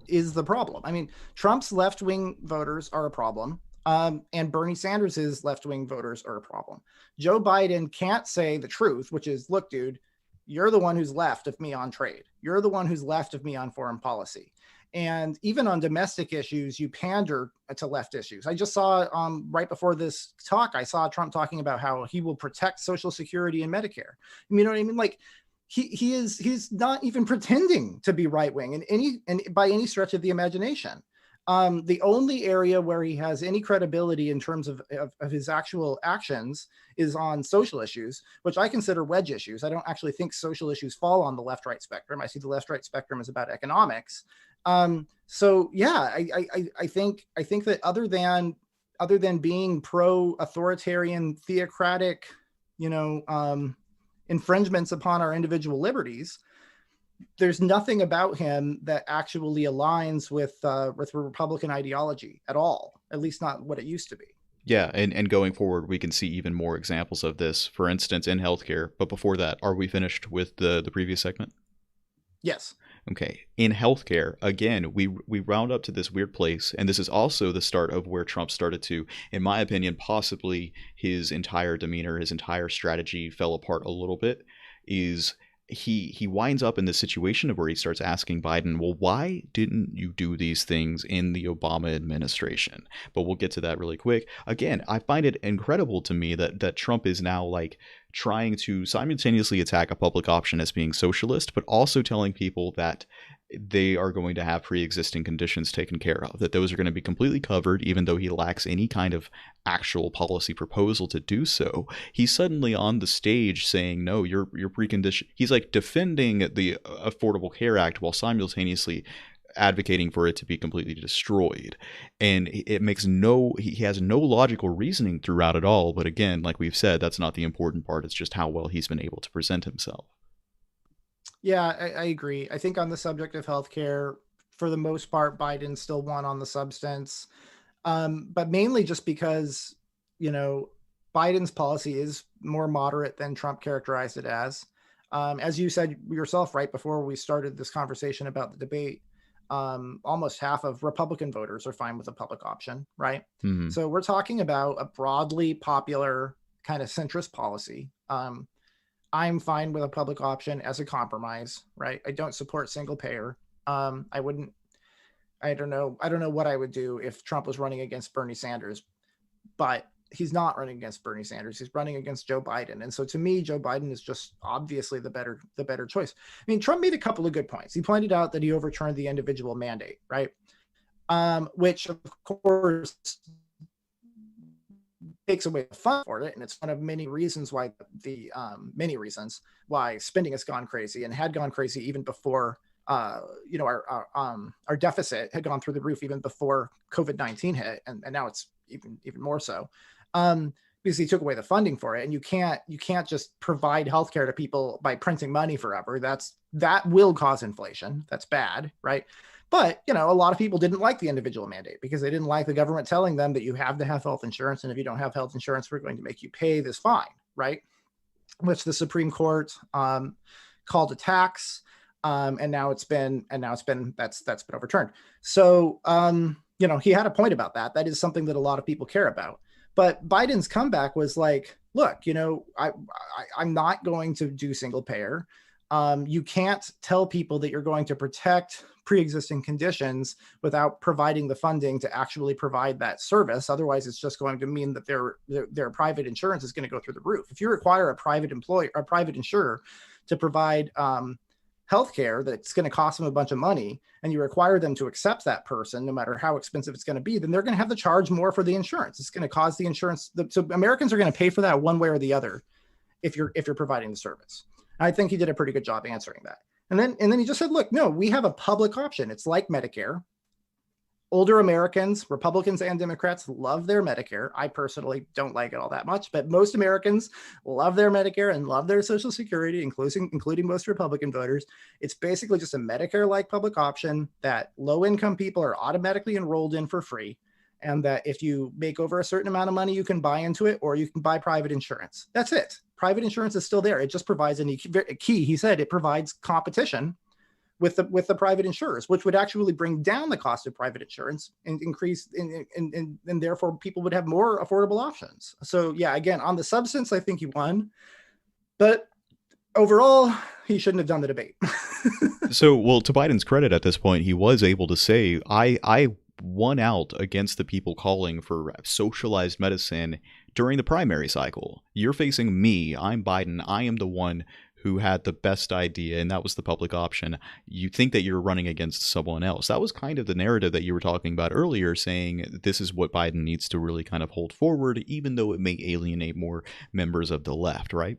is the problem. I mean, Trump's left-wing voters are a problem. And Bernie Sanders' left-wing voters are a problem. Joe Biden can't say the truth, which is, look, dude, you're the one who's left of me on trade. You're the one who's left of me on foreign policy. And even on domestic issues, you pander to left issues. I just saw right before this talk, I saw Trump talking about how he will protect Social Security and Medicare. You know what I mean? Like, he's not even pretending to be right wing in by any stretch of the imagination. The only area where he has any credibility in terms of his actual actions is on social issues, which I consider wedge issues. I don't actually think social issues fall on the left-right spectrum. I see the left-right spectrum as about economics. So yeah, I think that other than being pro-authoritarian, theocratic, infringements upon our individual liberties, there's nothing about him that actually aligns with Republican ideology at all, at least not what it used to be. Yeah, and going forward, we can see even more examples of this, for instance, in healthcare. But before that, are we finished with the previous segment? Yes. Okay. In healthcare, again, we round up to this weird place, and this is also the start of where Trump started to, in my opinion, possibly his entire demeanor, his entire strategy fell apart a little bit, is he winds up in this situation where he starts asking Biden, well, why didn't you do these things in the Obama administration? But we'll get to that really quick. Again, I find it incredible to me that Trump is now like trying to simultaneously attack a public option as being socialist, but also telling people that they are going to have pre-existing conditions taken care of, that those are going to be completely covered, even though he lacks any kind of actual policy proposal to do so. He's suddenly on the stage saying, no, you're preconditioned. He's like defending the Affordable Care Act while simultaneously advocating for it to be completely destroyed. And it makes he has no logical reasoning throughout it all. But again, like we've said, that's not the important part. It's just how well he's been able to present himself. Yeah, I agree. I think on the subject of healthcare, for the most part, Biden still won on the substance, but mainly just because, Biden's policy is more moderate than Trump characterized it as. As you said yourself right before we started this conversation about the debate, almost half of Republican voters are fine with a public option, right? Mm-hmm. So we're talking about a broadly popular kind of centrist policy. I'm fine with a public option as a compromise, right? I don't support single payer. I don't know what I would do if Trump was running against Bernie Sanders, but he's not running against Bernie Sanders. He's running against Joe Biden. And so to me, Joe Biden is just obviously the better choice. I mean, Trump made a couple of good points. He pointed out that he overturned the individual mandate, right? Which of course takes away the fun for it, and it's one of many reasons why spending has gone crazy and had gone crazy even before our deficit had gone through the roof even before COVID-19 hit, and now it's even more so. Because he took away the funding for it, and you can't just provide healthcare to people by printing money forever. That will cause inflation. That's bad, right? But a lot of people didn't like the individual mandate because they didn't like the government telling them that you have to have health insurance, and if you don't have health insurance, we're going to make you pay this fine, right? Which the Supreme Court called a tax, and now it's been that's been overturned. So he had a point about that. That is something that a lot of people care about. But Biden's comeback was like, look, I'm not going to do single payer. You can't tell people that you're going to protect pre-existing conditions without providing the funding to actually provide that service. Otherwise, it's just going to mean that their private insurance is going to go through the roof. If you require a private insurer to provide healthcare that's going to cost them a bunch of money, and you require them to accept that person, no matter how expensive it's going to be, then they're going to have to charge more for the insurance. It's going to cause the insurance. So Americans are going to pay for that one way or the other if you're providing the service. I think he did a pretty good job answering that. And then he just said, look, no, we have a public option. It's like Medicare. Older Americans, Republicans and Democrats, love their Medicare. I personally don't like it all that much, but most Americans love their Medicare and love their Social Security, including most Republican voters. It's basically just a Medicare-like public option that low-income people are automatically enrolled in for free, and that if you make over a certain amount of money, you can buy into it, or you can buy private insurance. That's it. Private insurance is still there. It just provides a key. He said it provides competition with the private insurers, which would actually bring down the cost of private insurance and increase, and therefore people would have more affordable options. So yeah, again, on the substance, I think he won, but overall, he shouldn't have done the debate. So, well, to Biden's credit at this point, he was able to say, I won out against the people calling for socialized medicine during the primary cycle. You're facing me. I'm Biden. I am the one who had the best idea, and that was the public option. You think that you're running against someone else. That was kind of the narrative that you were talking about earlier, saying this is what Biden needs to really kind of hold forward, even though it may alienate more members of the left, right?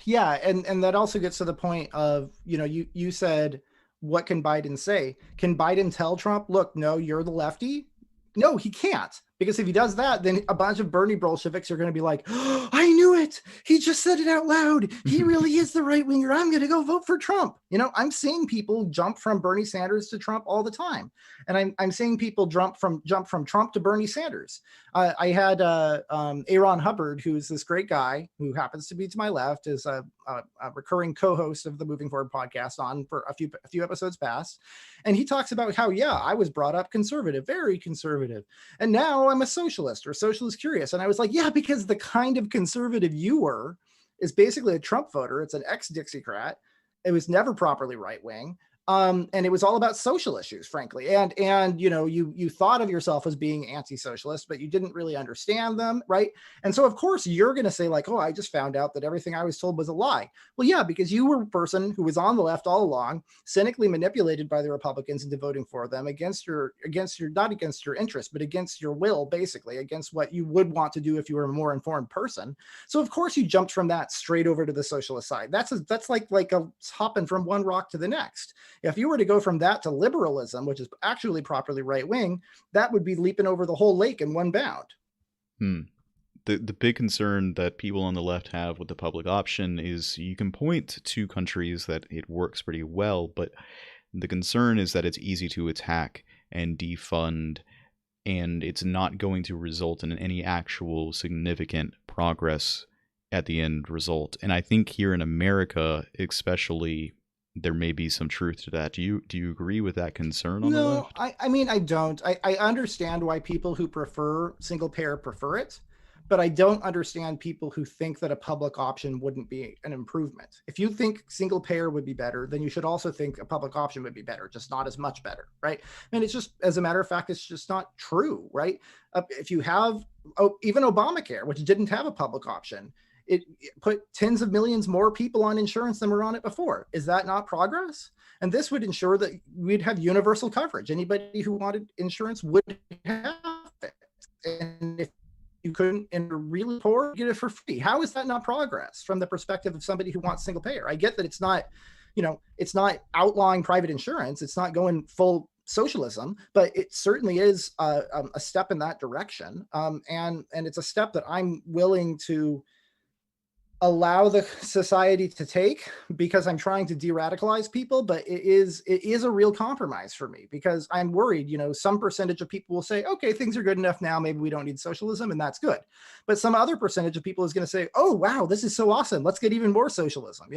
Yeah, and that also gets to the point of, you said, what can Biden say? Can Biden tell Trump, look, no, you're the lefty? No, he can't. Because if he does that, then a bunch of Bernie Bolsheviks are going to be like, oh, I knew it. He just said it out loud. He really is the right winger. I'm going to go vote for Trump. I'm seeing people jump from Bernie Sanders to Trump all the time. And I'm seeing people jump from Trump to Bernie Sanders. I had Aaron Hubbard, who's this great guy who happens to be to my left, is a recurring co-host of the Moving Forward podcast on for a few episodes past. And he talks about how, yeah, I was brought up conservative, very conservative. And now I'm a socialist or socialist curious. And I was like, yeah, because the kind of conservative you were is basically a Trump voter. It's an ex-Dixiecrat. It was never properly right-wing. And it was all about social issues, frankly. And you thought of yourself as being anti-socialist, but you didn't really understand them, right? And so, of course, you're going to say like, oh, I just found out that everything I was told was a lie. Well, yeah, because you were a person who was on the left all along, cynically manipulated by the Republicans into voting for them not against your interest, but against your will, basically, against what you would want to do if you were a more informed person. So, of course, you jumped from that straight over to the socialist side. That's like a hopping from one rock to the next. If you were to go from that to liberalism, which is actually properly right-wing, that would be leaping over the whole lake in one bound. The big concern that people on the left have with the public option is you can point to countries that it works pretty well, but the concern is that it's easy to attack and defund, and it's not going to result in any actual significant progress at the end result. And I think here in America, especially, there may be some truth to that. Do you agree with that concern on the left? No, I mean, I don't. I understand why people who prefer single payer prefer it, but I don't understand people who think that a public option wouldn't be an improvement. If you think single payer would be better, then you should also think a public option would be better, just not as much better, right? And it's just, as a matter of fact, it's just not true, right? If you have, even Obamacare, which didn't have a public option, it put tens of millions more people on insurance than were on it before. Is that not progress? And this would ensure that we'd have universal coverage. Anybody who wanted insurance would have it. And if you couldn't and you're really poor, get it for free. How is that not progress from the perspective of somebody who wants single payer? I get that it's not it's not outlawing private insurance. It's not going full socialism, but it certainly is a step in that direction. And it's a step that I'm willing to allow the society to take, because I'm trying to de-radicalize people. But it is a real compromise for me, because I'm worried, some percentage of people will say, okay, things are good enough now, maybe we don't need socialism, and that's good. But some other percentage of people is going to say, oh wow, this is so awesome, let's get even more socialism,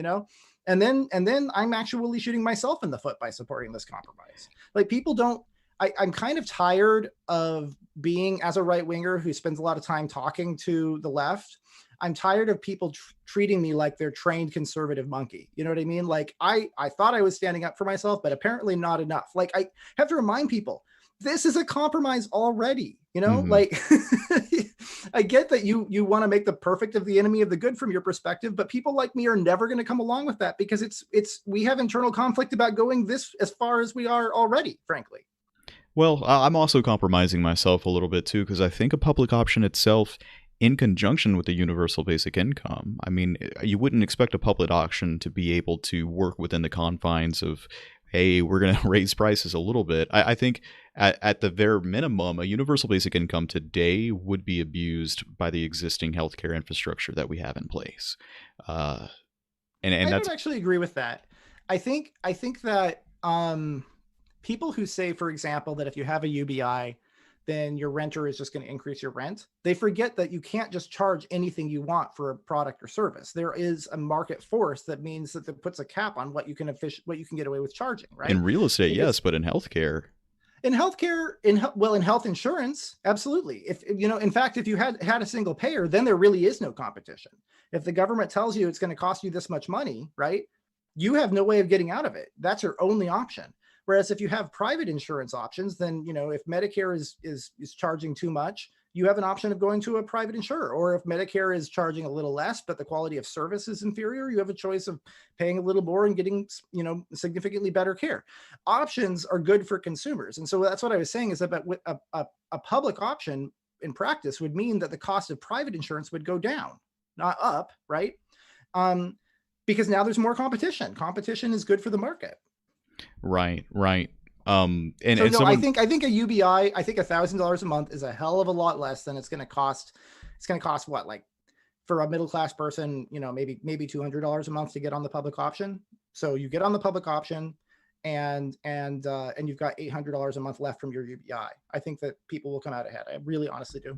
and then I'm actually shooting myself in the foot by supporting this compromise. Like, people don't, I'm kind of tired of being, as a right winger who spends a lot of time talking to the left, I'm tired of people treating me like they're trained conservative monkey. You know what I mean? Like, I thought I was standing up for myself, but apparently not enough. Like, I have to remind people, this is a compromise already, like, I get that you want to make the perfect of the enemy of the good from your perspective, but people like me are never going to come along with that, because we have internal conflict about going this as far as we are already, frankly. Well, I'm also compromising myself a little bit too, because I think a public option itself, in conjunction with the universal basic income, I mean, you wouldn't expect a public auction to be able to work within the confines of, hey, we're going to raise prices a little bit. I think at the very minimum, a universal basic income today would be abused by the existing healthcare infrastructure that we have in place. And I that's don't actually agree with that. I think that people who say, for example, that if you have a UBI, then your renter is just going to increase your rent, they forget that you can't just charge anything you want for a product or service. There is a market force that means that it puts a cap on what you can get away with charging, right? in real estate, Because yes, but in healthcare. in healthcare, in health insurance, absolutely. If in fact, if you had a single payer, then there really is no competition. If the government tells you it's going to cost you this much money, right, you have no way of getting out of it. That's your only option. Whereas if you have private insurance options, then, if Medicare is charging too much, you have an option of going to a private insurer. Or if Medicare is charging a little less, but the quality of service is inferior, you have a choice of paying a little more and getting, significantly better care. Options are good for consumers. And so that's what I was saying, is that with a public option in practice would mean that the cost of private insurance would go down, not up, right? Because now there's more competition. Competition is good for the market. Right. I think a UBI, I think $1,000 a month is a hell of a lot less than it's going to cost. It's going to cost what, like, for a middle class person, maybe $200 a month to get on the public option. So you get on the public option, and you've got $800 a month left from your UBI. I think that people will come out ahead. I really honestly do.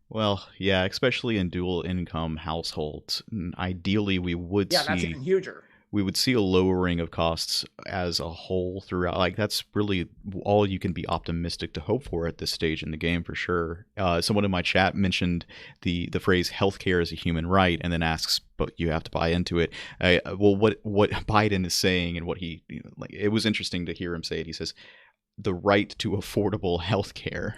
Well, yeah, especially in dual income households. Ideally, That's even huger. We would see a lowering of costs as a whole throughout. Like, that's really all you can be optimistic to hope for at this stage in the game, for sure. Someone in my chat mentioned the phrase "healthcare is a human right," and then asks, "But you have to buy into it." Well, what Biden is saying, and what he, it was interesting to hear him say it. He says, "The right to affordable healthcare."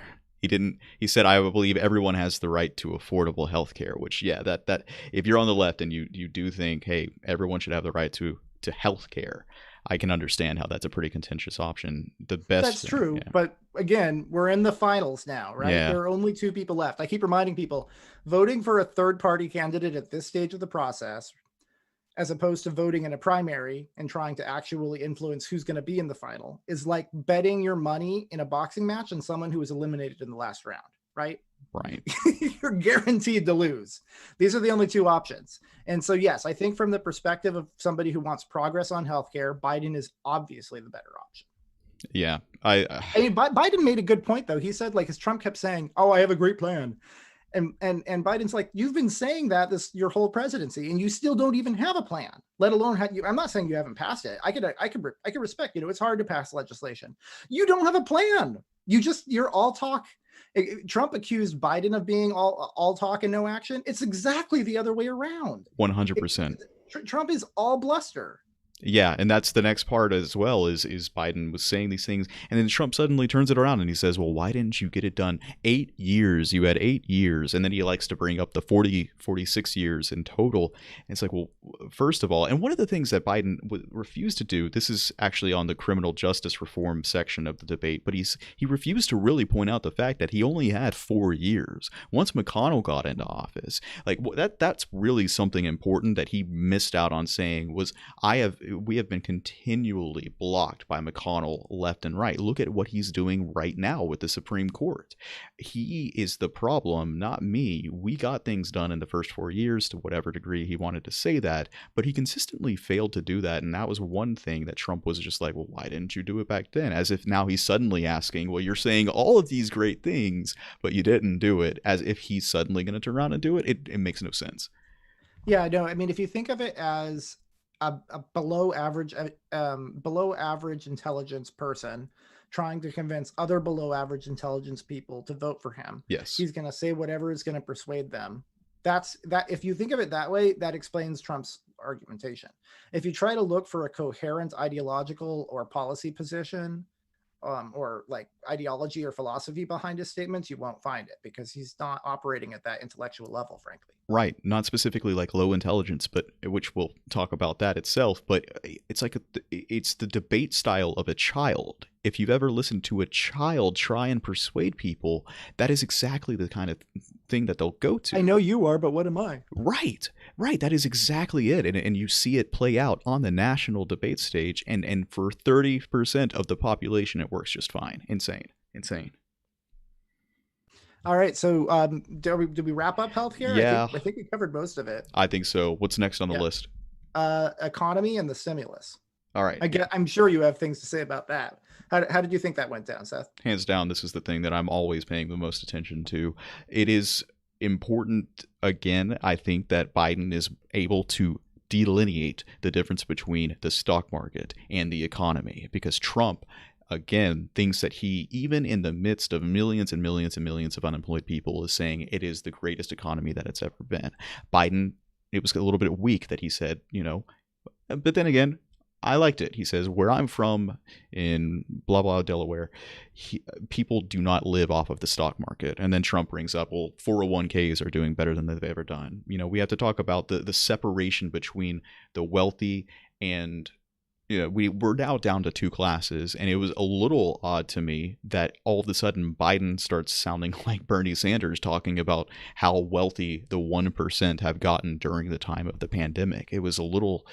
He said, "I believe everyone has the right to affordable healthcare," which, yeah, that if you're on the left and you do think, hey, everyone should have the right to healthcare, I can understand how that's a pretty contentious option. That's true. Yeah. But again, we're in the finals now, right? Yeah. There are only 2 people left. I keep reminding people, voting for a third party candidate at this stage of the process, as opposed to voting in a primary and trying to actually influence who's going to be in the final, is like betting your money in a boxing match on someone who was eliminated in the last round, right? Right. You're guaranteed to lose. These are the only 2 options. And so, yes, I think from the perspective of somebody who wants progress on healthcare, Biden is obviously the better option. Yeah. I mean, Biden made a good point, though. He said, like, as Trump kept saying, oh, I have a great plan. And Biden's like, you've been saying that your whole presidency, and you still don't even have a plan, let alone I'm not saying you haven't passed it. I could respect, it's hard to pass legislation. You don't have a plan. You're all talk. Trump accused Biden of being all talk and no action. It's exactly the other way around. 100%. Trump is all bluster. Yeah, and that's the next part as well, is Biden was saying these things, and then Trump suddenly turns it around and he says, well, why didn't you get it done? 8 years, you had 8 years, and then he likes to bring up the 46 years in total. And it's like, well, first of all, and one of the things that Biden refused to do, this is actually on the criminal justice reform section of the debate, but he refused to really point out the fact that he only had 4 years. Once McConnell got into office, like that's really something important that he missed out on saying, was we have been continually blocked by McConnell left and right. Look at what he's doing right now with the Supreme Court. He is the problem, not me. We got things done in the first 4 years to whatever degree he wanted to say that, but he consistently failed to do that. And that was one thing that Trump was just like, well, why didn't you do it back then? As if now he's suddenly asking, well, you're saying all of these great things, but you didn't do it, as if he's suddenly going to turn around and do it. It makes no sense. Yeah, no, I mean, if you think of it as a below average intelligence person trying to convince other below average intelligence people to vote for him, Yes. he's going to say whatever is going to persuade them. That's that. If you think of it that way, that explains Trump's argumentation. If you try to look for a coherent ideological or policy position, or like ideology or philosophy behind his statements, you won't find it because he's not operating at that intellectual level, frankly. Right. Not specifically like low intelligence, but which we'll talk about that itself. But it's like it's the debate style of a child. If you've ever listened to a child try and persuade people, that is exactly the kind of thing that they'll go to. I know you are, but what am I? Right. Right. That is exactly it. And you see it play out on the national debate stage. And for 30% of the population, it works just fine. Insane. All right. So did we wrap up healthcare? Yeah. I think we covered most of it. I think so. What's next on the list? Economy and the stimulus. All right. I'm sure you have things to say about that. How did you think that went down, Seth? Hands down, this is the thing that I'm always paying the most attention to. It is important, again, I think that Biden is able to delineate the difference between the stock market and the economy, because Trump, again, thinks that he, even in the midst of millions and millions and millions of unemployed people, is saying it is the greatest economy that it's ever been. Biden, it was a little bit weak that he said, but then again, I liked it. He says, where I'm from in blah, blah, Delaware, people do not live off of the stock market. And then Trump brings up, well, 401ks are doing better than they've ever done. We have to talk about the separation between the wealthy and we're now down to two classes, and it was a little odd to me that all of a sudden Biden starts sounding like Bernie Sanders, talking about how wealthy the 1% have gotten during the time of the pandemic. It was a little,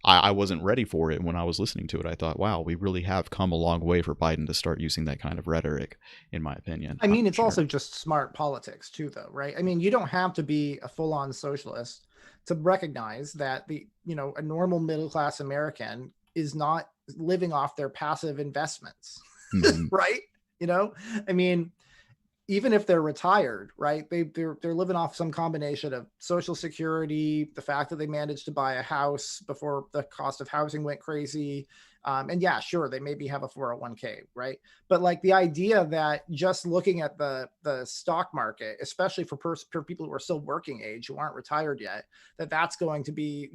I wasn't ready for it when I was listening to it. I thought, wow, we really have come a long way for Biden to start using that kind of rhetoric, in my opinion. I mean, it's also just smart politics too, though, right? I mean, you don't have to be a full-on socialist to recognize that a normal middle-class American is not living off their passive investments, right? I mean, even if they're retired, right? They're living off some combination of Social Security, the fact that they managed to buy a house before the cost of housing went crazy. And yeah, sure, they maybe have a 401k, right? But like the idea that just looking at the stock market, especially for people who are still working age, who aren't retired yet, that's going to be,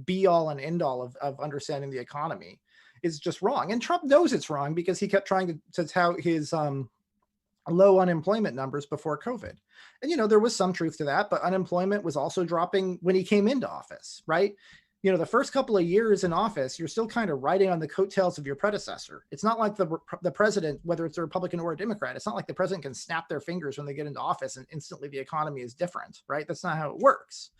be all and end all of understanding the economy is just wrong. And Trump knows it's wrong because he kept trying to tout his low unemployment numbers before COVID. And, there was some truth to that, but unemployment was also dropping when he came into office, right? The first couple of years in office, you're still kind of riding on the coattails of your predecessor. It's not like the president, whether it's a Republican or a Democrat, it's not like the president can snap their fingers when they get into office and instantly the economy is different, right? That's not how it works.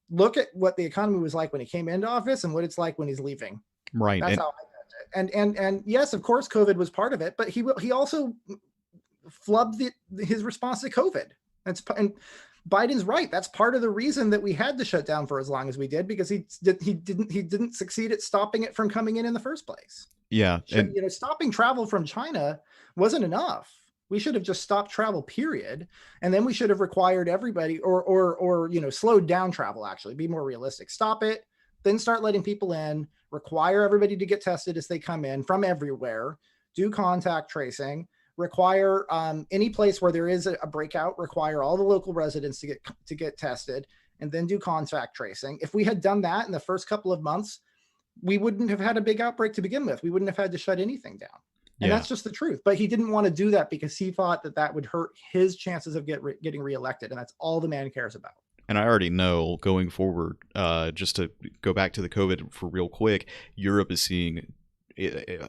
Look at what the economy was like when he came into office and what it's like when he's leaving. Right. That's how I judge it. And yes, of course, COVID was part of it, but he also flubbed his response to COVID. And Biden's right. That's part of the reason that we had to shut down for as long as we did, because he didn't succeed at stopping it from coming in the first place. Yeah. And stopping travel from China wasn't enough. We should have just stopped travel, period. And then we should have required everybody or slowed down travel, actually, be more realistic. Stop it, then start letting people in, require everybody to get tested as they come in from everywhere, do contact tracing, require any place where there is a breakout, require all the local residents to get tested, and then do contact tracing. If we had done that in the first couple of months, we wouldn't have had a big outbreak to begin with. We wouldn't have had to shut anything down. And that's just the truth. But he didn't want to do that because he thought that would hurt his chances of getting reelected. And that's all the man cares about. And I already know going forward, just to go back to the COVID for real quick, Europe is seeing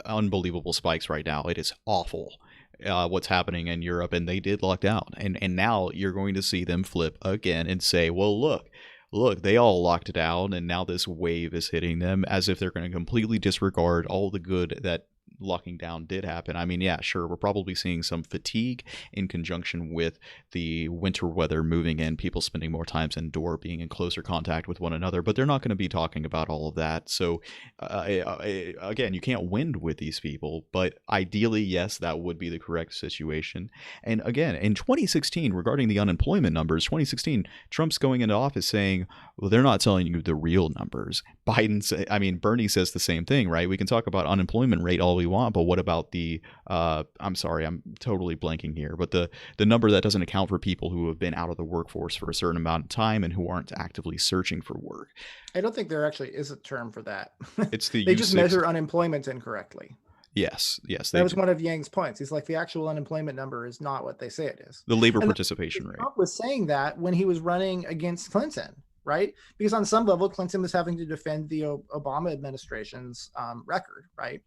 unbelievable spikes right now. It is awful. What's happening in Europe, and they did lock down, and now you're going to see them flip again and say, well, look, look, they all locked down and now this wave is hitting them, as if they're going to completely disregard all the good that locking down did happen. I mean, yeah, sure, we're probably seeing some fatigue in conjunction with the winter weather moving in, people spending more times indoor, being in closer contact with one another, but they're not going to be talking about all of that. So, again, you can't win with these people, but ideally, yes, that would be the correct situation. And again, in 2016, regarding the unemployment numbers, 2016, Trump's going into office saying, well, they're not telling you the real numbers. Bernie says the same thing, right? We can talk about unemployment rate all we want, but what about the I'm sorry, I'm totally blanking here, but the number that doesn't account for people who have been out of the workforce for a certain amount of time and who aren't actively searching for work. I don't think there actually is a term for that. It's the They just measure unemployment incorrectly. Yes, That was one of Yang's points. He's like, the actual unemployment number is not what they say it is. The labor participation rate. Trump was saying that when he was running against Clinton, right? Because on some level, Clinton was having to defend the Obama administration's record, right?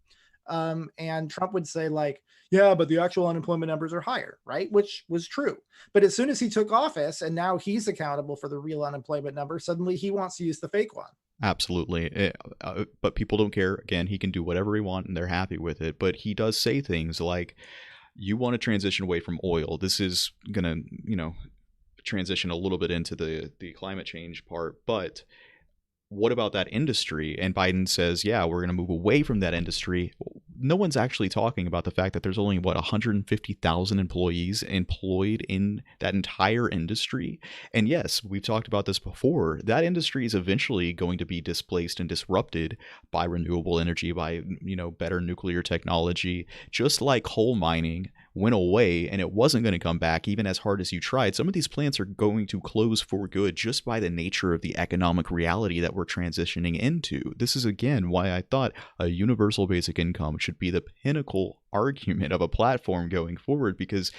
And Trump would say like, yeah, but the actual unemployment numbers are higher, right? Which was true. But as soon as he took office and now he's accountable for the real unemployment number, suddenly he wants to use the fake one. Absolutely. But people don't care. Again, he can do whatever he wants and they're happy with it. But he does say things like, you want to transition away from oil. This is going to, transition a little bit into the climate change part. But what about that industry? And Biden says, yeah, we're going to move away from that industry. No one's actually talking about the fact that there's only, 150,000 employees employed in that entire industry. And yes, we've talked about this before. That industry is eventually going to be displaced and disrupted by renewable energy, by, better nuclear technology, just like coal mining went away and it wasn't going to come back even as hard as you tried. Some of these plants are going to close for good just by the nature of the economic reality that we're transitioning into. This is again why I thought a universal basic income should be the pinnacle argument of a platform going forward, because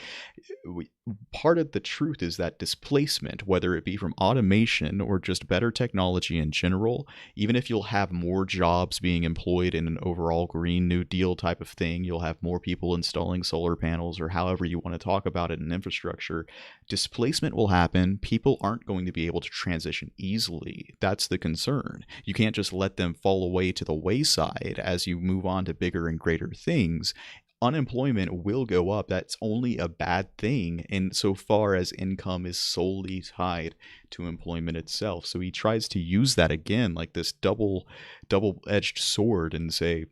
part of the truth is that displacement, whether it be from automation or just better technology in general, even if you'll have more jobs being employed in an overall Green New Deal type of thing, you'll have more people installing solar panels or however you want to talk about it in infrastructure, displacement will happen. People aren't going to be able to transition easily. That's the concern. You can't just let them fall away to the wayside as you move on to bigger and greater things. Unemployment will go up. That's only a bad thing insofar as income is solely tied to employment itself. So he tries to use that again, like this double-edged sword, and say,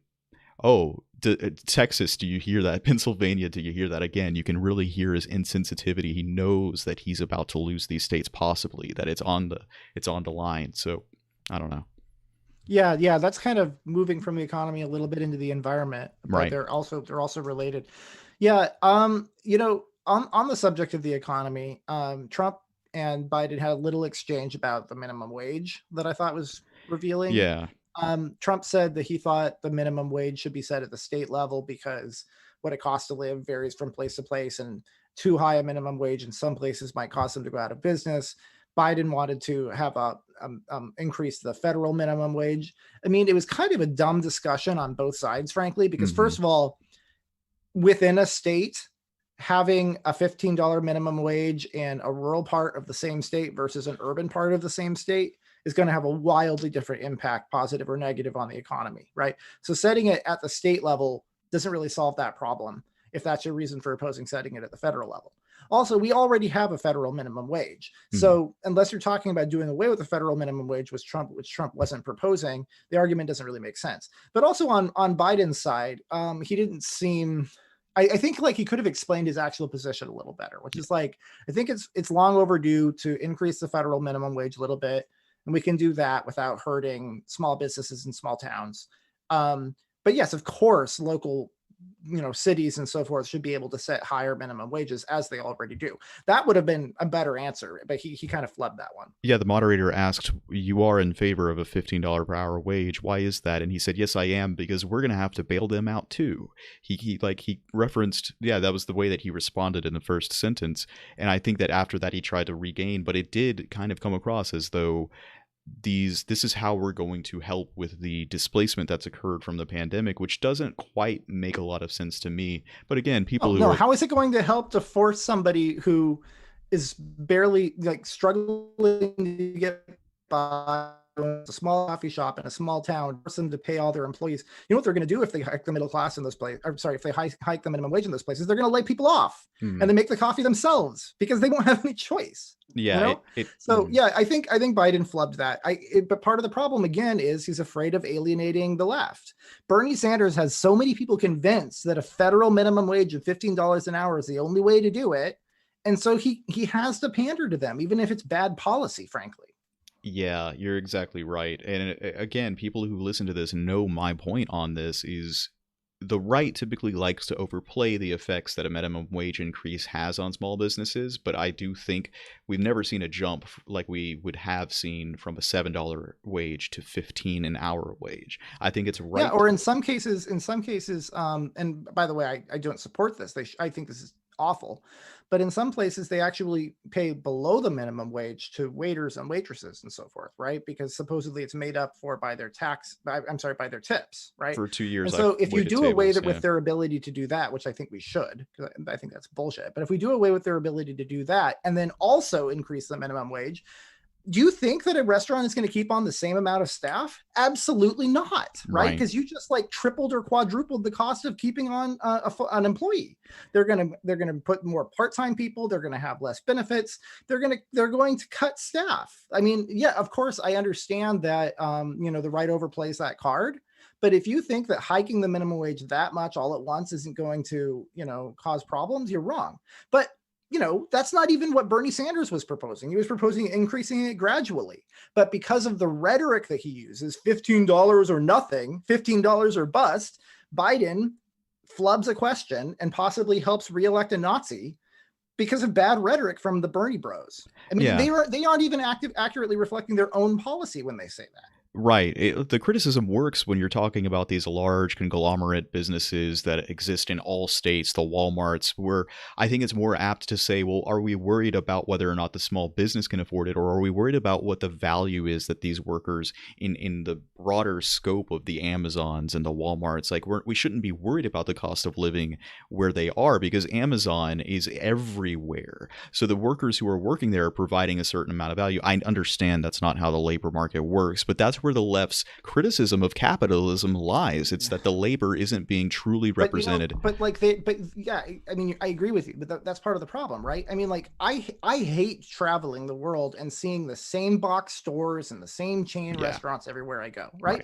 oh, Texas, do you hear that? Pennsylvania, do you hear that? Again, you can really hear his insensitivity. He knows that he's about to lose these states, possibly, that it's on the line. So I don't know. Yeah, that's kind of moving from the economy a little bit into the environment, but Right. they're also related. Yeah, on the subject of the economy, Trump and Biden had a little exchange about the minimum wage that I thought was revealing. Yeah. Trump said that he thought the minimum wage should be set at the state level because what it costs to live varies from place to place, and too high a minimum wage in some places might cause them to go out of business. Biden wanted to have a increase the federal minimum wage. I mean, it was kind of a dumb discussion on both sides, frankly, because first of all, within a state, having a $15 minimum wage in a rural part of the same state versus an urban part of the same state is going to have a wildly different impact, positive or negative, on the economy, right? So setting it at the state level doesn't really solve that problem, if that's your reason for opposing setting it at the federal level. Also, we already have a federal minimum wage. So unless you're talking about doing away with the federal minimum wage, which Trump wasn't proposing, the argument doesn't really make sense. But also on Biden's side, he didn't seem, I think like he could have explained his actual position a little better, which is like, I think it's long overdue to increase the federal minimum wage a little bit. And we can do that without hurting small businesses in small towns. But yes, of course, local cities and so forth should be able to set higher minimum wages, as they already do. That would have been a better answer, but he kind of flubbed that one. Yeah, the moderator asked, you are in favor of a $15 per hour wage. Why is that? And he said, yes, I am, because we're going to have to bail them out too. He referenced, yeah, that was the way that he responded in the first sentence. And I think that after that he tried to regain, but it did kind of come across as though this is how we're going to help with the displacement that's occurred from the pandemic, which doesn't quite make a lot of sense to me. But again, how is it going to help to force somebody who is barely struggling to get buy a small coffee shop in a small town, force them to pay all their employees. You know what they're going to do if they hike the middle class in those places? I'm sorry, if they hike the minimum wage in those places, they're going to lay people off and they make the coffee themselves because they won't have any choice. Yeah. So yeah, I think Biden flubbed that. But part of the problem again is he's afraid of alienating the left. Bernie Sanders has so many people convinced that a federal minimum wage of $15 an hour is the only way to do it, and so he has to pander to them, even if it's bad policy, frankly. Yeah, you're exactly right. And again, people who listen to this know my point on this is the right typically likes to overplay the effects that a minimum wage increase has on small businesses, but I do think we've never seen a jump like we would have seen from a $7 wage to 15 an hour wage. I think it's right. Yeah, or in some cases, and by the way, I don't support this. I think this is awful, but in some places they actually pay below the minimum wage to waiters and waitresses and so forth, right? Because supposedly it's made up for by their by their tips, right? For 2 years. And so if you do away with their ability to do that, which I think we should, because I think that's bullshit, but if we do away with their ability to do that and then also increase the minimum wage, do you think that a restaurant is going to keep on the same amount of staff? Absolutely not, right? Because you just like tripled or quadrupled the cost of keeping on an employee. They're going to put more part-time people. They're going to have less benefits. They're going to cut staff. I mean, yeah, of course, I understand that the right overplays that card. But if you think that hiking the minimum wage that much all at once isn't going to, cause problems, you're wrong. But that's not even what Bernie Sanders was proposing. He was proposing increasing it gradually. But because of the rhetoric that he uses, $15 or nothing, $15 or bust, Biden flubs a question and possibly helps reelect a Nazi because of bad rhetoric from the Bernie bros. I mean, they aren't even accurately reflecting their own policy when they say that. Right. The criticism works when you're talking about these large conglomerate businesses that exist in all states, the Walmarts, where I think it's more apt to say, well, are we worried about whether or not the small business can afford it, or are we worried about what the value is that these workers in the broader scope of the Amazons and the Walmarts, like we shouldn't be worried about the cost of living where they are because Amazon is everywhere. So the workers who are working there are providing a certain amount of value. I understand that's not how the labor market works, but that's where the left's criticism of capitalism lies. It's that the labor isn't being truly represented. I mean, I agree with you, but that's part of the problem, right? I mean, like I hate traveling the world and seeing the same box stores and the same chain restaurants everywhere I go, right?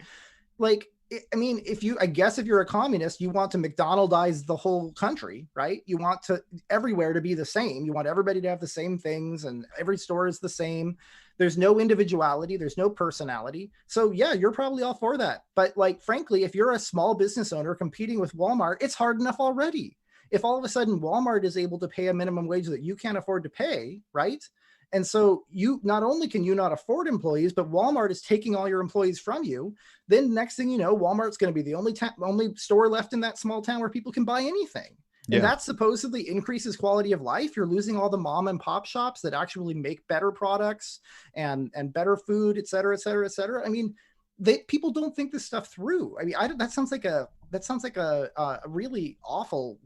Like, I mean, if you're a communist, you want to McDonaldize the whole country, right? You want everywhere to be the same. You want everybody to have the same things and every store is the same. There's no individuality. There's no personality. So yeah, you're probably all for that. But like, frankly, if you're a small business owner competing with Walmart, it's hard enough already. If all of a sudden Walmart is able to pay a minimum wage that you can't afford to pay, right? And so you not only can you not afford employees, but Walmart is taking all your employees from you. Then next thing you know, Walmart's going to be the only store left in that small town where people can buy anything. And that supposedly increases quality of life. You're losing all the mom and pop shops that actually make better products and better food, et cetera, et cetera, et cetera. I mean, people don't think this stuff through. I mean, that sounds like a really awful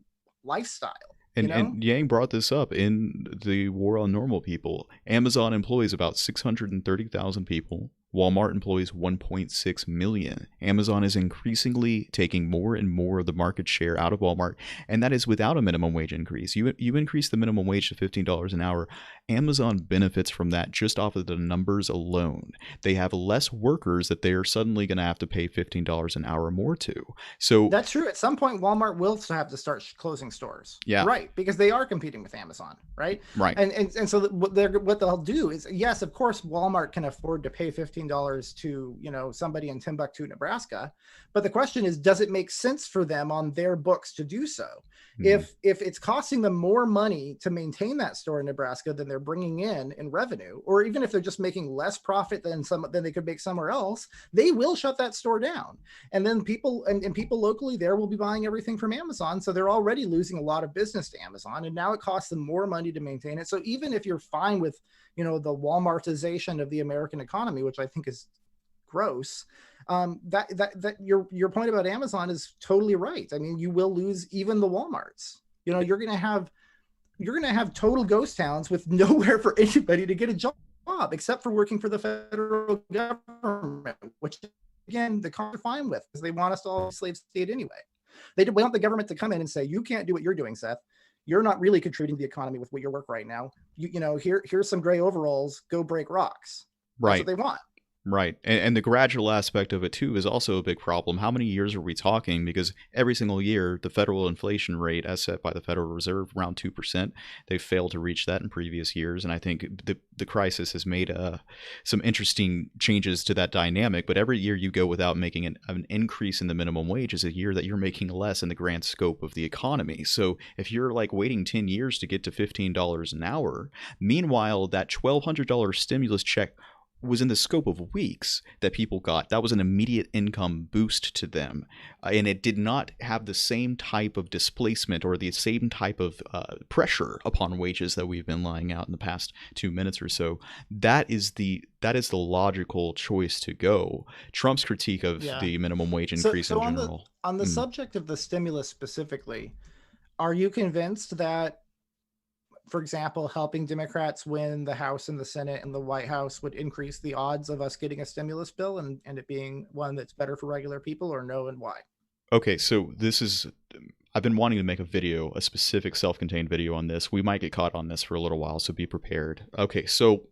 lifestyle. And Yang brought this up in the War on Normal People. Amazon employs about 630,000 people. Walmart employs 1.6 million. Amazon is increasingly taking more and more of the market share out of Walmart, and that is without a minimum wage increase. You increase the minimum wage to $15 an hour. Amazon benefits from that just off of the numbers alone. They have less workers that they are suddenly going to have to pay $15 an hour more to. So that's true. At some point, Walmart will have to start closing stores. Yeah, right, because they are competing with Amazon, right? Right. And so what they'll do is, yes, of course, Walmart can afford to pay $15 to somebody in Timbuktu, Nebraska, but the question is, does it make sense for them on their books to do so? If it's costing them more money to maintain that store in Nebraska than they're bringing in revenue, or even if they're just making less profit than they could make somewhere else, they will shut that store down. And then people locally there will be buying everything from Amazon. So they're already losing a lot of business to Amazon, and now it costs them more money to maintain it. So even if you're fine with the Walmartization of the American economy, which I think is gross, that your point about Amazon is totally right. I mean, you will lose even the Walmarts. You're going to have total ghost towns with nowhere for anybody to get a job. job except for working for the federal government, which again the Congress are fine with because they want us to all be slave state anyway. They want the government to come in and say, you can't do what you're doing, Seth. You're not really contributing to the economy with what your work right now. Here's some gray overalls. Go break rocks. That's what Right. they want. Right. And the gradual aspect of it, too, is also a big problem. How many years are we talking? Because every single year, the federal inflation rate, as set by the Federal Reserve, around 2%, they've failed to reach that in previous years. And I think the crisis has made some interesting changes to that dynamic. But every year you go without making an increase in the minimum wage is a year that you're making less in the grand scope of the economy. So if you're like waiting 10 years to get to $15 an hour, meanwhile, that $1,200 stimulus check was in the scope of weeks that people got. That was an immediate income boost to them. And it did not have the same type of displacement or the same type of pressure upon wages that we've been laying out in the past 2 minutes or so. That is the logical choice to go. Trump's critique of Yeah. the minimum wage So, increase so in on the general. on the Mm. subject of the stimulus specifically, are you convinced that, for example, helping Democrats win the House and the Senate and the White House would increase the odds of us getting a stimulus bill and it being one that's better for regular people, or no, and why? Okay, so I've been wanting to make a specific self contained video on this. We might get caught on this for a little while, so be prepared. Okay, so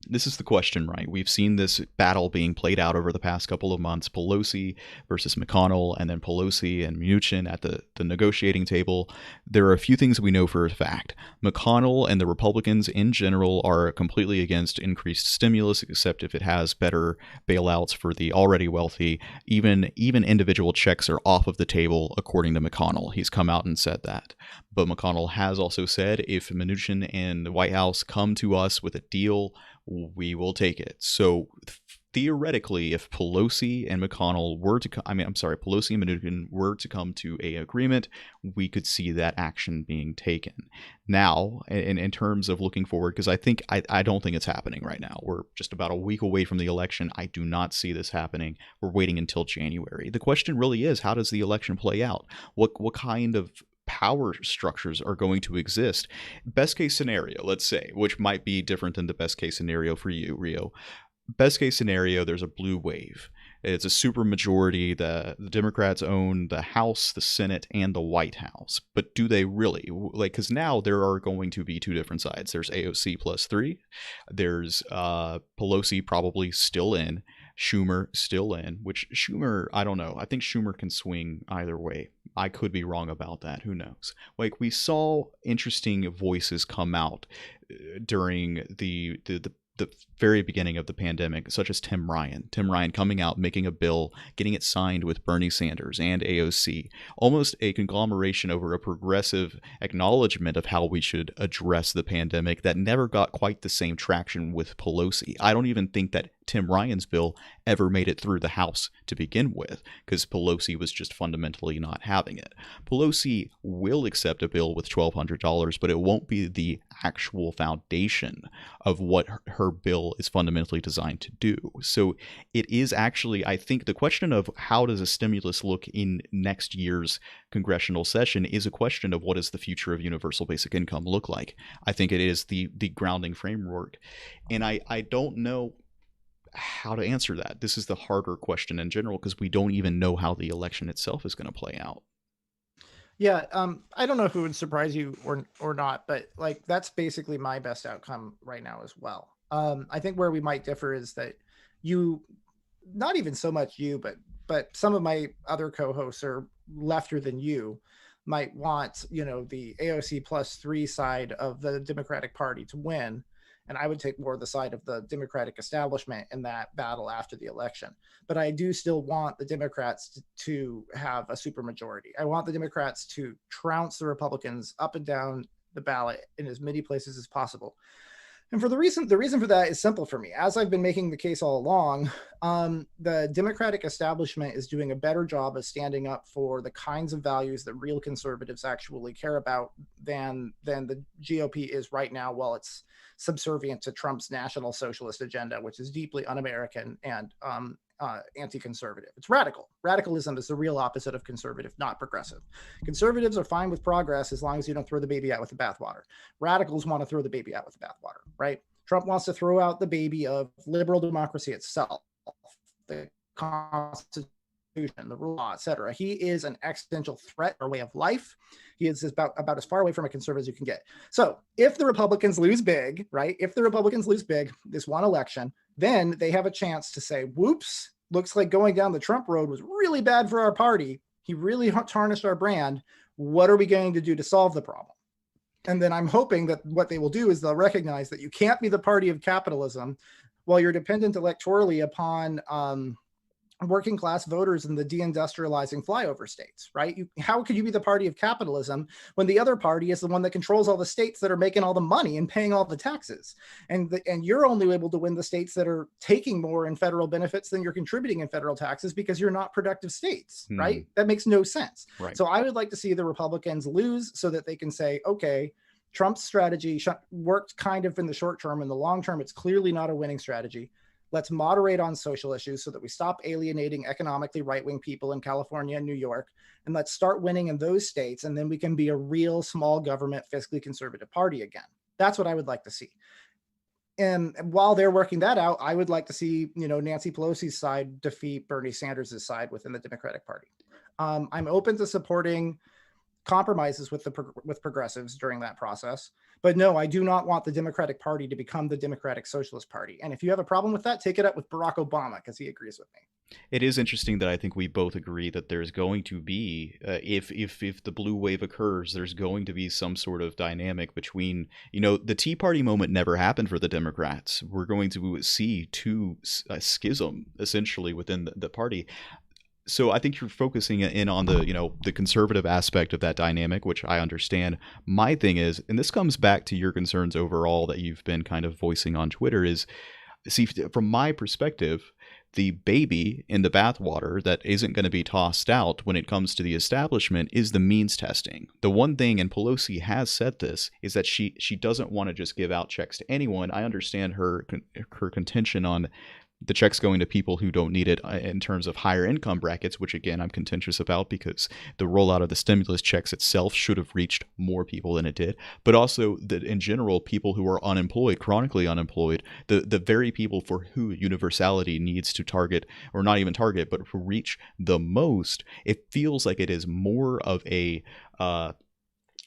this is the question, right? We've seen this battle being played out over the past couple of months, Pelosi versus McConnell, and then Pelosi and Mnuchin at the negotiating table. There are a few things we know for a fact. McConnell and the Republicans in general are completely against increased stimulus, except if it has better bailouts for the already wealthy. Even individual checks are off of the table, according to McConnell. He's come out and said that. But McConnell has also said if Mnuchin and the White House come to us with a deal, we will take it. So theoretically, if Pelosi and McConnell were to, Pelosi and Mnuchin were to come to a agreement, we could see that action being taken. Now, in terms of looking forward, because I don't think it's happening right now. We're just about a week away from the election. I do not see this happening. We're waiting until January. The question really is, how does the election play out? What kind of power structures are going to exist? Best case scenario, let's say, which might be different than the best case scenario for you, Rio. Best case scenario, there's a blue wave. It's a super majority. The Democrats own the House, the Senate, and the White House. But do they really? Like, because now there are going to be two different sides. There's AOC plus 3. There's Pelosi probably still in. Schumer still in, which Schumer, I don't know. I think Schumer can swing either way. I could be wrong about that. Who knows? Like, we saw interesting voices come out during the very beginning of the pandemic, such as Tim Ryan. Tim Ryan coming out, making a bill, getting it signed with Bernie Sanders and AOC. Almost a conglomeration over a progressive acknowledgement of how we should address the pandemic that never got quite the same traction with Pelosi. I don't even think that Tim Ryan's bill ever made it through the House to begin with, because Pelosi was just fundamentally not having it. Pelosi will accept a bill with $1,200, but it won't be the actual foundation of what her bill is fundamentally designed to do. So it is actually, I think, the question of how does a stimulus look in next year's congressional session is a question of what does the future of universal basic income look like. I think it is the grounding framework. And I don't know how to answer that. This is the harder question in general because we don't even know how the election itself is going to play out. Yeah, I don't know if it would surprise you or not, but like that's basically my best outcome right now as well. I think where we might differ is that you, not even so much you, but some of my other co-hosts are lefter than you, might want the AOC plus 3 side of the Democratic Party to win, and I would take more the side of the Democratic establishment in that battle after the election. But I do still want the Democrats to have a supermajority. I want the Democrats to trounce the Republicans up and down the ballot in as many places as possible. And the reason for that is simple for me. As I've been making the case all along, the Democratic establishment is doing a better job of standing up for the kinds of values that real conservatives actually care about than the GOP is right now, while it's subservient to Trump's National Socialist agenda, which is deeply un-American and anti-conservative. It's radical. Radicalism is the real opposite of conservative, not progressive. Conservatives are fine with progress as long as you don't throw the baby out with the bathwater. Radicals want to throw the baby out with the bathwater, right? Trump wants to throw out the baby of liberal democracy itself, the Constitution, the rule of law, etc. He is an existential threat or way of life. He is about as far away from a conservative as you can get. So if the Republicans lose big, right? If the Republicans lose big this one election, then they have a chance to say, whoops, looks like going down the Trump road was really bad for our party. He really tarnished our brand. What are we going to do to solve the problem? And then I'm hoping that what they will do is they'll recognize that you can't be the party of capitalism while you're dependent electorally upon working class voters in the deindustrializing flyover states, right? How could you be the party of capitalism when the other party is the one that controls all the states that are making all the money and paying all the taxes? And you're only able to win the states that are taking more in federal benefits than you're contributing in federal taxes because you're not productive states, right? That makes no sense. Right. So I would like to see the Republicans lose so that they can say, okay, Trump's strategy worked kind of in the short term. In the long term, it's clearly not a winning strategy. Let's moderate on social issues so that we stop alienating economically right-wing people in California and New York, and let's start winning in those states, and then we can be a real small government, fiscally conservative party again. That's what I would like to see. And while they're working that out, I would like to see, Nancy Pelosi's side defeat Bernie Sanders' side within the Democratic Party. I'm open to supporting compromises with progressives during that process. But no, I do not want the Democratic Party to become the Democratic Socialist Party. And if you have a problem with that, take it up with Barack Obama, because he agrees with me. It is interesting that I think we both agree that there's going to be, if the blue wave occurs, there's going to be some sort of dynamic between, the Tea Party moment never happened for the Democrats. We're going to see a schism essentially within the party. So I think you're focusing in on the conservative aspect of that dynamic, which I understand. My thing is, and this comes back to your concerns overall that you've been kind of voicing on Twitter, is, see, from my perspective, the baby in the bathwater that isn't going to be tossed out when it comes to the establishment is the means testing. The one thing, and Pelosi has said this, is that she doesn't want to just give out checks to anyone. I understand her contention on the checks going to people who don't need it in terms of higher income brackets, which again, I'm contentious about because the rollout of the stimulus checks itself should have reached more people than it did. But also that in general, people who are unemployed, chronically unemployed, the very people for who universality needs to target, or not even target, but reach the most, it feels like it is more of a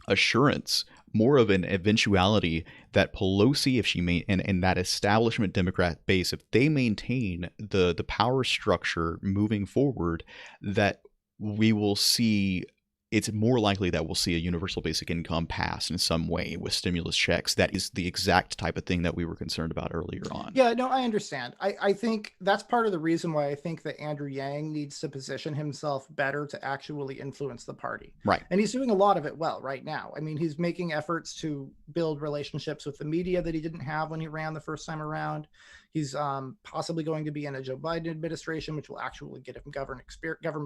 assurance, more of an eventuality that Pelosi, if she and that establishment Democrat base, if they maintain the power structure moving forward, that we will see, it's more likely that we'll see a universal basic income pass in some way with stimulus checks. That is the exact type of thing that we were concerned about earlier on. Yeah, no, I understand. I think that's part of the reason why I think that Andrew Yang needs to position himself better to actually influence the party. Right. And he's doing a lot of it well right now. I mean, he's making efforts to build relationships with the media that he didn't have when he ran the first time around. He's possibly going to be in a Joe Biden administration, which will actually get him government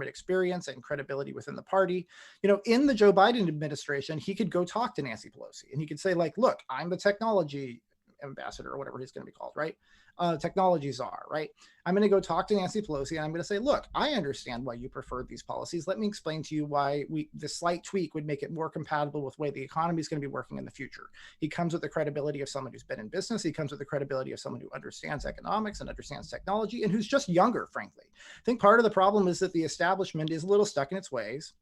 experience and credibility within the party. In the Joe Biden administration, he could go talk to Nancy Pelosi and he could say, like, look, I'm the technology ambassador or whatever he's going to be called, right? Technology czar, right? I'm going to go talk to Nancy Pelosi and I'm going to say, look, I understand why you preferred these policies. Let me explain to you why the slight tweak would make it more compatible with the way the economy is going to be working in the future. He comes with the credibility of someone who's been in business. He comes with the credibility of someone who understands economics and understands technology and who's just younger, frankly. I think part of the problem is that the establishment is a little stuck in its ways.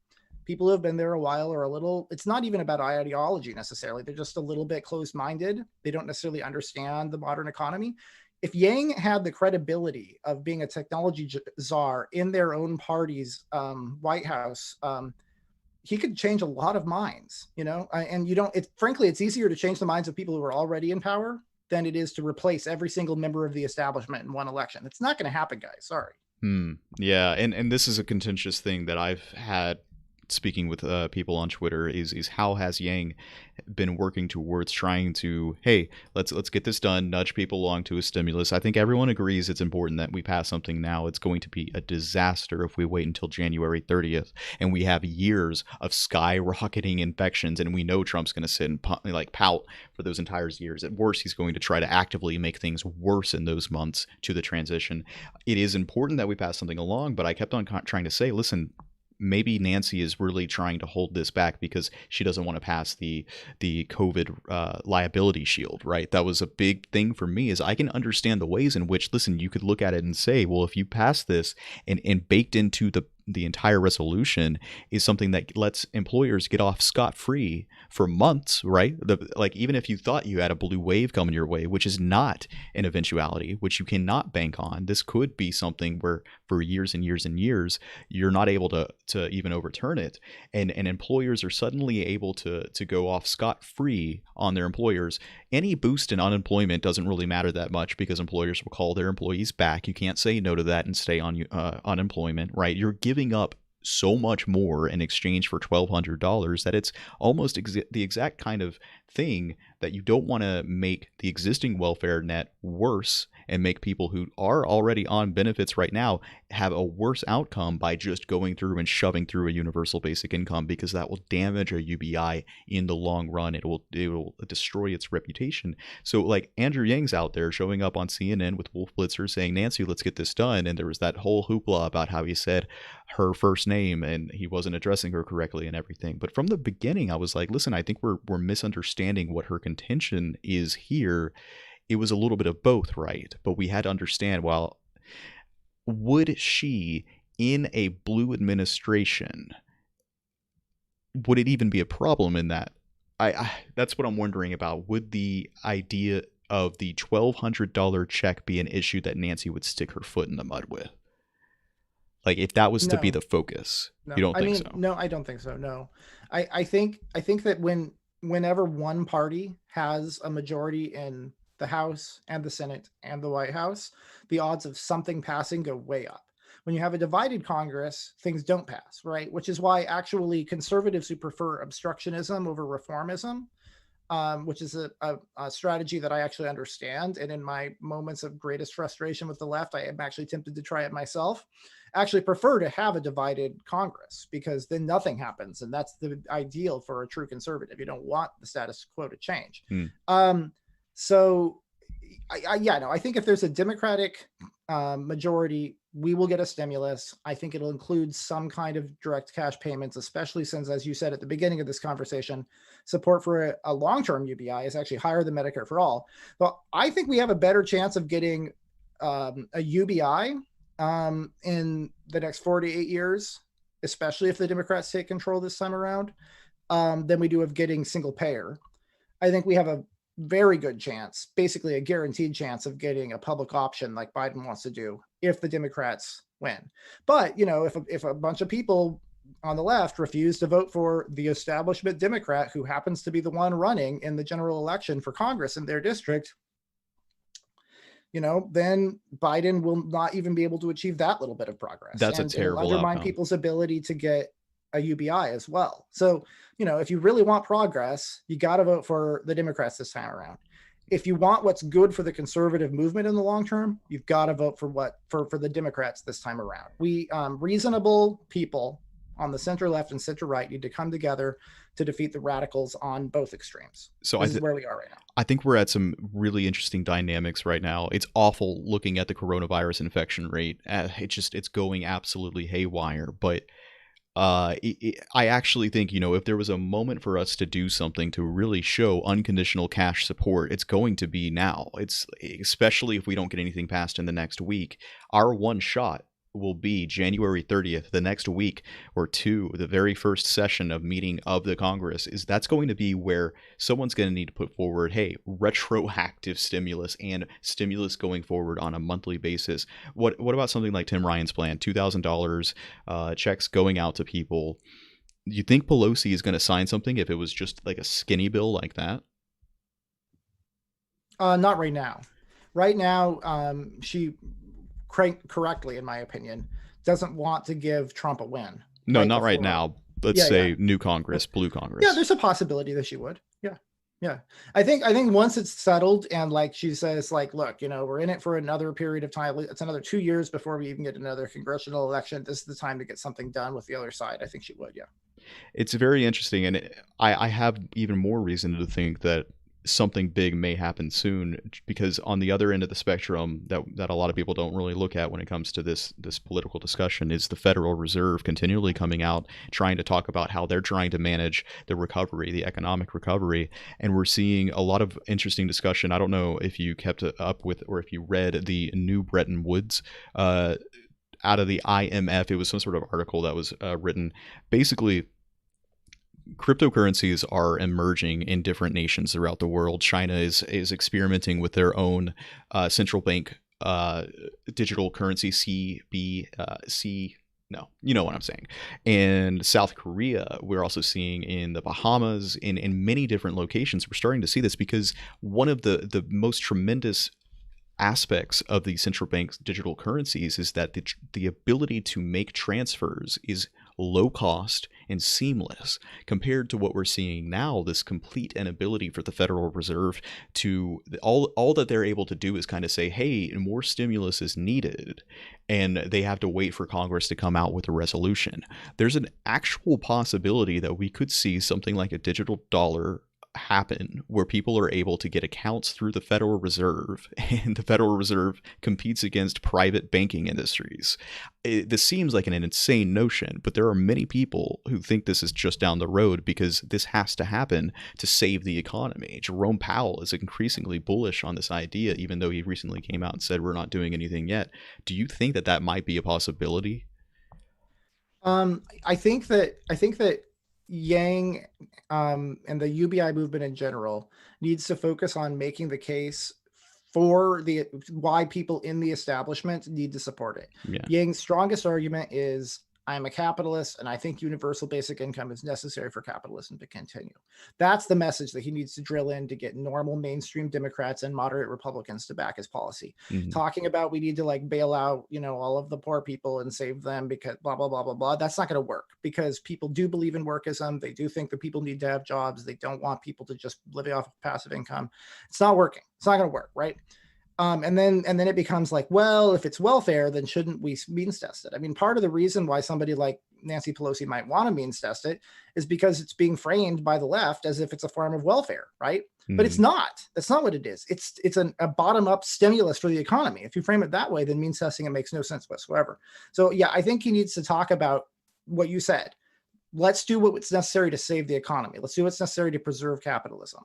People who have been there a while are a little, it's not even about ideology necessarily. They're just a little bit closed-minded. They don't necessarily understand the modern economy. If Yang had the credibility of being a technology czar in their own party's White House, he could change a lot of minds, frankly, it's easier to change the minds of people who are already in power than it is to replace every single member of the establishment in one election. It's not going to happen, guys. Sorry. Yeah. And this is a contentious thing that I've had speaking with people on Twitter is how has Yang been working towards trying to, hey, let's get this done, nudge people along to a stimulus. I think everyone agrees it's important that we pass something now. It's going to be a disaster if we wait until January 30th and we have years of skyrocketing infections and we know Trump's going to sit and pout for those entire years. At worst, he's going to try to actively make things worse in those months to the transition. It is important that we pass something along, but I kept on trying to say, listen, maybe Nancy is really trying to hold this back because she doesn't want to pass the COVID liability shield, right? That was a big thing for me. Is I can understand the ways in which, listen, you could look at it and say, well, if you pass this and baked into the entire resolution is something that lets employers get off scot-free for months, right? Like, even if you thought you had a blue wave coming your way, which is not an eventuality, which you cannot bank on, this could be something where for years and years and years you're not able to even overturn it, and employers are suddenly able to go off scot-free on their employers. Any boost in unemployment doesn't really matter that much because employers will call their employees back. You can't say no to that and stay on unemployment, right? You're giving up so much more in exchange for $1,200 that it's almost the exact kind of thing that you don't want to make the existing welfare net worse and make people who are already on benefits right now have a worse outcome by just going through and shoving through a universal basic income, because that will damage a UBI in the long run. It will destroy its reputation. So like Andrew Yang's out there showing up on CNN with Wolf Blitzer saying, Nancy, let's get this done. And there was that whole hoopla about how he said her first name and he wasn't addressing her correctly and everything. But from the beginning, I was like, listen, I think we're misunderstanding what her contention is here. It was a little bit of both, right? But we had to understand, well, would she, in a blue administration, would it even be a problem in that? That's what I'm wondering about. Would the idea of the $1,200 check be an issue that Nancy would stick her foot in the mud with? Like, if that was to be the focus, No. you don't think so? No, I don't think so. No, I think that whenever one party has a majority in the House and the Senate and the White House, the odds of something passing go way up. When you have a divided Congress, things don't pass, right? Which is why actually conservatives who prefer obstructionism over reformism, which is a strategy that I actually understand. And in my moments of greatest frustration with the left, I am actually tempted to try it myself, actually prefer to have a divided Congress, because then nothing happens. And that's the ideal for a true conservative. You don't want the status quo to change. So I think if there's a Democratic majority, we will get a stimulus. I think it'll include some kind of direct cash payments, especially since, as you said at the beginning of this conversation, support for a long-term UBI is actually higher than Medicare for all. So I think we have a better chance of getting a UBI in the next 4 to 8 years, especially if the Democrats take control this time around, than we do of getting single payer. I think we have a very good chance, basically a guaranteed chance, of getting a public option like Biden wants to do if the Democrats win. But, you know, if a bunch of people on the left refuse to vote for the establishment Democrat who happens to be the one running in the general election for Congress in their district, you know, then Biden will not even be able to achieve that little bit of progress. That's a terrible undermine outcome. People's ability to get a UBI as well. So, you know, if you really want progress, you got to vote for the Democrats this time around. If you want what's good for the conservative movement in the long term, you've got to vote for the Democrats this time around. We reasonable people on the center left and center right need to come together to defeat the radicals on both extremes. So this is where we are right now. I think we're at some really interesting dynamics right now. It's awful looking at the coronavirus infection rate. It's going absolutely haywire. But I actually think, you know, if there was a moment for us to do something to really show unconditional cash support, it's going to be now. It's especially if we don't get anything passed in the next week. Our one shot will be January 30th, the next week or two, the very first session of meeting of the Congress. That's going to be where someone's going to need to put forward, hey, retroactive stimulus and stimulus going forward on a monthly basis. What about something like Tim Ryan's plan, $2,000 checks going out to people? You think Pelosi is going to sign something if it was just like a skinny bill like that? Not right now. Right now, she correctly, in my opinion, doesn't want to give Trump a win. No, not right now. Let's say new Congress, blue Congress. Yeah, there's a possibility that she would. Yeah. I think once it's settled and like she says, like, look, you know, we're in it for another period of time. It's another 2 years before we even get another congressional election. This is the time to get something done with the other side. I think she would. Yeah. It's very interesting, and I have even more reason to think that something big may happen soon, because on the other end of the spectrum that a lot of people don't really look at when it comes to this political discussion is the Federal Reserve continually coming out trying to talk about how they're trying to manage the recovery, the economic recovery. And we're seeing a lot of interesting discussion. I don't know if you kept up with, or if you read the new Bretton Woods out of the IMF. It was some sort of article that was written. Basically, cryptocurrencies are emerging in different nations throughout the world. China is experimenting with their own central bank digital currency, CBC. No, you know what I'm saying. And South Korea, we're also seeing in the Bahamas, in many different locations. We're starting to see this because one of the most tremendous aspects of the central bank's digital currencies is that the ability to make transfers is low cost and seamless, compared to what we're seeing now, this complete inability for the Federal Reserve to all that they're able to do is kind of say, hey, more stimulus is needed, and they have to wait for Congress to come out with a resolution. There's an actual possibility that we could see something like a digital dollar happen where people are able to get accounts through the Federal Reserve, and the Federal Reserve competes against private banking industries. This seems like an insane notion, but there are many people who think this is just down the road because this has to happen to save the economy. Jerome Powell is increasingly bullish on this idea, even though he recently came out and said we're not doing anything yet. Do you think that that might be a possibility? I think that Yang and the UBI movement in general needs to focus on making the case for why people in the establishment need to support it. Yeah. Yang's strongest argument is, I'm a capitalist and I think universal basic income is necessary for capitalism to continue. That's the message that he needs to drill in to get normal mainstream Democrats and moderate Republicans to back his policy. Mm-hmm. Talking about we need to like bail out, all of the poor people and save them because blah, blah, blah, blah, blah. That's not going to work because people do believe in workism. They do think that people need to have jobs. They don't want people to just live off of passive income. It's not working. It's not going to work, right? And then it becomes like, well, if it's welfare, then shouldn't we means test it? I mean, part of the reason why somebody like Nancy Pelosi might want to means test it is because it's being framed by the left as if it's a form of welfare, right? Mm-hmm. But it's not. That's not what it is. It's a bottom-up stimulus for the economy. If you frame it that way, then means testing, it makes no sense whatsoever. So yeah, I think he needs to talk about what you said. Let's do what's necessary to save the economy. Let's do what's necessary to preserve capitalism.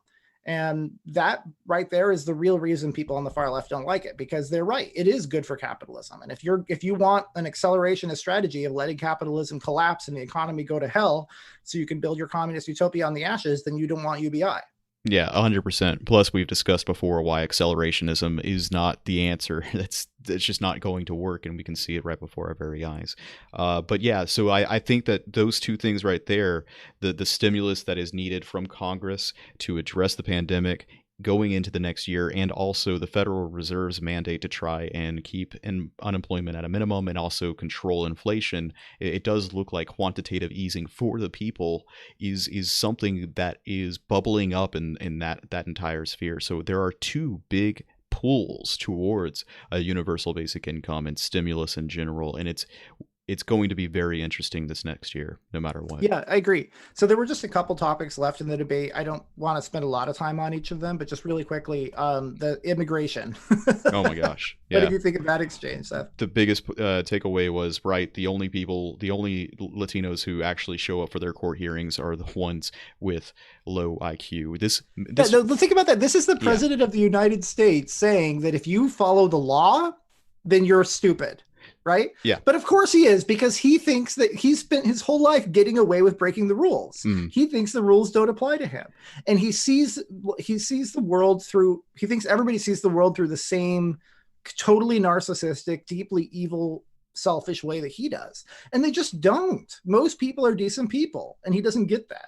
And that right there is the real reason people on the far left don't like it, because they're right. It is good for capitalism. And if you want an accelerationist strategy of letting capitalism collapse and the economy go to hell so you can build your communist utopia on the ashes, then you don't want UBI. Yeah, 100%. Plus, we've discussed before why accelerationism is not the answer. It's just not going to work, and we can see it right before our very eyes. But yeah, so I think that those two things right there, the stimulus that is needed from Congress to address the pandemic going into the next year, and also the Federal Reserve's mandate to try and keep unemployment at a minimum and also control inflation, it does look like quantitative easing for the people is something that is bubbling up in that entire sphere. So there are two big pulls towards a universal basic income and stimulus in general, and it's going to be very interesting this next year, no matter what. Yeah, I agree. So there were just a couple topics left in the debate. I don't want to spend a lot of time on each of them, but just really quickly, the immigration. Oh my gosh. Yeah. What did you think of that exchange, Seth? The biggest takeaway was, right, the only Latinos who actually show up for their court hearings are the ones with low IQ. Think about that. This is the president of the United States saying that if you follow the law, then you're stupid. Right? Yeah. But of course he is, because he thinks that he's spent his whole life getting away with breaking the rules. Mm. He thinks the rules don't apply to him. And he thinks everybody sees the world through the same totally narcissistic, deeply evil, selfish way that he does. And they just don't. Most people are decent people, and he doesn't get that.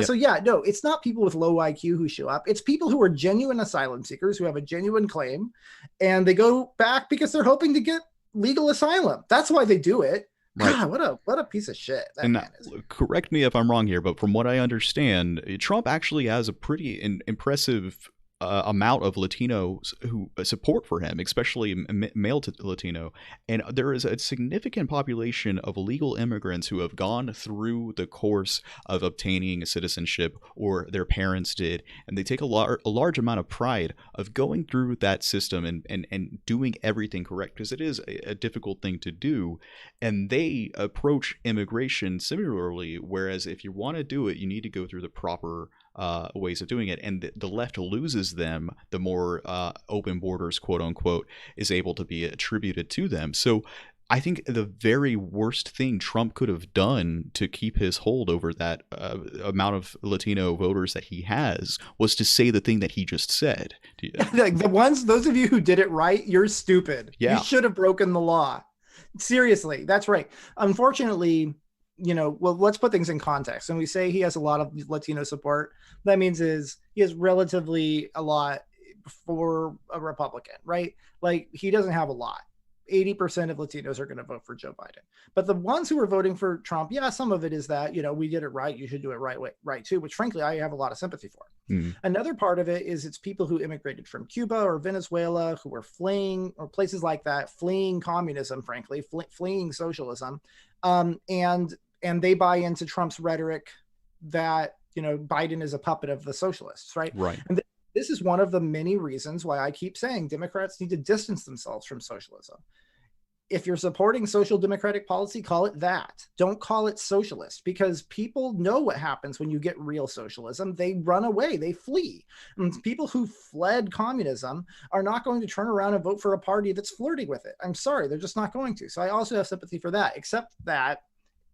So yeah, no, it's not people with low IQ who show up. It's people who are genuine asylum seekers who have a genuine claim, and they go back because they're hoping to get legal asylum. That's why they do it. Right. God, what a piece of shit that man is. Correct me if I'm wrong here, but from what I understand, Trump actually has a pretty impressive amount of Latinos who support for him, especially male to Latino. And there is a significant population of illegal immigrants who have gone through the course of obtaining citizenship, or their parents did, and they take a large amount of pride of going through that system and doing everything correct, because it is a difficult thing to do. And they approach immigration similarly, whereas if you want to do it, you need to go through the proper ways of doing it, and the left loses them the more open borders, quote unquote, is able to be attributed to them. So I think the very worst thing Trump could have done to keep his hold over that amount of Latino voters that he has was to say the thing that he just said. Like those of you who did it right, you're stupid. Yeah. You should have broken the law. Seriously, that's right. Unfortunately, well, let's put things in context. When we say he has a lot of Latino support, that means he has relatively a lot for a Republican, right? Like, he doesn't have a lot. 80% of Latinos are going to vote for Joe Biden. But the ones who are voting for Trump, yeah, some of it is that, we did it right. You should do it right too, which frankly, I have a lot of sympathy for. Another part of it is it's people who immigrated from Cuba or Venezuela who were fleeing, or places like that, fleeing communism, frankly, fleeing socialism. And they buy into Trump's rhetoric that, Biden is a puppet of the socialists, right? Right. And this is one of the many reasons why I keep saying Democrats need to distance themselves from socialism. If you're supporting social democratic policy, call it that. Don't call it socialist, because people know what happens when you get real socialism. They run away, they flee. And people who fled communism are not going to turn around and vote for a party that's flirting with it. I'm sorry, they're just not going to. So I also have sympathy for that, except that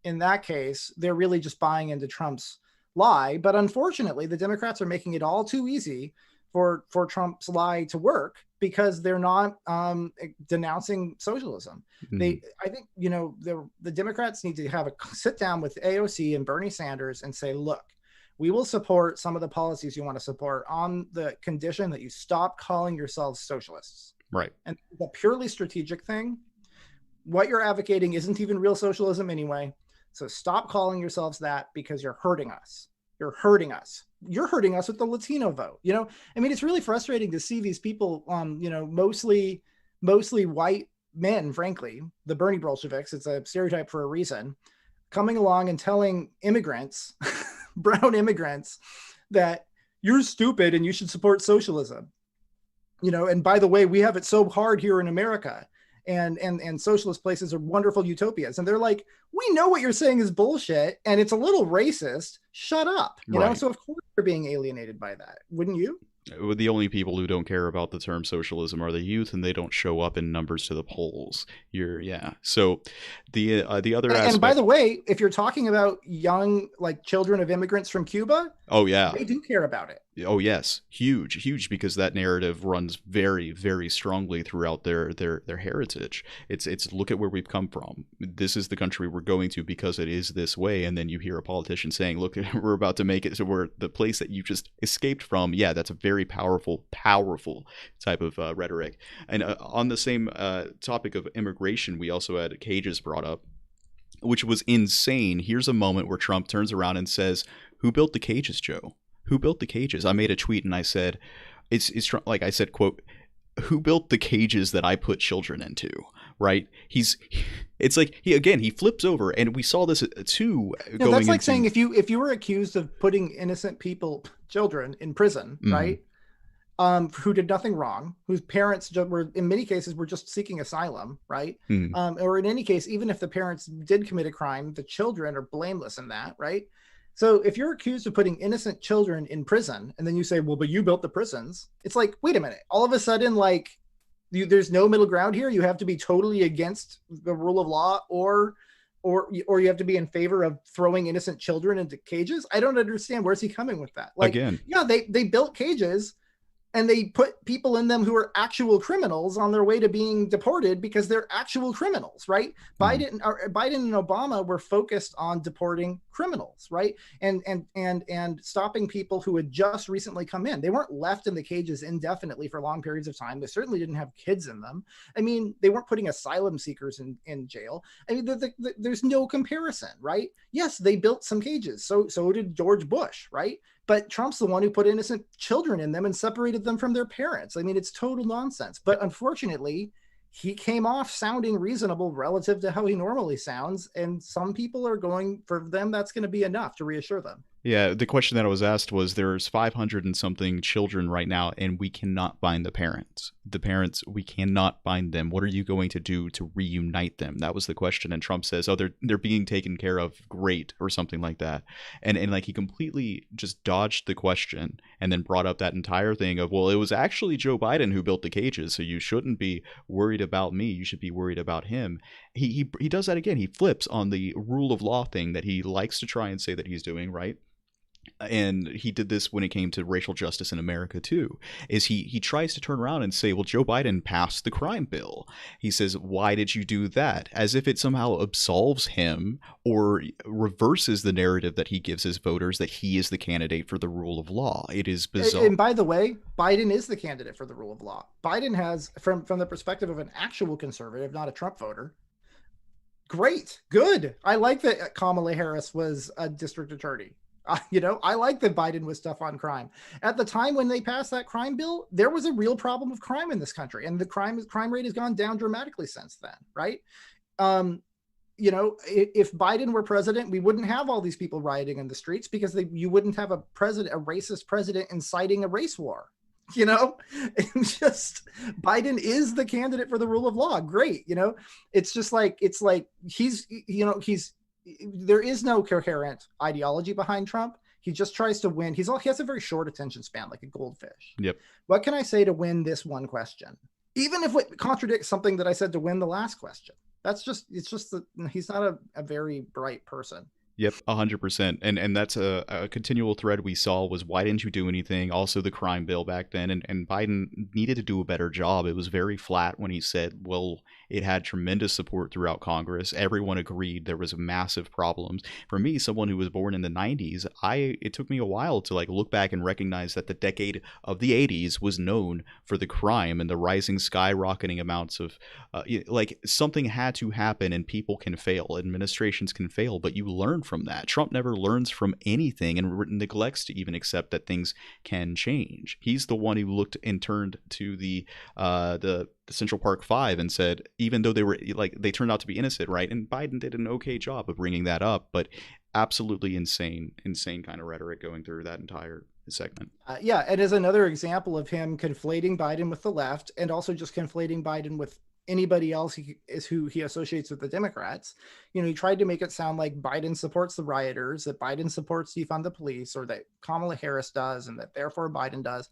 in that case, they're really just buying into Trump's lie. But unfortunately, the Democrats are making it all too easy for Trump's lie to work, because they're not denouncing socialism. I think, the Democrats need to have a sit down with AOC and Bernie Sanders and say, look, we will support some of the policies you want to support on the condition that you stop calling yourselves socialists. Right. And the purely strategic thing, what you're advocating isn't even real socialism anyway. So stop calling yourselves that, because you're hurting us. You're hurting us. You're hurting us with the Latino vote. It's really frustrating to see these people, mostly white men, frankly, the Bernie Bolsheviks, it's a stereotype for a reason, coming along and telling immigrants, brown immigrants, that you're stupid and you should support socialism. And by the way, we have it so hard here in America. And socialist places are wonderful utopias. And they're like, we know what you're saying is bullshit, and it's a little racist. Shut up. You know, so of course you're being alienated by that. Wouldn't you? The only people who don't care about the term socialism are the youth, and they don't show up in numbers to the polls. So the other aspect. And by the way, if you're talking about young, like children of immigrants from Cuba, oh yeah, they do care about it. Oh yes, huge, because that narrative runs very, very strongly throughout their heritage. It's look at where we've come from. This is the country we're going to because it is this way. And then you hear a politician saying, "Look, we're about to make it so we're the place that you just escaped from." Yeah, that's a very powerful type of rhetoric. And on the same topic of immigration, we also had cages brought up, which was insane. Here's a moment where Trump turns around and says, "Who built the cages, Joe? Who built the cages?" I made a tweet and I said, it's like I said, quote, "Who built the cages that I put children into?" Right? It's like he flips over, and we saw this too. No, that's like saying if you were accused of putting innocent children in prison, right? Who did nothing wrong, whose parents were, in many cases, were just seeking asylum, right? Or in any case, even if the parents did commit a crime, the children are blameless in that, right? So if you're accused of putting innocent children in prison, and then you say, well, but you built the prisons, it's like, wait a minute, all of a sudden, like, there's no middle ground here. You have to be totally against the rule of law, or you have to be in favor of throwing innocent children into cages. I don't understand. Where's he coming with that? Like, again, yeah, they built cages, and they put people in them who are actual criminals on their way to being deported because they're actual criminals, right? Biden and Obama were focused on deporting criminals, right? And stopping people who had just recently come in. They weren't left in the cages indefinitely for long periods of time. They certainly didn't have kids in them. I mean, they weren't putting asylum seekers in jail. I mean, there's no comparison, right? Yes, they built some cages. So did George Bush, right? but Trump's the one who put innocent children in them and separated them from their parents. I mean, it's total nonsense. But unfortunately, he came off sounding reasonable relative to how he normally sounds. And some people are going, for them, that's going to be enough to reassure them. Yeah, the question that I was asked was there's 500 and something children right now, and we cannot find the parents. The parents, we cannot find them. What are you going to do to reunite them? That was the question. And Trump says, oh, they're being taken care of, great, or something like that. And like he completely just dodged the question and then brought up that entire thing of, well, it was actually Joe Biden who built the cages, so you shouldn't be worried about me. You should be worried about him. He does that again. He flips on the rule of law thing that he likes to try and say that he's doing, right? And he did this when it came to racial justice in America too, is he tries to turn around and say, well, Joe Biden passed the crime bill. He says, why did you do that? As if it somehow absolves him or reverses the narrative that he gives his voters that he is the candidate for the rule of law. It is bizarre. And by the way, Biden is the candidate for the rule of law. Biden has, from the perspective of an actual conservative, not a Trump voter, great, good. I like that Kamala Harris was a district attorney. I like that Biden was tough on crime. At the time when they passed that crime bill, there was a real problem of crime in this country, and the crime rate has gone down dramatically since then, right? If Biden were president, we wouldn't have all these people rioting in the streets because you wouldn't have a racist president inciting a race war. And just Biden is the candidate for the rule of law. Great. It's like there is no coherent ideology behind Trump. He just tries to win. He has a very short attention span, like a goldfish. Yep. What can I say to win this one question? Even if it contradicts something that I said to win the last question. He's not a very bright person. Yep, 100%. And that's a continual thread we saw was, why didn't you do anything? Also the crime bill back then. And Biden needed to do a better job. It was very flat when he said, well, it had tremendous support throughout Congress. Everyone agreed there was massive problems. For me, someone who was born in the 90s, it took me a while to look back and recognize that the decade of the 80s was known for the crime and the rising, skyrocketing amounts of something had to happen, and people can fail, administrations can fail, but you learn from that. Trump never learns from anything and neglects to even accept that things can change. He's the one who looked and turned to the Central Park Five and said, even though they turned out to be innocent, right? And Biden did an okay job of bringing that up, but absolutely insane kind of rhetoric going through that entire segment. Yeah, and as another example of him conflating Biden with the left, and also just conflating Biden with anybody else who he associates with the Democrats. He tried to make it sound like Biden supports the rioters, that Biden supports defund the police, or that Kamala Harris does, and that therefore Biden does.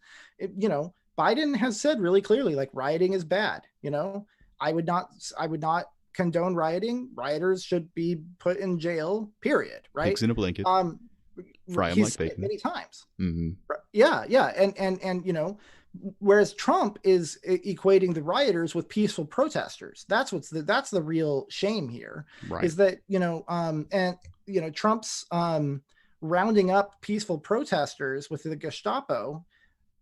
Biden has said really clearly, rioting is bad. I would not condone rioting. Rioters should be put in jail, period. Right. Pigs in a blanket. Fry them like bacon. Many times. Mm-hmm. Yeah. And whereas Trump is equating the rioters with peaceful protesters. That's the real shame here, right? Is that, Trump's rounding up peaceful protesters with the Gestapo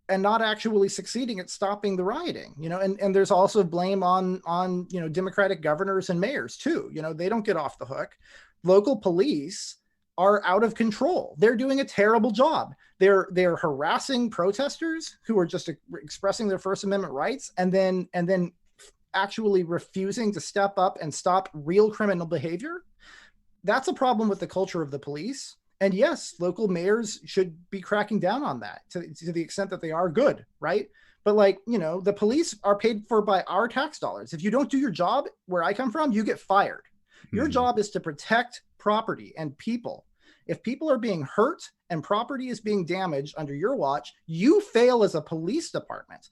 and not actually succeeding at stopping the rioting, and there's also blame on Democratic governors and mayors too. They don't get off the hook. Local police are out of control. They're doing a terrible job. They're harassing protesters who are just expressing their First Amendment rights, and then actually refusing to step up and stop real criminal behavior. That's a problem with the culture of the police. And yes, local mayors should be cracking down on that to the extent that they are good, right? But the police are paid for by our tax dollars. If you don't do your job where I come from, you get fired. Your job is to protect property and people. If people are being hurt and property is being damaged under your watch, you fail as a police department.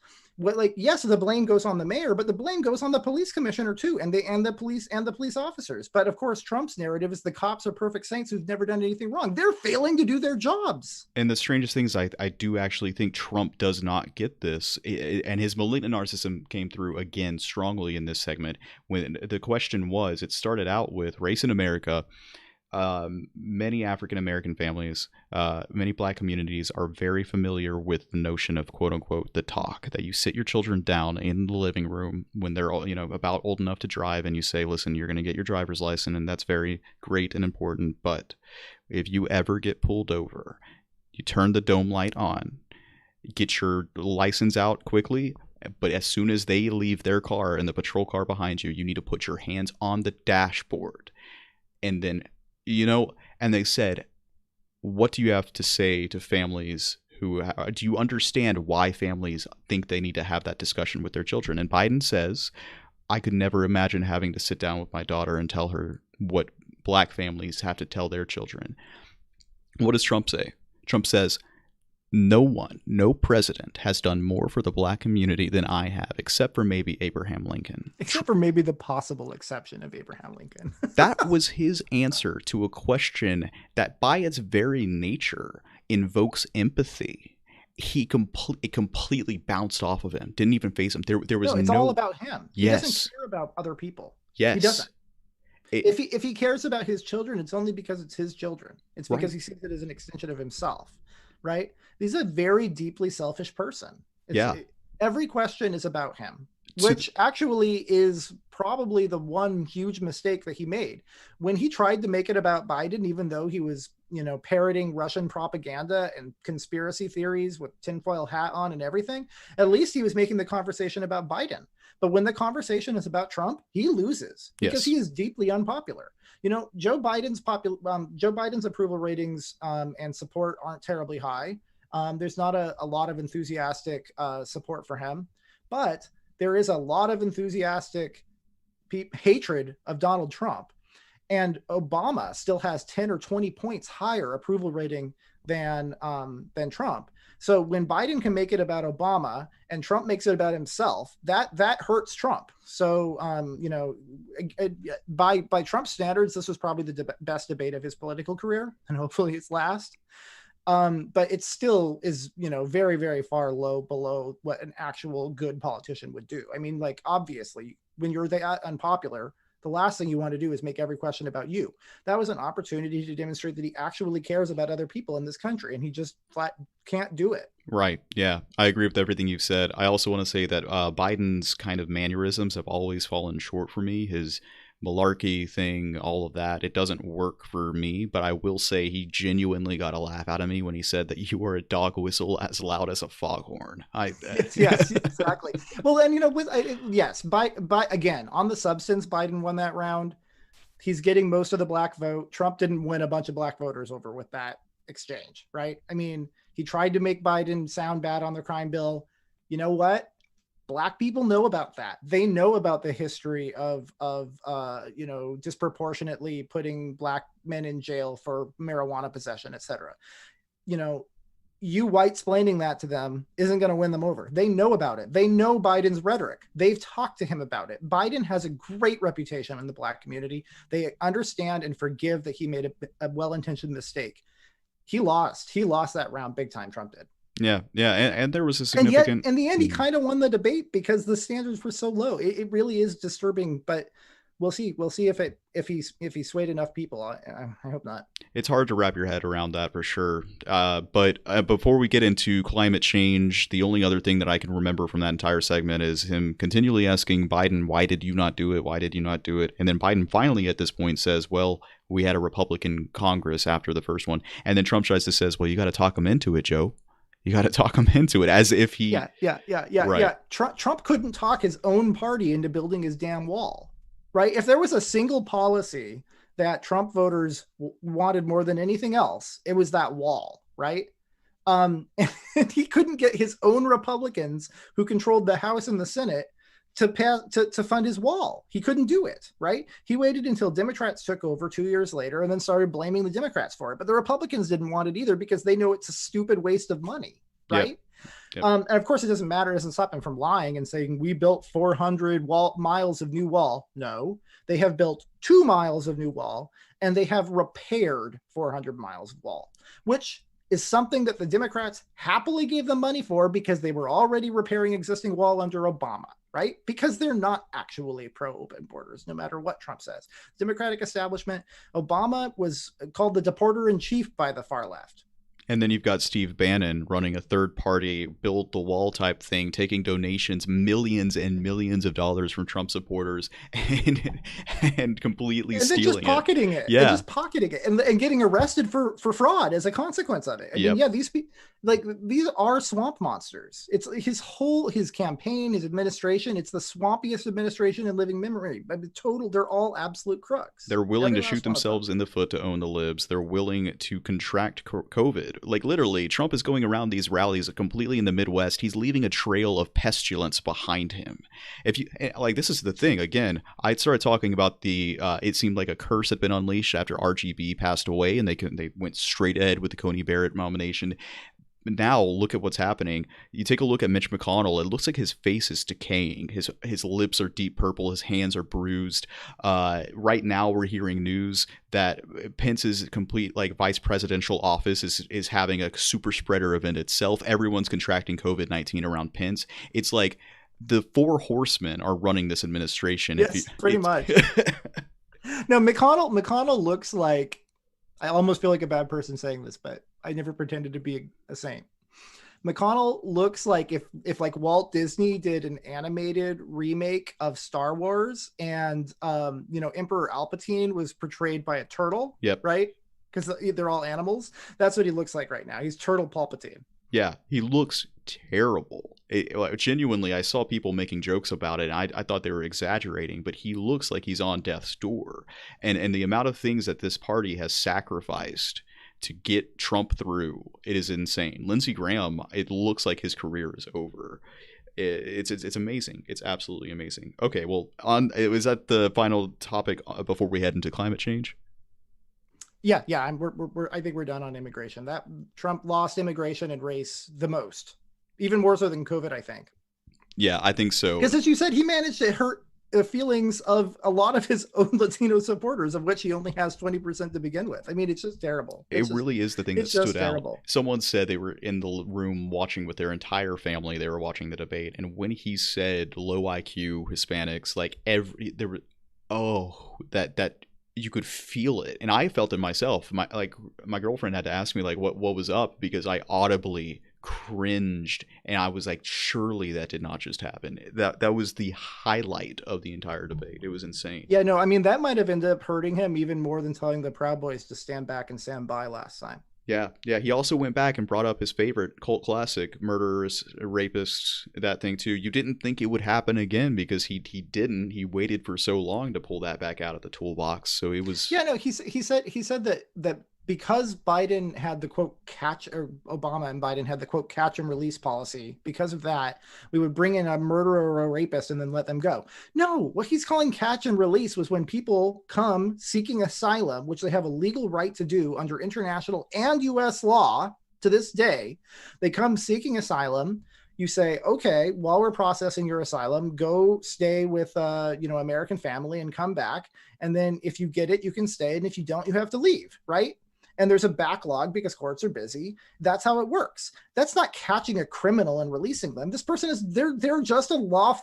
Yes, the blame goes on the mayor, but the blame goes on the police commissioner too, and the police officers. But of course, Trump's narrative is the cops are perfect saints who've never done anything wrong. They're failing to do their jobs. And the strangest thing is, I do actually think Trump does not get this, and his malignant narcissism came through again strongly in this segment. When the question was, it started out with race in America. Many African-American families, many Black communities are very familiar with the notion of quote unquote the talk, that you sit your children down in the living room when they're all, about old enough to drive, and you say, listen, you're going to get your driver's license, and that's very great and important. But if you ever get pulled over, You turn the dome light on, get your license out quickly, but as soon as they leave their car and the patrol car behind you, you need to put your hands on the dashboard. And then, and they said, what do you have to say to families who do you understand why families think they need to have that discussion with their children? And Biden says, I could never imagine having to sit down with my daughter and tell her what black families have to tell their children. What does Trump say? Trump says, no president has done more for the black community than I have, except for maybe Abraham Lincoln. Except for maybe the possible exception of Abraham Lincoln. That was his answer to a question that by its very nature invokes empathy. It completely bounced off of him. Didn't even face him. There was it's all about him. Yes. He doesn't care about other people. Yes. He doesn't. If he cares about his children, it's only because it's his children. It's because he sees it as an extension of himself, right? He's a very deeply selfish person. Every question is about him, which actually is probably the one huge mistake that he made. When he tried to make it about Biden, even though he was, parroting Russian propaganda and conspiracy theories with tinfoil hat on and everything, at least he was making the conversation about Biden. But when the conversation is about Trump, he loses because he is deeply unpopular. Joe Biden's approval ratings and support aren't terribly high. There's not a lot of enthusiastic support for him, but there is a lot of enthusiastic hatred of Donald Trump. And Obama still has 10 or 20 points higher approval rating than Trump. So when Biden can make it about Obama and Trump makes it about himself, that hurts Trump. So, by Trump's standards, this was probably the best debate of his political career, and hopefully it's last. But it still is, very, very far below what an actual good politician would do. I mean, like, obviously, when you're that unpopular, the last thing you want to do is make every question about you. That was an opportunity to demonstrate that he actually cares about other people in this country, and he just flat can't do it. Right. Yeah, I agree with everything you've said. I also want to say that Biden's kind of mannerisms have always fallen short for me. His malarkey thing, all of that, it doesn't work for me, but I will say he genuinely got a laugh out of me when he said that you were a dog whistle as loud as a foghorn. Yes, exactly. Well, and again, on the substance, Biden won that round. He's getting most of the black vote. Trump didn't win a bunch of black voters over with that exchange, right? I mean, he tried to make Biden sound bad on the crime bill. You know what? Black people know about that. They know about the history of disproportionately putting black men in jail for marijuana possession, etc. You white-splaining that to them isn't going to win them over. They know about it. They know Biden's rhetoric. They've talked to him about it. Biden has a great reputation in the black community. They understand and forgive that he made a well-intentioned mistake. He lost that round big time. Trump did. Yeah, and there was a significant. And yet, in the end, he kind of won the debate because the standards were so low. It really is disturbing, but we'll see. We'll see if he swayed enough people. I hope not. It's hard to wrap your head around that for sure. But before we get into climate change, the only other thing that I can remember from that entire segment is him continually asking Biden, "Why did you not do it? Why did you not do it?" And then Biden finally, at this point, says, "Well, we had a Republican Congress after the first one," and then Trump tries to says, "Well, you got to talk him into it, Joe. You got to talk him into it," as if he. Yeah. Trump couldn't talk his own party into building his damn wall, right? If there was a single policy that Trump voters wanted more than anything else, it was that wall, right? And he couldn't get his own Republicans who controlled the House and the Senate to fund his wall. He couldn't do it, right? He waited until Democrats took over 2 years later and then started blaming the Democrats for it. But the Republicans didn't want it either because they know it's a stupid waste of money, right? Yep. And of course, it doesn't matter. It doesn't stop him from lying and saying we built 400 miles of new wall. No, they have built 2 miles of new wall and they have repaired 400 miles of wall, which is something that the Democrats happily gave them money for because they were already repairing existing wall under Obama, right? Because they're not actually pro-open borders, no matter what Trump says. Democratic establishment, Obama was called the deporter-in-chief by the far left. And then you've got Steve Bannon running a third party build the wall type thing, taking donations, millions and millions of dollars from Trump supporters and completely And then just stealing it. pocketing it and Yeah. just pocketing it and getting arrested for fraud as a consequence of it. I mean, Yep. yeah, these are swamp monsters. It's his campaign, his administration. It's the swampiest administration in living memory. I mean, they're all absolute crooks. They're willing Every to last shoot one of them. themselves in the foot to own the libs. They're willing to contract COVID. Like literally, Trump is going around these rallies completely in the Midwest. He's leaving a trail of pestilence behind him. If you like, this is the thing. Again, I started talking about the. It seemed like a curse had been unleashed after RGB passed away, and they went straight ahead with the Coney Barrett nomination. Now look at what's happening. You take a look at Mitch McConnell. It looks like his face is decaying. His lips are deep purple. His hands are bruised. Right now, we're hearing news that Pence's complete like vice presidential office is having a super spreader event itself. Everyone's contracting COVID-19 around Pence. It's like the four horsemen are running this administration. Yes, pretty much. No, McConnell looks like, I almost feel like a bad person saying this, but I never pretended to be a saint. McConnell looks like if like Walt Disney did an animated remake of Star Wars and Emperor Palpatine was portrayed by a turtle. Yep. Right? Because they're all animals. That's what he looks like right now. He's Turtle Palpatine. Yeah, he looks terrible. Genuinely, I saw people making jokes about it, and I thought they were exaggerating, but he looks like he's on death's door. And the amount of things that this party has sacrificed to get Trump through, it is insane. Lindsey Graham, it looks like his career is over. It's amazing. It's absolutely amazing. Okay, well, was that the final topic before we head into climate change? Yeah. I think we're done on immigration. That Trump lost immigration and race the most, even more so than COVID, I think. Yeah, I think so. Because as you said, he managed to hurt the feelings of a lot of his own Latino supporters, of which he only has 20% to begin with. I mean, it's just terrible. It really is the thing that stood out. Someone said they were in the room watching with their entire family. They were watching the debate, and when he said low IQ Hispanics, like that you could feel it, and I felt it myself. My girlfriend had to ask me like what was up, because I audibly cringed, and I was like, surely that did not just happen. That was the highlight of the entire debate. It was insane. Yeah, no, I mean, that might have ended up hurting him even more than telling the Proud Boys to stand back and stand by last time. Yeah. He also went back and brought up his favorite cult classic, murderers, rapists, that thing too. You didn't think it would happen again, because he didn't. He waited for so long to pull that back out of the toolbox. So it was. Yeah, no, he said that because Biden had the quote catch, or Obama and Biden had the quote catch and release policy, because of that, we would bring in a murderer or a rapist and then let them go. No, what he's calling catch and release was when people come seeking asylum, which they have a legal right to do under international and US law to this day. They come seeking asylum. You say, okay, while we're processing your asylum, go stay with American family and come back. And then if you get it, you can stay. And if you don't, you have to leave, right? And there's a backlog because courts are busy. That's how it works. That's not catching a criminal and releasing them. This person they're just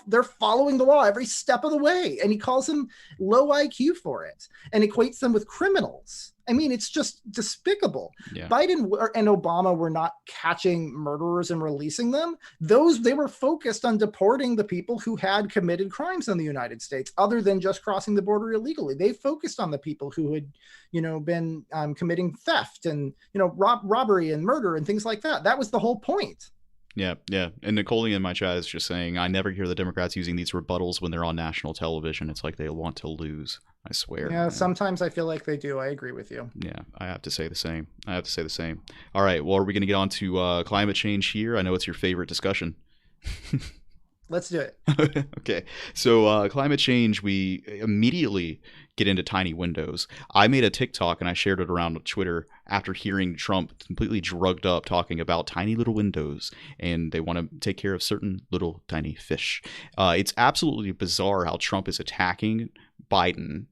they're following the law every step of the way. And he calls them low IQ for it and equates them with criminals. I mean, it's just despicable. Yeah. Biden and Obama were not catching murderers and releasing them. They were focused on deporting the people who had committed crimes in the United States, other than just crossing the border illegally. They focused on the people who had, been committing theft and, robbery and murder and things like that. That was the whole point. Yeah. And Nicole in my chat is just saying, I never hear the Democrats using these rebuttals when they're on national television. It's like they want to lose. I swear. Yeah, sometimes I feel like they do. I agree with you. Yeah, I have to say the same. All right, well, are we going to get on to climate change here? I know it's your favorite discussion. Let's do it. Okay, so climate change, we immediately get into tiny windows. I made a TikTok and I shared it around Twitter after hearing Trump completely drugged up talking about tiny little windows, and they want to take care of certain little tiny fish. It's absolutely bizarre how Trump is attacking Biden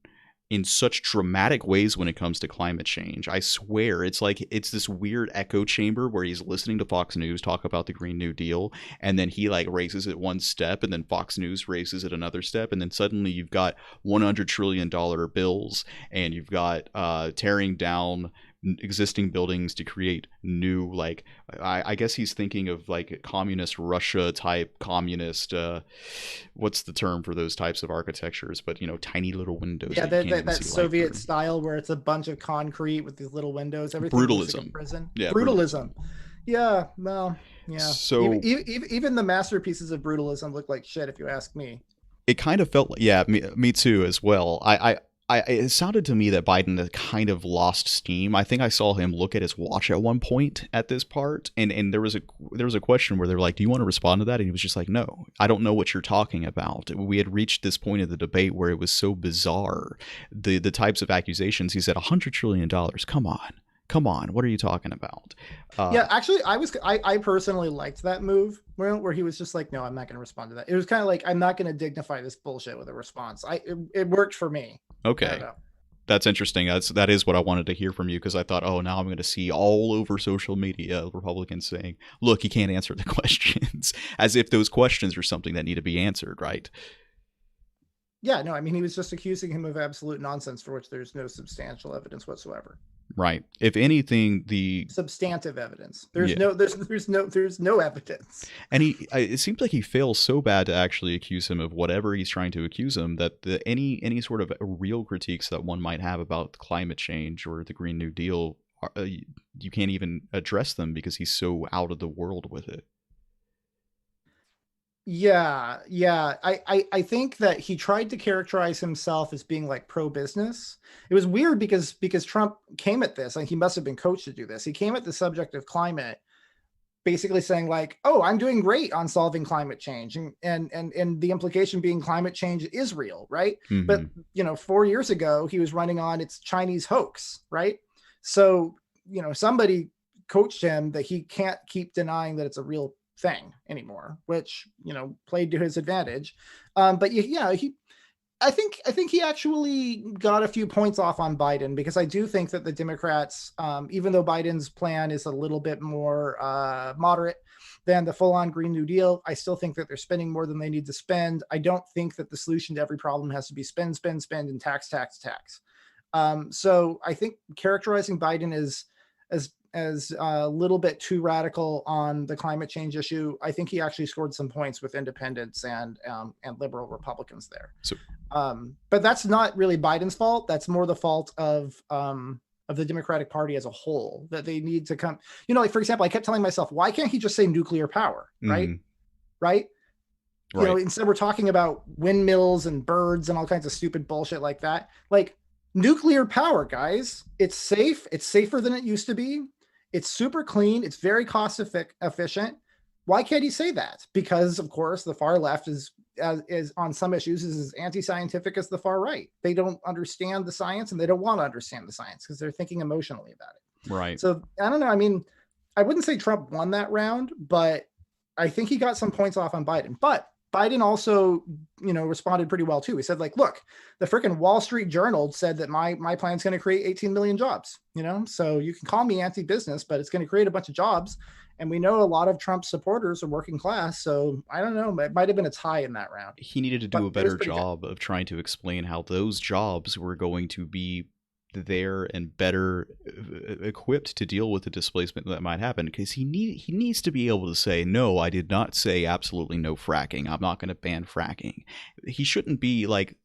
in such dramatic ways when it comes to climate change. I swear, it's like it's this weird echo chamber where he's listening to Fox News talk about the Green New Deal, and then he like raises it one step, and then Fox News raises it another step, and then suddenly you've got $100 trillion bills, and you've got tearing down existing buildings to create new, like, I guess he's thinking of like communist Russia type communist, what's the term for those types of architectures, but tiny little windows Yeah, that you can't even that see light Soviet through. style where it's a bunch of concrete with these little windows. Everything looks like a Brutalism. prison. Yeah, brutalism. Brutalism. Yeah, well, yeah. So Even the masterpieces of brutalism look like shit, if you ask me. it kind of felt like, yeah, me too as well. It sounded to me that Biden had kind of lost steam. I think I saw him look at his watch at one point at this part, and there was a question where they were like, "Do you want to respond to that?" And he was just like, "No, I don't know what you're talking about." We had reached this point of the debate where it was so bizarre, the types of accusations. He said, $100 trillion. Come on, what are you talking about? Yeah, actually, I personally liked that move where he was just like, no, I'm not going to respond to that. It was kind of like, I'm not going to dignify this bullshit with a response. It worked for me. I don't Okay. know. That's interesting. That is what I wanted to hear from you, because I thought, oh, now I'm going to see all over social media Republicans saying, "Look, he can't answer the questions," as if those questions are something that need to be answered, right? Yeah, no, I mean, he was just accusing him of absolute nonsense for which there's no substantial evidence whatsoever. Right. If anything, the Substantive evidence. yeah, There's no evidence. and it seems like he fails so bad to actually accuse him of whatever he's trying to accuse him, that any sort of real critiques that one might have about climate change or the Green New Deal, you can't even address them because he's so out of the world with it. Yeah, yeah. I think that he tried to characterize himself as being like pro business. It was weird because Trump came at this, and he must have been coached to do this. He came at the subject of climate basically saying like, "Oh, I'm doing great on solving climate change," and the implication being climate change is real, right? But Hmm. 4 years ago he was running on it's Chinese hoax, right? So somebody coached him that he can't keep denying that it's a real thing anymore, which played to his advantage. But yeah, I think he actually got a few points off on Biden, because I do think that the Democrats, even though Biden's plan is a little bit more moderate than the full-on Green New Deal, I still think that they're spending more than they need to spend. I don't think that the solution to every problem has to be spend, spend, spend, and tax, tax, tax. So I think characterizing Biden as a little bit too radical on the climate change issue, I think he actually scored some points with independents and liberal Republicans there. So But that's not really Biden's fault. That's more the fault of the Democratic Party as a whole, that they need to come. Like for example, I kept telling myself, why can't he just say nuclear power, right? mhm, Right? right. Instead we're talking about windmills and birds and all kinds of stupid bullshit like that. Like nuclear power, guys, it's safe. It's safer than it used to be. It's super clean. It's very cost efficient. Why can't he say that? Because of course the far left is on some issues is as anti-scientific as the far right. They don't understand the science, and they don't want to understand the science because they're thinking emotionally about it. Right. So I don't know. I mean, I wouldn't say Trump won that round, but I think he got some points off on Biden. But Biden also, responded pretty well too. He said, like, look, the freaking Wall Street Journal said that my plan's going to create 18 million jobs, so you can call me anti-business, but it's going to create a bunch of jobs. And we know a lot of Trump's supporters are working class. So I don't know, it might have been a tie in that round, He needed to do but a it was better pretty good. job of trying to explain how those jobs were going to be there and better equipped to deal with the displacement that might happen, because he needs to be able to say, no, I did not say absolutely no fracking, I'm not going to ban fracking. He shouldn't be like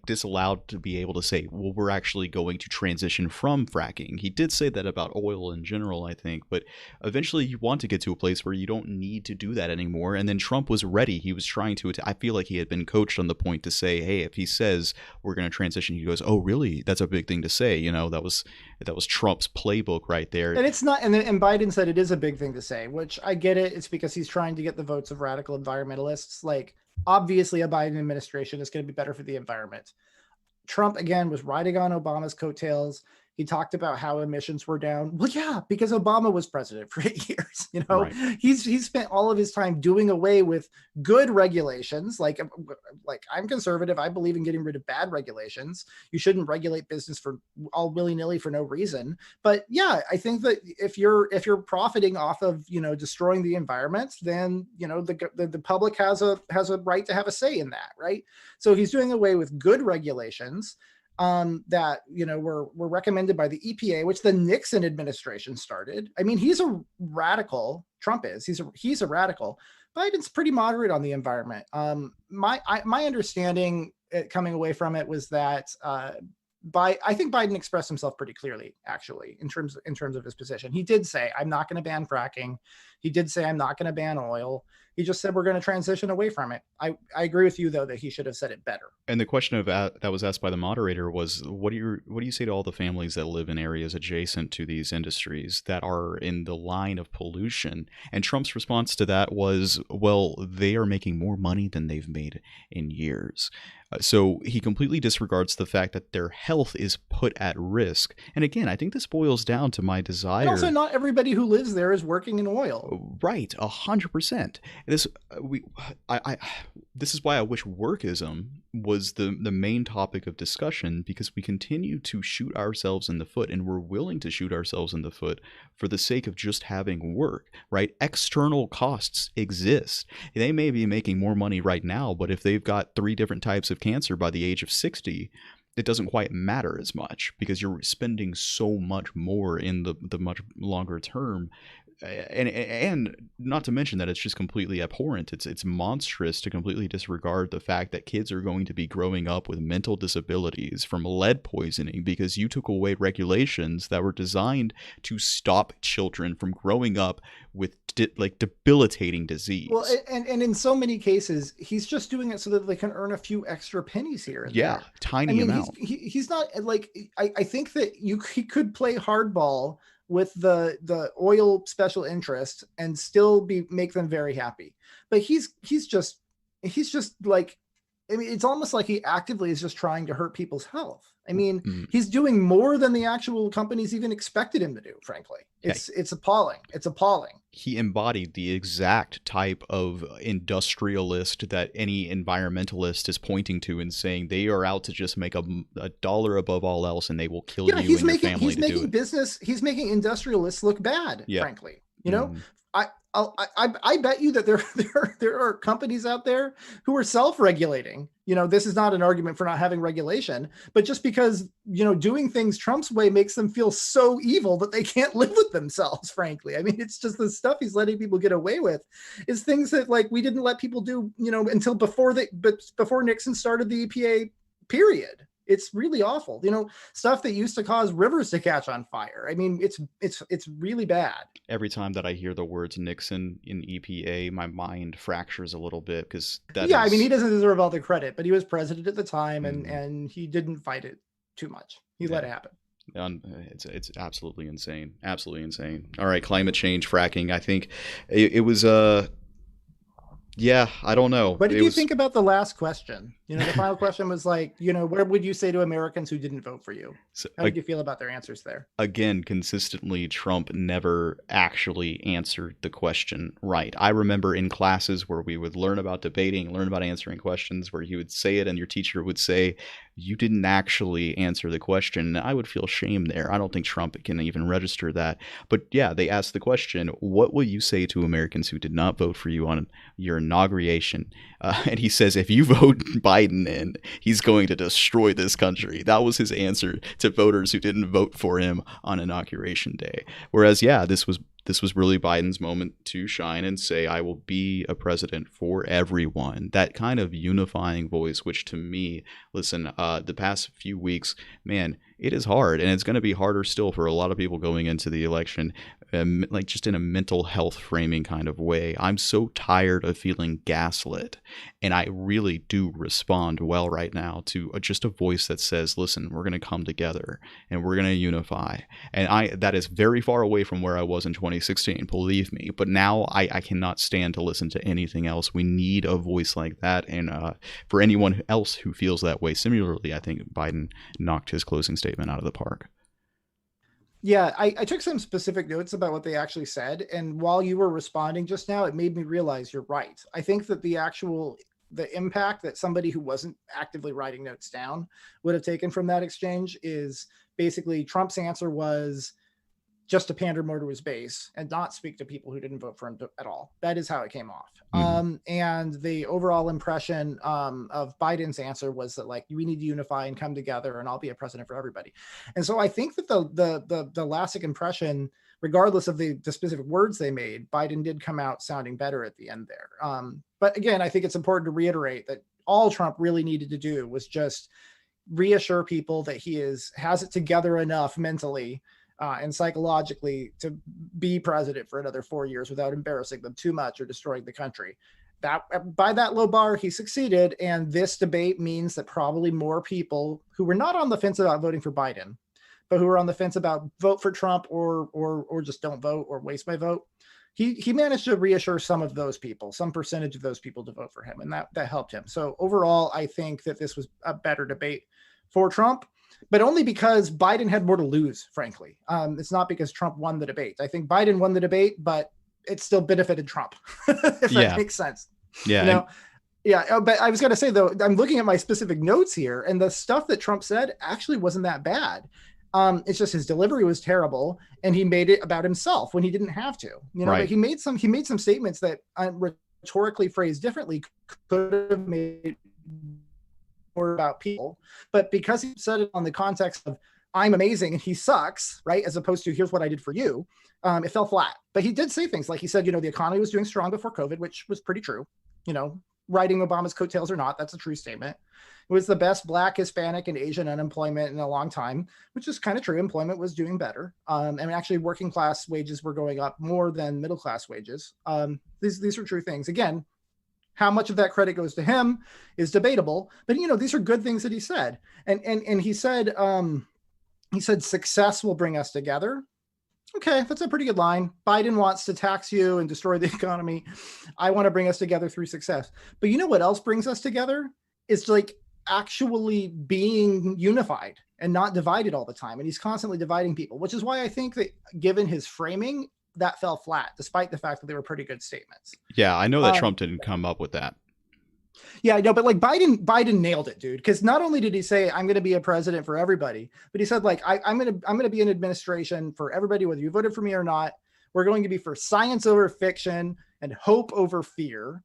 disallowed to be able to say, well, we're actually going to transition from fracking. He did say that about oil in general, I think, but eventually you want to get to a place where you don't need to do that anymore. And then Trump was ready. He was trying to I feel like he had been coached on the point to say, hey, if he says we're going to transition, he goes, oh really, that's a big thing to say. That was Trump's playbook right there. And it's not, and Biden said it is a big thing to say, which I get it. It's because he's trying to get the votes of radical environmentalists. Like, obviously a Biden administration is going to be better for the environment. Trump, again, was riding on Obama's coattails. He talked about how emissions were down. Well, yeah, because Obama was president for 8 years. Right. He's spent all of his time doing away with good regulations. Like I'm conservative. I believe in getting rid of bad regulations. You shouldn't regulate business for all willy-nilly for no reason. But yeah, I think that if you're profiting off of destroying the environment, then the public has a right to have a say in that, right? So he's doing away with good regulations. that were recommended by the EPA, which the Nixon administration started. I mean, he's a radical. Trump is. He's a radical. Biden's pretty moderate on the environment. My understanding coming away from it was that I think Biden expressed himself pretty clearly, actually, in terms of his position. He did say, "I'm not going to ban fracking." He did say, "I'm not going to ban oil." He just said we're going to transition away from it. I agree with you, though, that he should have said it better. And the question that was asked by the moderator was, what do you say to all the families that live in areas adjacent to these industries that are in the line of pollution? And Trump's response to that was, well, they are making more money than they've made in years. So he completely disregards the fact that their health is put at risk. And again, I think this boils down to my desire. And also, not everybody who lives there is working in oil. Right, 100%. This is why I wish workism was the main topic of discussion, because we continue to shoot ourselves in the foot, and we're willing to shoot ourselves in the foot for the sake of just having work, right? External costs exist. They may be making more money right now, but if they've got 3 different types of cancer by the age of 60, it doesn't quite matter as much because you're spending so much more in the much longer term. And not to mention that it's just completely abhorrent. It's monstrous to completely disregard the fact that kids are going to be growing up with mental disabilities from lead poisoning because you took away regulations that were designed to stop children from growing up with debilitating disease. Well, and in so many cases, he's just doing it so that they can earn a few extra pennies here and there. Tiny amount. He's not like, I think that he could play hardball with the oil special interest and still make them very happy. But he's just like, I mean, it's almost like he actively is just trying to hurt people's health. I mean, he's doing more than the actual companies even expected him to do, frankly. It's appalling. It's appalling. He embodied the exact type of industrialist that any environmentalist is pointing to and saying they are out to just make a dollar above all else and they will kill you and your family to do it. He's making industrialists look bad, frankly. I bet you that there are companies out there who are self-regulating. This is not an argument for not having regulation, but just because, doing things Trump's way makes them feel so evil that they can't live with themselves, frankly. I mean, it's just the stuff he's letting people get away with is things that we didn't let people do, until before Nixon started the EPA, period. It's really awful. Stuff that used to cause rivers to catch on fire. I mean, it's really bad. Every time that I hear the words Nixon in EPA, my mind fractures a little bit because I mean, he doesn't deserve all the credit, but he was president at the time and he didn't fight it too much. He let it happen. It's absolutely insane. Absolutely insane. All right, climate change, fracking. I think it was I don't know. What did you think about the last question? The final question was like, what would you say to Americans who didn't vote for you? How did you feel about their answers there? Again, consistently, Trump never actually answered the question right. I remember in classes where we would learn about debating, learn about answering questions, where he would say it and your teacher would say, you didn't actually answer the question. I would feel shame there. I don't think Trump can even register that. But yeah, they asked the question, what will you say to Americans who did not vote for you on your inauguration? And he says, if you vote Biden in, he's going to destroy this country. That was his answer to voters who didn't vote for him on inauguration day. Whereas, this was really Biden's moment to shine and say, I will be a president for everyone. That kind of unifying voice, which to me, listen, the past few weeks, man, it is hard. And it's going to be harder still for a lot of people going into the election, just in a mental health framing kind of way. I'm so tired of feeling gaslit. And I really do respond well right now to just a voice that says, listen, we're going to come together and we're going to unify. And that is very far away from where I was in 2016, believe me. But now I cannot stand to listen to anything else. We need a voice like that. And for anyone else who feels that way similarly, I think Biden knocked his closing statement out of the park. Yeah, I took some specific notes about what they actually said. And while you were responding just now, it made me realize you're right. I think that the impact that somebody who wasn't actively writing notes down would have taken from that exchange is basically Trump's answer was, just to pander more to his base and not speak to people who didn't vote for him at all. That is how it came off. And the overall impression of Biden's answer was that, like, we need to unify and come together, and I'll be a president for everybody. And so I think that the lasting impression, regardless of the specific words they made, Biden did come out sounding better at the end there. But again, I think it's important to reiterate that all Trump really needed to do was just reassure people that he has it together enough mentally and psychologically to be president for another 4 years without embarrassing them too much or destroying the country. That, by that low bar, he succeeded. And this debate means that probably more people who were not on the fence about voting for Biden, but who were on the fence about vote for Trump or just don't vote or waste my vote, he managed to reassure some of those people, some percentage of those people, to vote for him, and that helped him. So overall, I think that this was a better debate for Trump, but only because Biden had more to lose, frankly. It's not because Trump won the debate. I think Biden won the debate, but it still benefited Trump, if that makes sense. Yeah. You know? Yeah. But I was going to say, though, I'm looking at my specific notes here, and the stuff that Trump said actually wasn't that bad. It's just his delivery was terrible, and he made it about himself when he didn't have to. You know, right. But he made some statements that, rhetorically phrased differently, could have made more about people. But because he said it on the context of "I'm amazing and he sucks," right, as opposed to "here's what I did for you," it fell flat. But he did say things like, he said, the economy was doing strong before COVID, which was pretty true. Riding Obama's coattails or not, that's a true statement. It was the best Black, Hispanic, and Asian unemployment in a long time, which is kind of true. Employment was doing better. And actually working class wages were going up more than middle class wages. These are true things. Again, how much of that credit goes to him is debatable, but these are good things that he said. And he said, success will bring us together. Okay, that's a pretty good line. Biden wants to tax you and destroy the economy. I want to bring us together through success. But you know what else brings us together? It's like actually being unified and not divided all the time. And he's constantly dividing people, which is why I think that, given his framing, that fell flat, despite the fact that they were pretty good statements. Yeah, I know that Trump didn't come up with that. Yeah, I know, but like Biden nailed it, dude. Because not only did he say, "I'm going to be a president for everybody," but he said, like, I'm going to be an administration for everybody, whether you voted for me or not. We're going to be for science over fiction and hope over fear.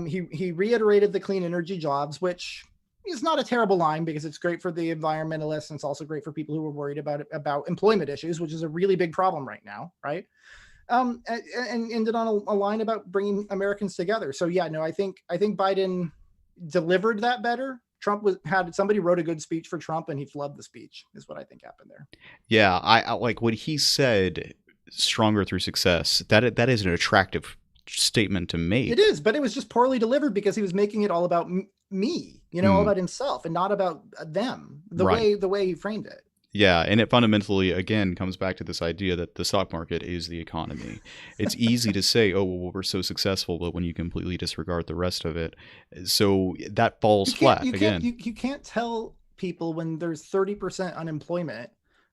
He reiterated the clean energy jobs, which is not a terrible line because it's great for the environmentalists and it's also great for people who are worried about employment issues, which is a really big problem right now, right? And ended on a line about bringing Americans together. So yeah, no, I think Biden delivered that better. Trump somebody wrote a good speech for Trump and he flubbed the speech, is what I think happened there. Yeah, I like what he said, stronger through success. That is an attractive statement to make. It is, but it was just poorly delivered because he was making it all about me, all about himself and not about them, the way he framed it. Yeah, and it fundamentally, again, comes back to this idea that the stock market is the economy. It's easy to say, oh, well, we're so successful, but when you completely disregard the rest of it, so that falls flat again. You can't tell people when there's 30% unemployment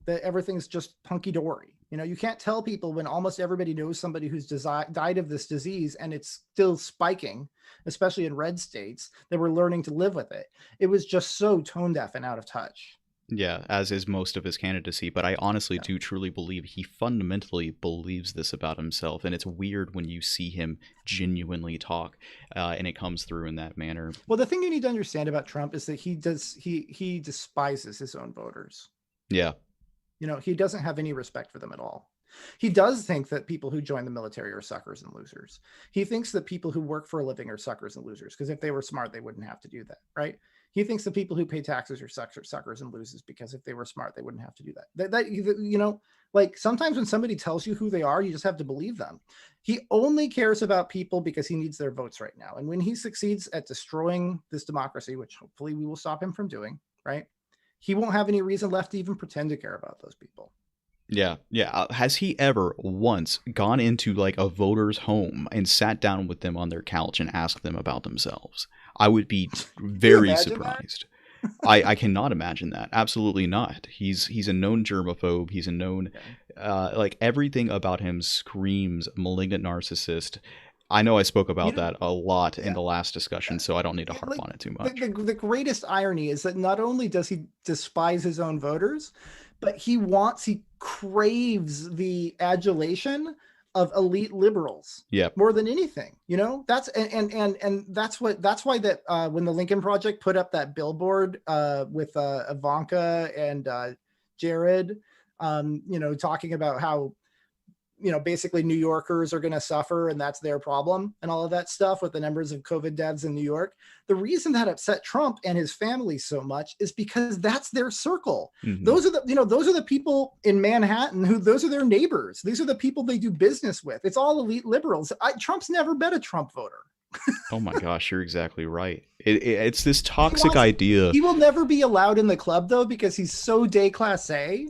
that everything's just hunky-dory. You can't tell people when almost everybody knows somebody who's died of this disease and it's still spiking, especially in red states, that we're learning to live with it. It was just so tone deaf and out of touch. Yeah, as is most of his candidacy, but I honestly do truly believe he fundamentally believes this about himself, and it's weird when you see him genuinely talk, and it comes through in that manner. Well, the thing you need to understand about Trump is that he despises his own voters. Yeah. He doesn't have any respect for them at all. He does think that people who join the military are suckers and losers. He thinks that people who work for a living are suckers and losers, because if they were smart, they wouldn't have to do that, right? He thinks that people who pay taxes are suckers and losers because if they were smart, they wouldn't have to do that. Like sometimes when somebody tells you who they are, you just have to believe them. He only cares about people because he needs their votes right now. And when he succeeds at destroying this democracy, which hopefully we will stop him from doing, right? He won't have any reason left to even pretend to care about those people. Yeah. Has he ever once gone into like a voter's home and sat down with them on their couch and asked them about themselves? I would be very surprised. I cannot imagine that. Absolutely not. He's a known germaphobe. He's a known, like everything about him screams malignant narcissist. I know I spoke about that a lot in the last discussion, so I don't need to harp on it too much. The greatest irony is that not only does he despise his own voters, but he craves the adulation of elite liberals Yep. more than anything. That's and that's why that when the Lincoln Project put up that billboard with Ivanka and Jared, talking about how basically New Yorkers are going to suffer and that's their problem and all of that stuff with the numbers of COVID deaths in New York. The reason that upset Trump and his family so much is because that's their circle. Mhm. Those are the people in Manhattan those are their neighbors. These are the people they do business with. It's all elite liberals. Trump's never been a Trump voter. Oh my gosh, you're exactly right. It's this toxic idea. He will never be allowed in the club though, because he's so déclassé.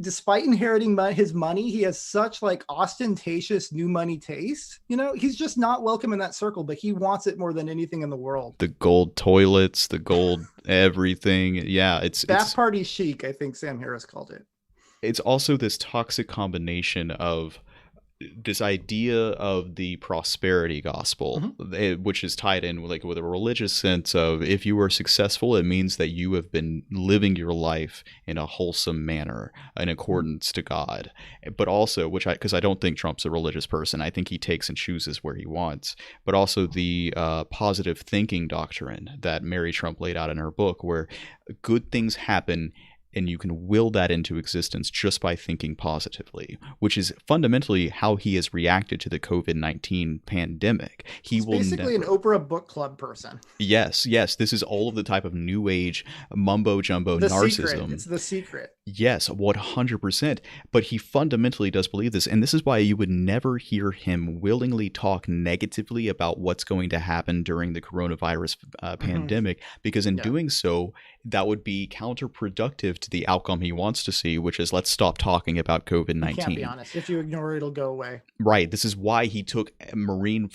Despite inheriting his money, he has such like ostentatious new money taste. He's just not welcome in that circle, but he wants it more than anything in the world. The gold toilets, the gold everything. Yeah, it's party chic, I think Sam Harris called it. It's also this toxic combination of this idea of the prosperity gospel, which is tied in with a religious sense of, if you are successful, it means that you have been living your life in a wholesome manner in accordance to God. But also, because I don't think Trump's a religious person, I think he takes and chooses where he wants, but also the positive thinking doctrine that Mary Trump laid out in her book, where good things happen and you can will that into existence just by thinking positively, which is fundamentally how he has reacted to the COVID-19 pandemic. He's basically an Oprah book club person. Yes. This is all of the type of new age mumbo jumbo narcissism. Secret. It's the secret. Yes, 100%. But he fundamentally does believe this. And this is why you would never hear him willingly talk negatively about what's going to happen during the coronavirus pandemic, because in doing so, that would be counterproductive to the outcome he wants to see, which is, let's stop talking about COVID-19. You can't be honest. If you ignore it, it'll go away. Right. This is why he took Marine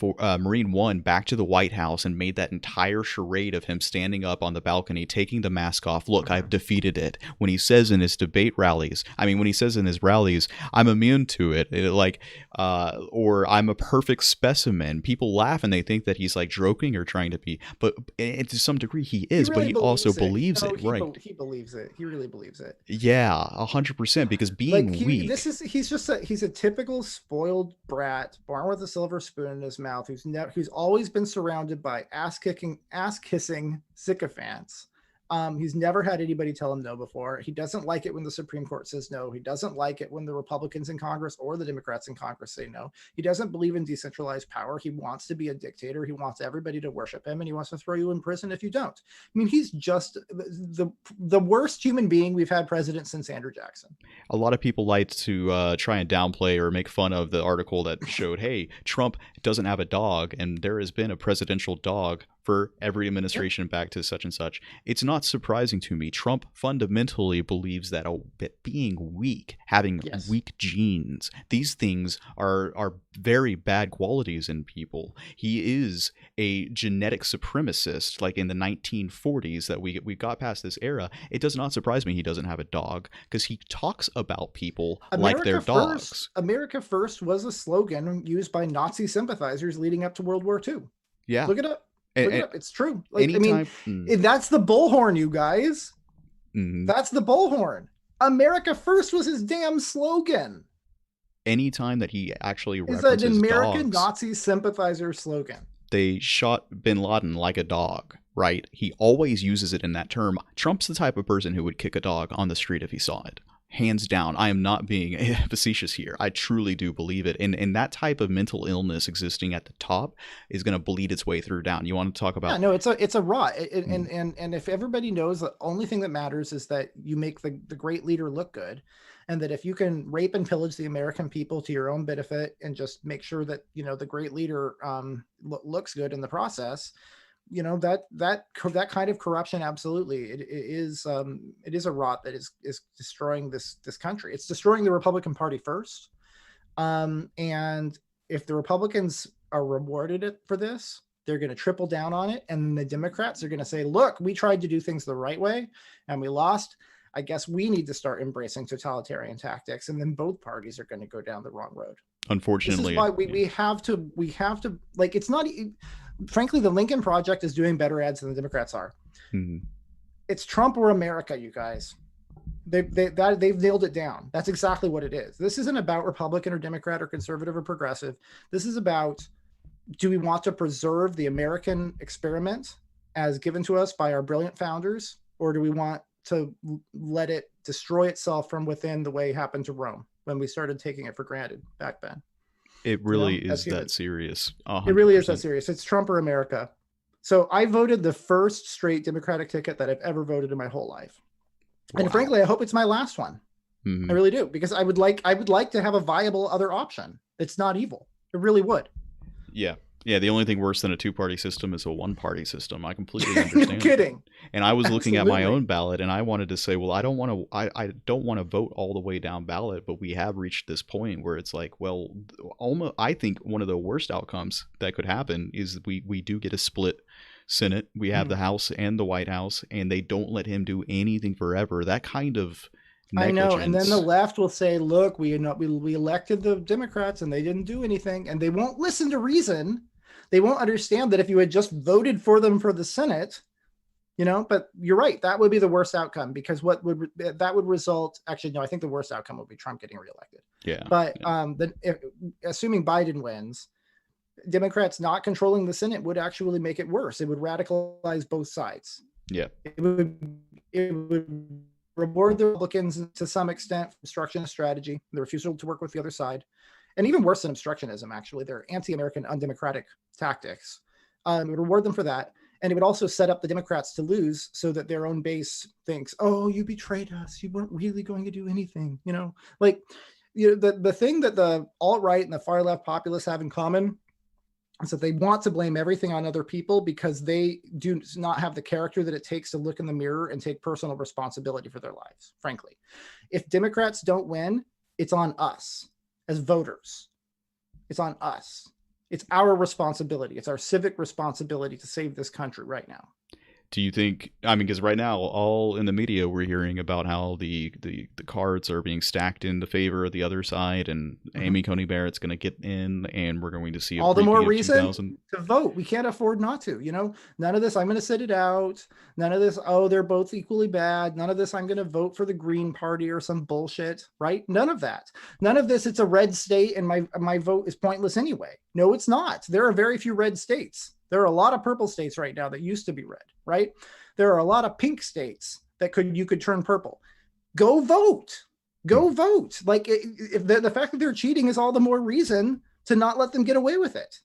One back to the White House and made that entire charade of him standing up on the balcony, taking the mask off. Look, I've defeated it. When he says in his debate rallies, when he says in his rallies, I'm immune to it, or I'm a perfect specimen, people laugh and they think that he's like joking or trying to be, but to some degree he is, but he also believes it. Right. He believes it. He really believes it. Yeah, 100%, because being weak. He's a typical spoiled brat, born with a silver spoon in his mouth, who's always been surrounded by ass kissing sycophants. He's never had anybody tell him no before. He doesn't like it when the Supreme Court says no. He doesn't like it when the Republicans in Congress or the Democrats in Congress say no. He doesn't believe in decentralized power. He wants to be a dictator. He wants everybody to worship him, and he wants to throw you in prison if you don't. He's just the worst human being we've had president since Andrew Jackson. A lot of people like to try and downplay or make fun of the article that showed, hey, Trump doesn't have a dog, and there has been a presidential dog for every administration back to such and such. It's not surprising to me. Trump fundamentally believes that being weak, having weak genes, these things are very bad qualities in people. He is a genetic supremacist, like in the 1940s that we got past this era. It does not surprise me he doesn't have a dog, because he talks about people like they're dogs. America First was a slogan used by Nazi sympathizers leading up to World War II. Yeah. Look it up. It's true. That's the bullhorn, you guys. Mm-hmm. That's the bullhorn. America First was his damn slogan. Anytime that he actually references an American dogs, Nazi sympathizer slogan. They shot bin Laden like a dog, right? He always uses it in that term. Trump's the type of person who would kick a dog on the street if he saw it. Hands down. I am not being facetious here. I truly do believe it. And that type of mental illness existing at the top is going to bleed its way through down. You want to talk about? Yeah, no, it's a rot. And if everybody knows the only thing that matters is that you make the great leader look good, and that if you can rape and pillage the American people to your own benefit and just make sure that, the great leader looks good in the process, that kind of corruption, absolutely, it is a rot that is destroying this country. It's destroying the Republican Party first, and if the Republicans are rewarded for this, they're going to triple down on it, and the Democrats are going to say, look, we tried to do things the right way and we lost. I guess we need to start embracing totalitarian tactics, and then both parties are going to go down the wrong road. Unfortunately, this is why we have to like, it's not, frankly, the Lincoln Project is doing better ads than the Democrats are. Mm-hmm. It's Trump or America, you guys. They've nailed it down. That's exactly what it is. This isn't about Republican or Democrat or conservative or progressive. This is about, do we want to preserve the American experiment as given to us by our brilliant founders, or do we want to let it destroy itself from within, the way it happened to Rome when we started taking it for granted back then? It really is that serious. It really is that serious. It's Trump or America. So I voted the first straight Democratic ticket that I've ever voted in my whole life. Wow. And frankly, I hope it's my last one. I really do, because I would like to have a viable other option. It's not evil. It really would. Yeah. Yeah, the only thing worse than a two-party system is a one-party system. I completely understand. You're kidding. And I was looking at my own ballot, and I wanted to say, well, I don't want to vote all the way down ballot, but we have reached this point where it's like, well, almost, I think one of the worst outcomes that could happen is we do get a split Senate. We have the House and the White House, and they don't let him do anything forever. That kind of negligence. I know, and then the left will say, look, we elected the Democrats and they didn't do anything, and they won't listen to reason. They won't understand that if you had just voted for them for the Senate, but you're right, that would be the worst outcome, because that would result, actually, no, I think the worst outcome would be Trump getting reelected. Yeah. But assuming Biden wins, Democrats not controlling the Senate would actually make it worse. It would radicalize both sides. Yeah. It would reward the Republicans to some extent for obstructionist strategy, the refusal to work with the other side. And even worse than obstructionism, actually, they're anti-American, undemocratic tactics. It would reward them for that. And it would also set up the Democrats to lose, so that their own base thinks, oh, you betrayed us. You weren't really going to do anything. The thing that the alt-right and the far left populists have in common is that they want to blame everything on other people, because they do not have the character that it takes to look in the mirror and take personal responsibility for their lives, frankly. If Democrats don't win, it's on us as voters. It's on us. It's our responsibility. It's our civic responsibility to save this country right now. Do you think, because right now, all in the media, we're hearing about how the cards are being stacked in the favor of the other side, and Amy Coney Barrett's going to get in, and we're going to see all the more reason to vote. We can't afford not to. None of this, I'm going to sit it out. None of this, oh, they're both equally bad. None of this, I'm going to vote for the Green Party or some bullshit, right? None of that. None of this, it's a red state and my vote is pointless anyway. No, it's not. There are very few red states. There are a lot of purple states right now that used to be red, right? There are a lot of pink states that you could turn purple. Go vote. Go vote. Like, if the fact that they're cheating is all the more reason to not let them get away with it.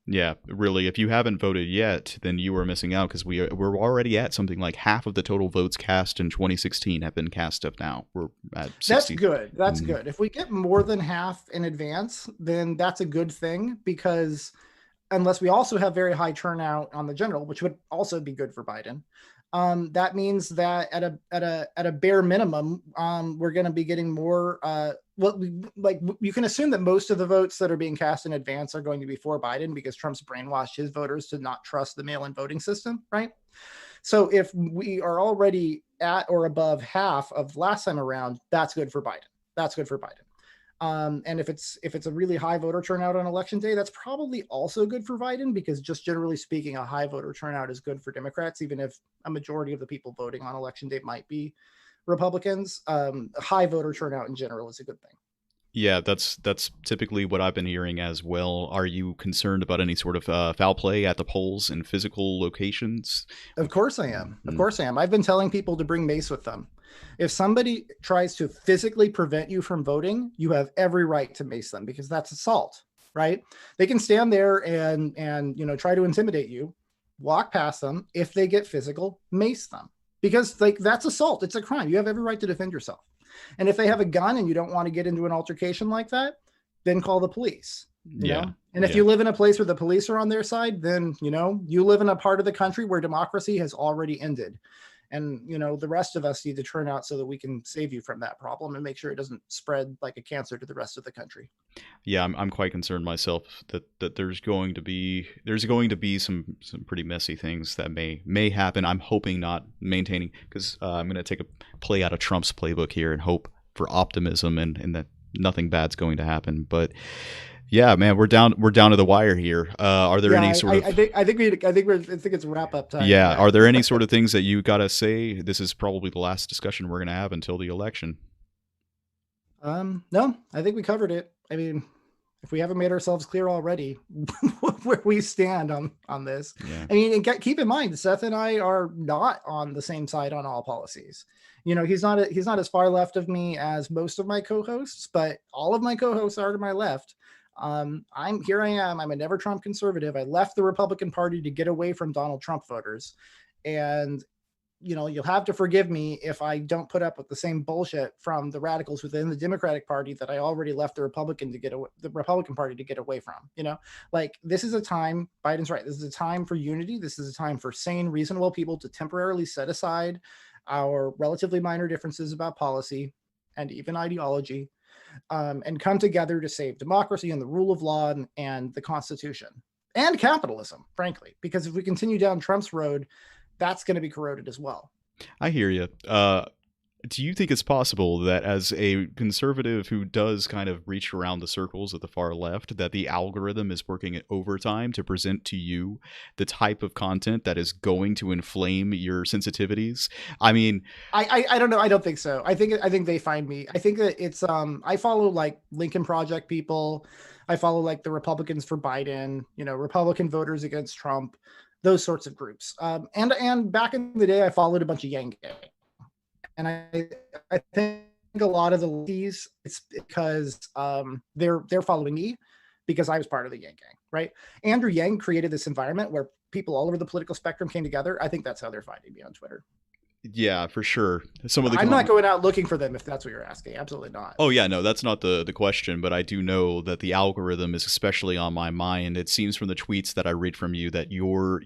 Yeah, really. If you haven't voted yet, then you are missing out, because we're already at something like half of the total votes cast in 2016 have been cast up now. We're at 60. That's good. That's good. If we get more than half in advance, then that's a good thing, because unless we also have very high turnout on the general, which would also be good for Biden, that means that at a bare minimum, we're going to be getting more. You can assume that most of the votes that are being cast in advance are going to be for Biden, because Trump's brainwashed his voters to not trust the mail-in voting system, right? So if we are already at or above half of last time around, that's good for Biden. That's good for Biden. And if it's a really high voter turnout on election day, that's probably also good for Biden, because just generally speaking, a high voter turnout is good for Democrats, even if a majority of the people voting on election day might be Republicans. High voter turnout in general is a good thing. Yeah, that's typically what I've been hearing as well. Are you concerned about any sort of foul play at the polls in physical locations? Of course I am. Of course I am. I've been telling people to bring mace with them. If somebody tries to physically prevent you from voting, you have every right to mace them, because that's assault, right? They can stand there and try to intimidate you, walk past them. If they get physical, mace them, because that's assault. It's a crime. You have every right to defend yourself. And if they have a gun and you don't want to get into an altercation like that, then call the police. You know? And if you live in a place where the police are on their side, then, you live in a part of the country where democracy has already ended. And, the rest of us need to turn out so that we can save you from that problem and make sure it doesn't spread like a cancer to the rest of the country. Yeah, I'm quite concerned myself that there's going to be some pretty messy things that may happen. I'm hoping not, maintaining, because I'm going to take a play out of Trump's playbook here and hope for optimism and that nothing bad's going to happen. But Yeah, man, we're down to the wire here. Are there Yeah, any sort of I think it's wrap up time. yeah, Yeah. are there any sort of things that you gotta say? This is probably the last discussion we're gonna have until the election. No, I think we covered it. I mean, if we haven't made ourselves clear already where we stand on this, Yeah. I mean, and keep in mind, Seth and I are not on the same side on all policies. You know, he's not as far left of me as most of my co-hosts, but all of my co-hosts are to my left. I am. I'm a never Trump conservative. I left the Republican Party to get away from Donald Trump voters, and you know, you'll have to forgive me if I don't put up with the same bullshit from the radicals within the Democratic Party that I already left the Republican Party to get away from. You know, like this is a time, Biden's right. This is a time for unity. This is a time for sane, reasonable people to temporarily set aside our relatively minor differences about policy and even ideology, and come together to save democracy and the rule of law and the Constitution and capitalism, frankly, because if we continue down Trump's road, that's going to be corroded as well. I hear you. Do you think it's possible that as a conservative who does kind of reach around the circles of the far left, that the algorithm is working at overtime to present to you the type of content that is going to inflame your sensitivities? I mean, I don't know. I don't think so. I think they find me. I think that it's I follow like Lincoln Project people. I follow like the Republicans for Biden, you know, Republican voters against Trump, those sorts of groups. And back in the day, I followed a bunch of Yang Gang. And I think a lot of the lefties, it's because they're following me because I was part of the Yang Gang, right? Andrew Yang created this environment where people all over the political spectrum came together. I think that's how they're finding me on Twitter. yeah, for sure. Some of the I'm not going out looking for them if that's what you're asking. Absolutely not. Oh yeah, no, that's not the question, but I do know that the algorithm is especially on my mind. It seems from the tweets that I read from you that your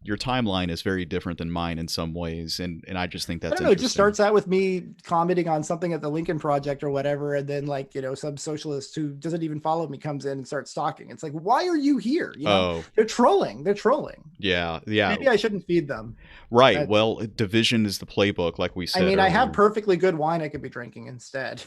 timeline is very different than mine in some ways, and I just think I that's don't know. It just interesting. starts out with me commenting on something at the Lincoln Project or whatever, and then like you know some socialist who doesn't even follow me comes in and starts stalking. It's like, why are you here? You know, Oh, they're trolling. They're trolling. yeah, yeah, Maybe I shouldn't feed them. right. But, Well, division is the playbook, like we I said mean, I have earlier. perfectly good wine I could be drinking instead.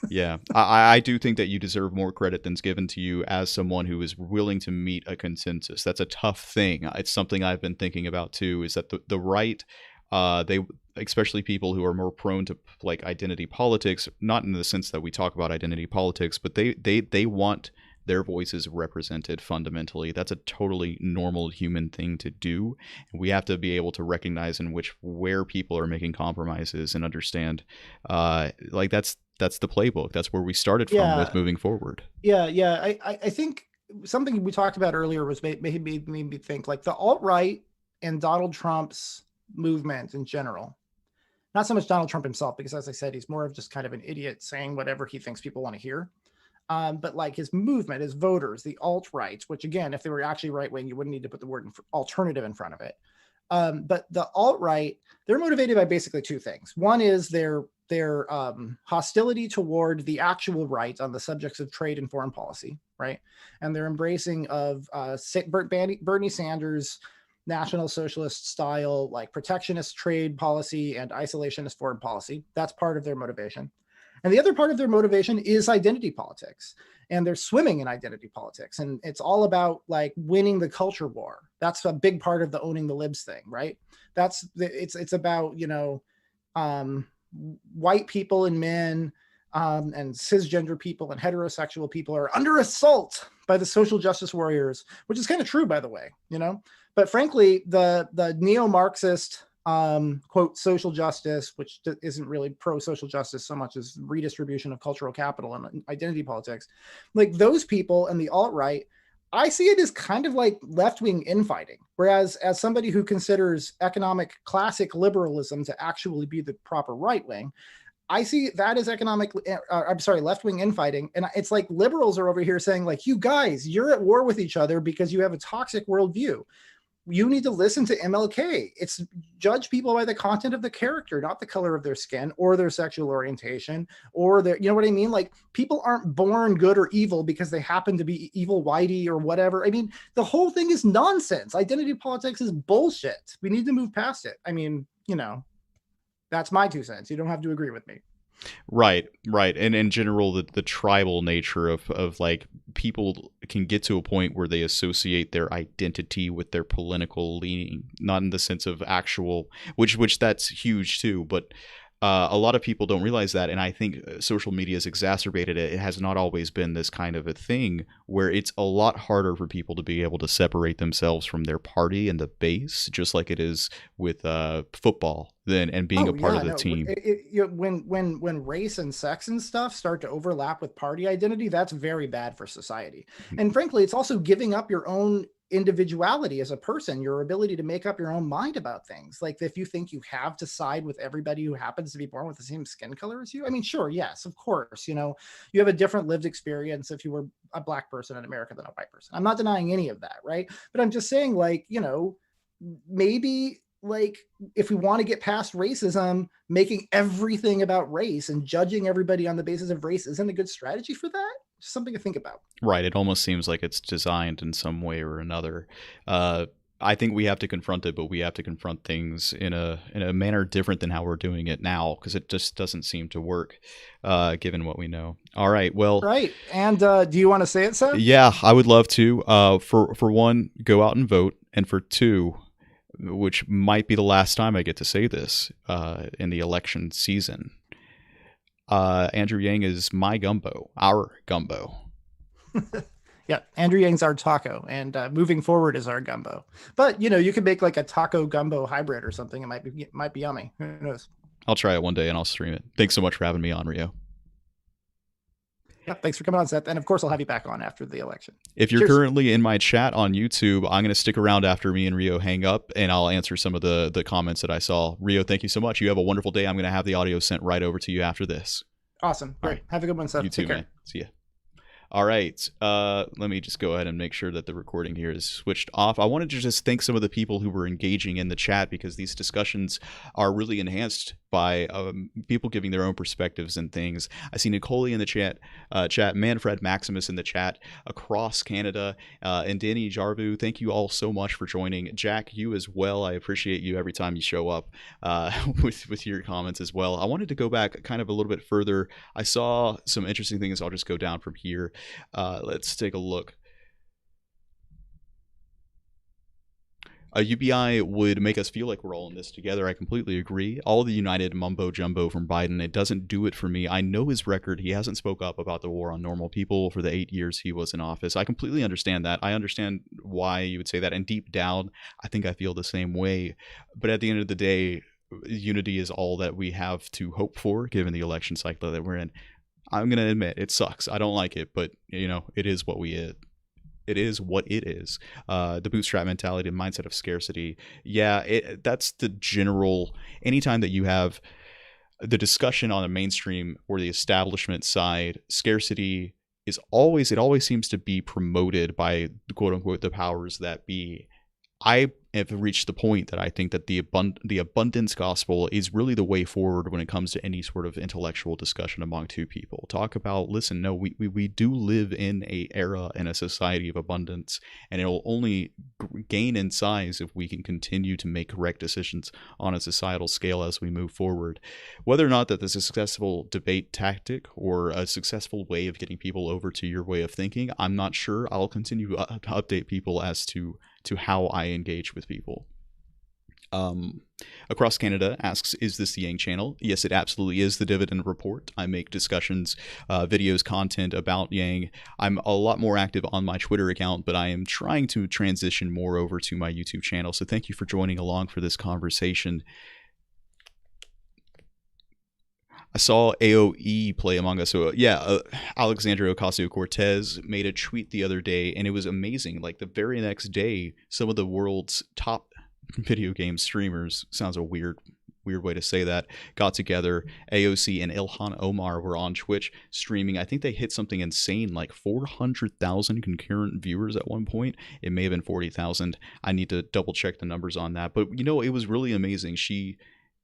Yeah, I do think that you deserve more credit than's given to you as someone who is willing to meet a consensus. That's a tough thing. It's something I've been thinking about too. Is that the right, they especially people who are more prone to like identity politics, not in the sense that we talk about identity politics, but they want their voices represented fundamentally. That's a totally normal human thing to do. We have to be able to recognize in which where people are making compromises and understand like that's the playbook. That's where we started from Yeah, with moving forward. yeah. I think something we talked about earlier was made me think like the alt-right and Donald Trump's movement in general. Not so much Donald Trump himself, because as I said, he's more of just kind of an idiot saying whatever he thinks people want to hear. But like his movement, his voters, the alt-right, which again, if they were actually right-wing, you wouldn't need to put the word alternative in front of it. But the alt-right, they're motivated by basically two things. One is their hostility toward the actual right on the subjects of trade and foreign policy, right? And their embracing of Bernie Sanders National Socialist style, like protectionist trade policy and isolationist foreign policy. That's part of their motivation. And the other part of their motivation is identity politics. And they're swimming in identity politics. And it's all about like winning the culture war. That's a big part of the owning the libs thing, right? It's about, you know, white people and men and cisgender people and heterosexual people are under assault by the social justice warriors, which is kind of true, by the way, you know. But frankly, the neo-Marxist quote social justice, which isn't really pro-social justice so much as redistribution of cultural capital and identity politics, like those people and the alt-right, I see it as kind of like left-wing infighting. Whereas as somebody who considers economic classic liberalism to actually be the proper right wing, I see that as left-wing infighting. And it's like liberals are over here saying like, you guys, you're at war with each other because you have a toxic worldview. You need to listen to MLK. It's judge people by the content of the character, not the color of their skin or their sexual orientation or their, you know what I mean? Like people aren't born good or evil because they happen to be evil whitey or whatever. I mean, the whole thing is nonsense. Identity politics is bullshit. We need to move past it. I mean, you know, that's my 2 cents. You don't have to agree with me. Right, right. And in general, the tribal nature of like people can get to a point where they associate their identity with their political leaning, not in the sense of actual, which that's huge too, but a lot of people don't realize that, and I think social media has exacerbated it. It has not always been this kind of a thing where it's a lot harder for people to be able to separate themselves from their party and the base, just like it is with football, then and being a Oh part yeah, of the no. team. When race and sex and stuff start to overlap with party identity, that's very bad for society. And frankly, it's also giving up your own individuality as a person, your ability to make up your own mind about things. Like if you think you have to side with everybody who happens to be born with the same skin color as you, I mean, sure, yes, of course, you have a different lived experience if you were a black person in America than a white person. I'm not denying any of that, right? But I'm just saying, like, maybe like if we want to get past racism, making everything about race and judging everybody on the basis of race isn't a good strategy for that. Just something to think about. Right. It almost seems like it's designed in some way or another. Uh, I think we have to confront it, but we have to confront things in a manner different than how we're doing it now, because it just doesn't seem to work, given what we know. All right. Well, Right. And do you want to say it, Seth? yeah, I would love to. For one, go out and vote, and for two, which might be the last time I get to say this in the election season. Andrew Yang is my gumbo, our gumbo. Yeah, Andrew Yang's our taco, and moving forward is our gumbo. But you can make like a taco gumbo hybrid or something. It might be yummy. Who knows? I'll try it one day and I'll stream it. Thanks so much for having me on, Rio. Yeah, thanks for coming on, Seth. And of course, I'll have you back on after the election. If you're Cheers. currently in my chat on YouTube, I'm going to stick around after me and Rio hang up, and I'll answer some of the comments that I saw. Rio, thank you so much. You have a wonderful day. I'm going to have the audio sent right over to you after this. Awesome. Great. Right. Have a good one, Seth. You too, Take care. man. See ya. All right. Let me just go ahead and make sure that the recording here is switched off. I wanted to just thank some of the people who were engaging in the chat, because these discussions are really enhanced by people giving their own perspectives and things. I see Nicole in the chat, Manfred Maximus in the chat across Canada, and Danny Jarvu. Thank you all so much for joining. Jack, you as well. I appreciate you every time you show up with your comments as well. I wanted to go back kind of a little bit further. I saw some interesting things. I'll just go down from here. Let's take a look. A UBI would make us feel like we're all in this together. I completely agree. All the united mumbo jumbo from Biden, it doesn't do it for me. I know his record. He hasn't spoke up about the war on normal people for the 8 years he was in office. I completely understand that. I understand why you would say that. And deep down, I think I feel the same way. But at the end of the day, unity is all that we have to hope for, given the election cycle that we're in. I'm going to admit it sucks. I don't like it, but it is what it is what it is. The bootstrap mentality and mindset of scarcity. Yeah, that's the general. Anytime that you have the discussion on the mainstream or the establishment side, scarcity is always, it always seems to be promoted by quote unquote the powers that be. I have reached the point that I think that the abundance gospel is really the way forward when it comes to any sort of intellectual discussion among two people. Talk about, listen, no, we do live in a era and a society of abundance, and it'll only gain in size if we can continue to make correct decisions on a societal scale as we move forward. Whether or not that this is a successful debate tactic or a successful way of getting people over to your way of thinking, I'm not sure. I'll continue to update people as to how I engage with people. Across Canada asks, is this the Yang channel? Yes, it absolutely is the Dividend Report. I make discussions, videos, content about Yang. I'm a lot more active on my Twitter account, but I am trying to transition more over to my YouTube channel. So thank you for joining along for this conversation. I saw AOE play Among Us. So Alexandria Ocasio-Cortez made a tweet the other day, and it was amazing. Like the very next day, some of the world's top video game streamers, sounds a weird way to say that, got together. AOC and Ilhan Omar were on Twitch streaming. I think they hit something insane, like 400,000 concurrent viewers at one point. It may have been 40,000. I need to double check the numbers on that. But it was really amazing.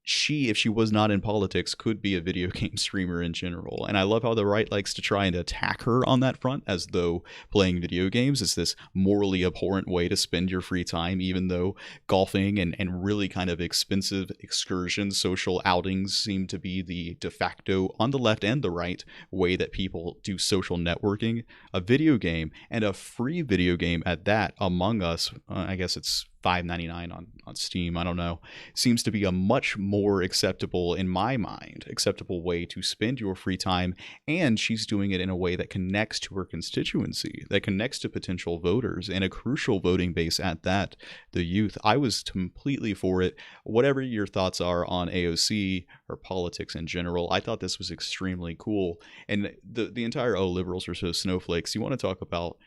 she, if she was not in politics, could be a video game streamer in general. And I love how the right likes to try and attack her on that front, as though playing video games is this morally abhorrent way to spend your free time, even though golfing and really kind of expensive excursions, social outings seem to be the de facto, on the left and the right, way that people do social networking. A video game, and a free video game at that, Among Us, I guess it's $5.99 on Steam, I don't know, seems to be a much more acceptable, in my mind, acceptable way to spend your free time. And she's doing it in a way that connects to her constituency, that connects to potential voters, and a crucial voting base at that, the youth. I was completely for it. Whatever your thoughts are on AOC or politics in general, I thought this was extremely cool. And the entire, oh, liberals are so snowflakes. You want to talk about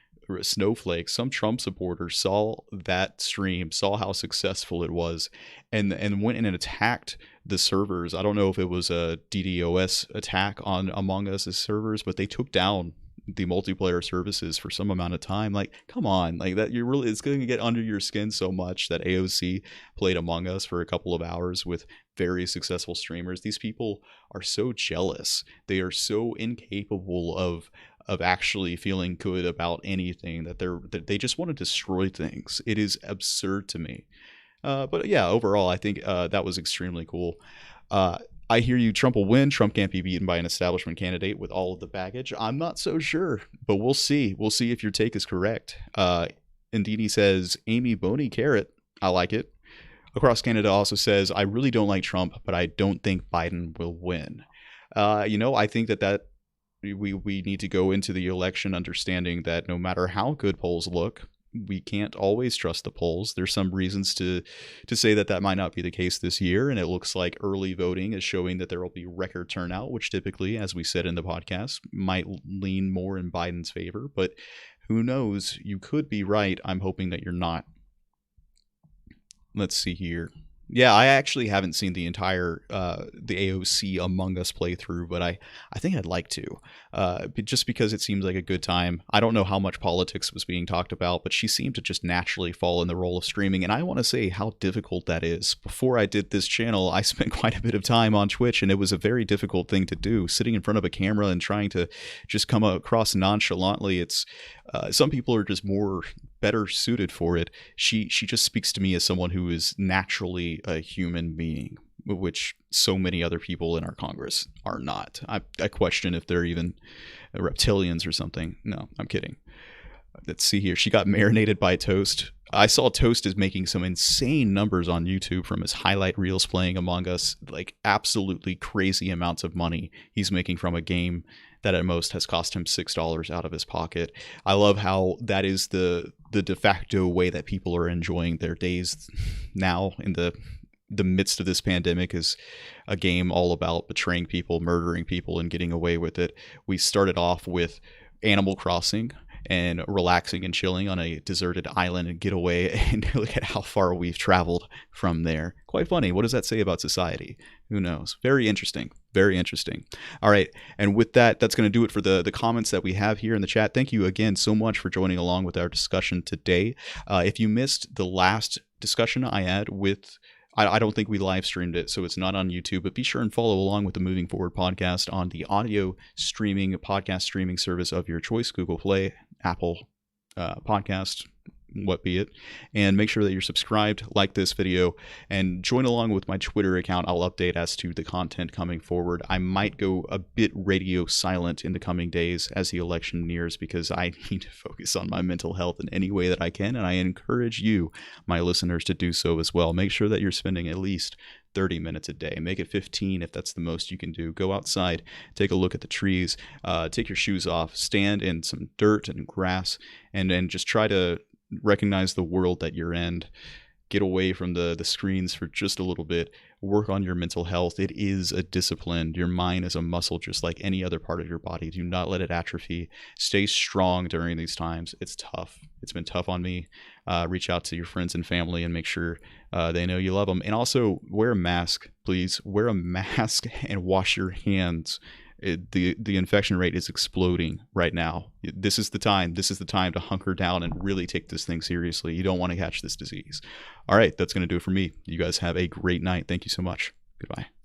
snowflakes? Some Trump supporters saw that stream, saw how successful it was, and went in and attacked the servers. I don't know if it was a DDoS attack on Among Us's servers, but they took down the multiplayer services for some amount of time. Like, come on, like that, you're really, it's going to get under your skin so much that AOC played Among Us for a couple of hours with very successful streamers. These people are so jealous. They are so incapable of actually feeling good about anything, that they just want to destroy things. It is absurd to me. But yeah, overall, I think that was extremely cool. I hear you, Trump will win. Trump can't be beaten by an establishment candidate with all of the baggage. I'm not so sure, but we'll see. We'll see if your take is correct. Indini says, Amy Boney Carrot, I like it. Across Canada also says, I really don't like Trump, but I don't think Biden will win. I think that we need to go into the election understanding that no matter how good polls look, we can't always trust the polls. There's some reasons to say that might not be the case this year, and it looks like early voting is showing that there will be record turnout, which typically, as we said in the podcast, might lean more in Biden's favor. But who knows? You could be right. I'm hoping that you're not. Let's see here. Yeah, I actually haven't seen the entire the AOC Among Us playthrough, but I think I'd like to, just because it seems like a good time. I don't know how much politics was being talked about, but she seemed to just naturally fall in the role of streaming, and I want to say how difficult that is. Before I did this channel, I spent quite a bit of time on Twitch, and it was a very difficult thing to do, sitting in front of a camera and trying to just come across nonchalantly. It's some people are just better suited for it. She just speaks to me as someone who is naturally a human being, which so many other people in our Congress are not. I question if they're even reptilians or something. No, I'm kidding. Let's see here. She got marinated by Toast. I saw Toast is making some insane numbers on YouTube from his highlight reels playing Among Us, like absolutely crazy amounts of money he's making from a game that at most has cost him $6 out of his pocket. I love how that is the de facto way that people are enjoying their days now in the midst of this pandemic, is a game all about betraying people, murdering people, and getting away with it. We started off with Animal Crossing and relaxing and chilling on a deserted island and getaway, and look at how far we've traveled from there. Quite funny. What does that say about society? Who knows? Very interesting. Very interesting. All right. And with that, that's going to do it for the comments that we have here in the chat. Thank you again so much for joining along with our discussion today. If you missed the last discussion I had with, I don't think we live streamed it, so it's not on YouTube, but be sure and follow along with the Moving Forward podcast on the audio streaming podcast streaming service of your choice, Google Play, Apple Podcast, what be it, and make sure that you're subscribed, like this video, and join along with my Twitter account. I'll update as to the content coming forward. I might go a bit radio silent in the coming days as the election nears, because I need to focus on my mental health in any way that I can, and I encourage you, my listeners, to do so as well. Make sure that you're spending at least 30 minutes a day. Make it 15 if that's the most you can do. Go outside, take a look at the trees, take your shoes off, stand in some dirt and grass, and then just try to recognize the world that you're in. Get away from the screens for just a little bit. Work on your mental health. It is a discipline. Your mind is a muscle just like any other part of your body. Do not let it atrophy. Stay strong during these times. It's tough. It's been tough on me. Reach out to your friends and family and make sure they know you love them. And also wear a mask, please. Wear a mask and wash your hands. The infection rate is exploding right now. This is the time. This is the time to hunker down and really take this thing seriously. You don't want to catch this disease. All right, that's going to do it for me. You guys have a great night. Thank you so much. Goodbye.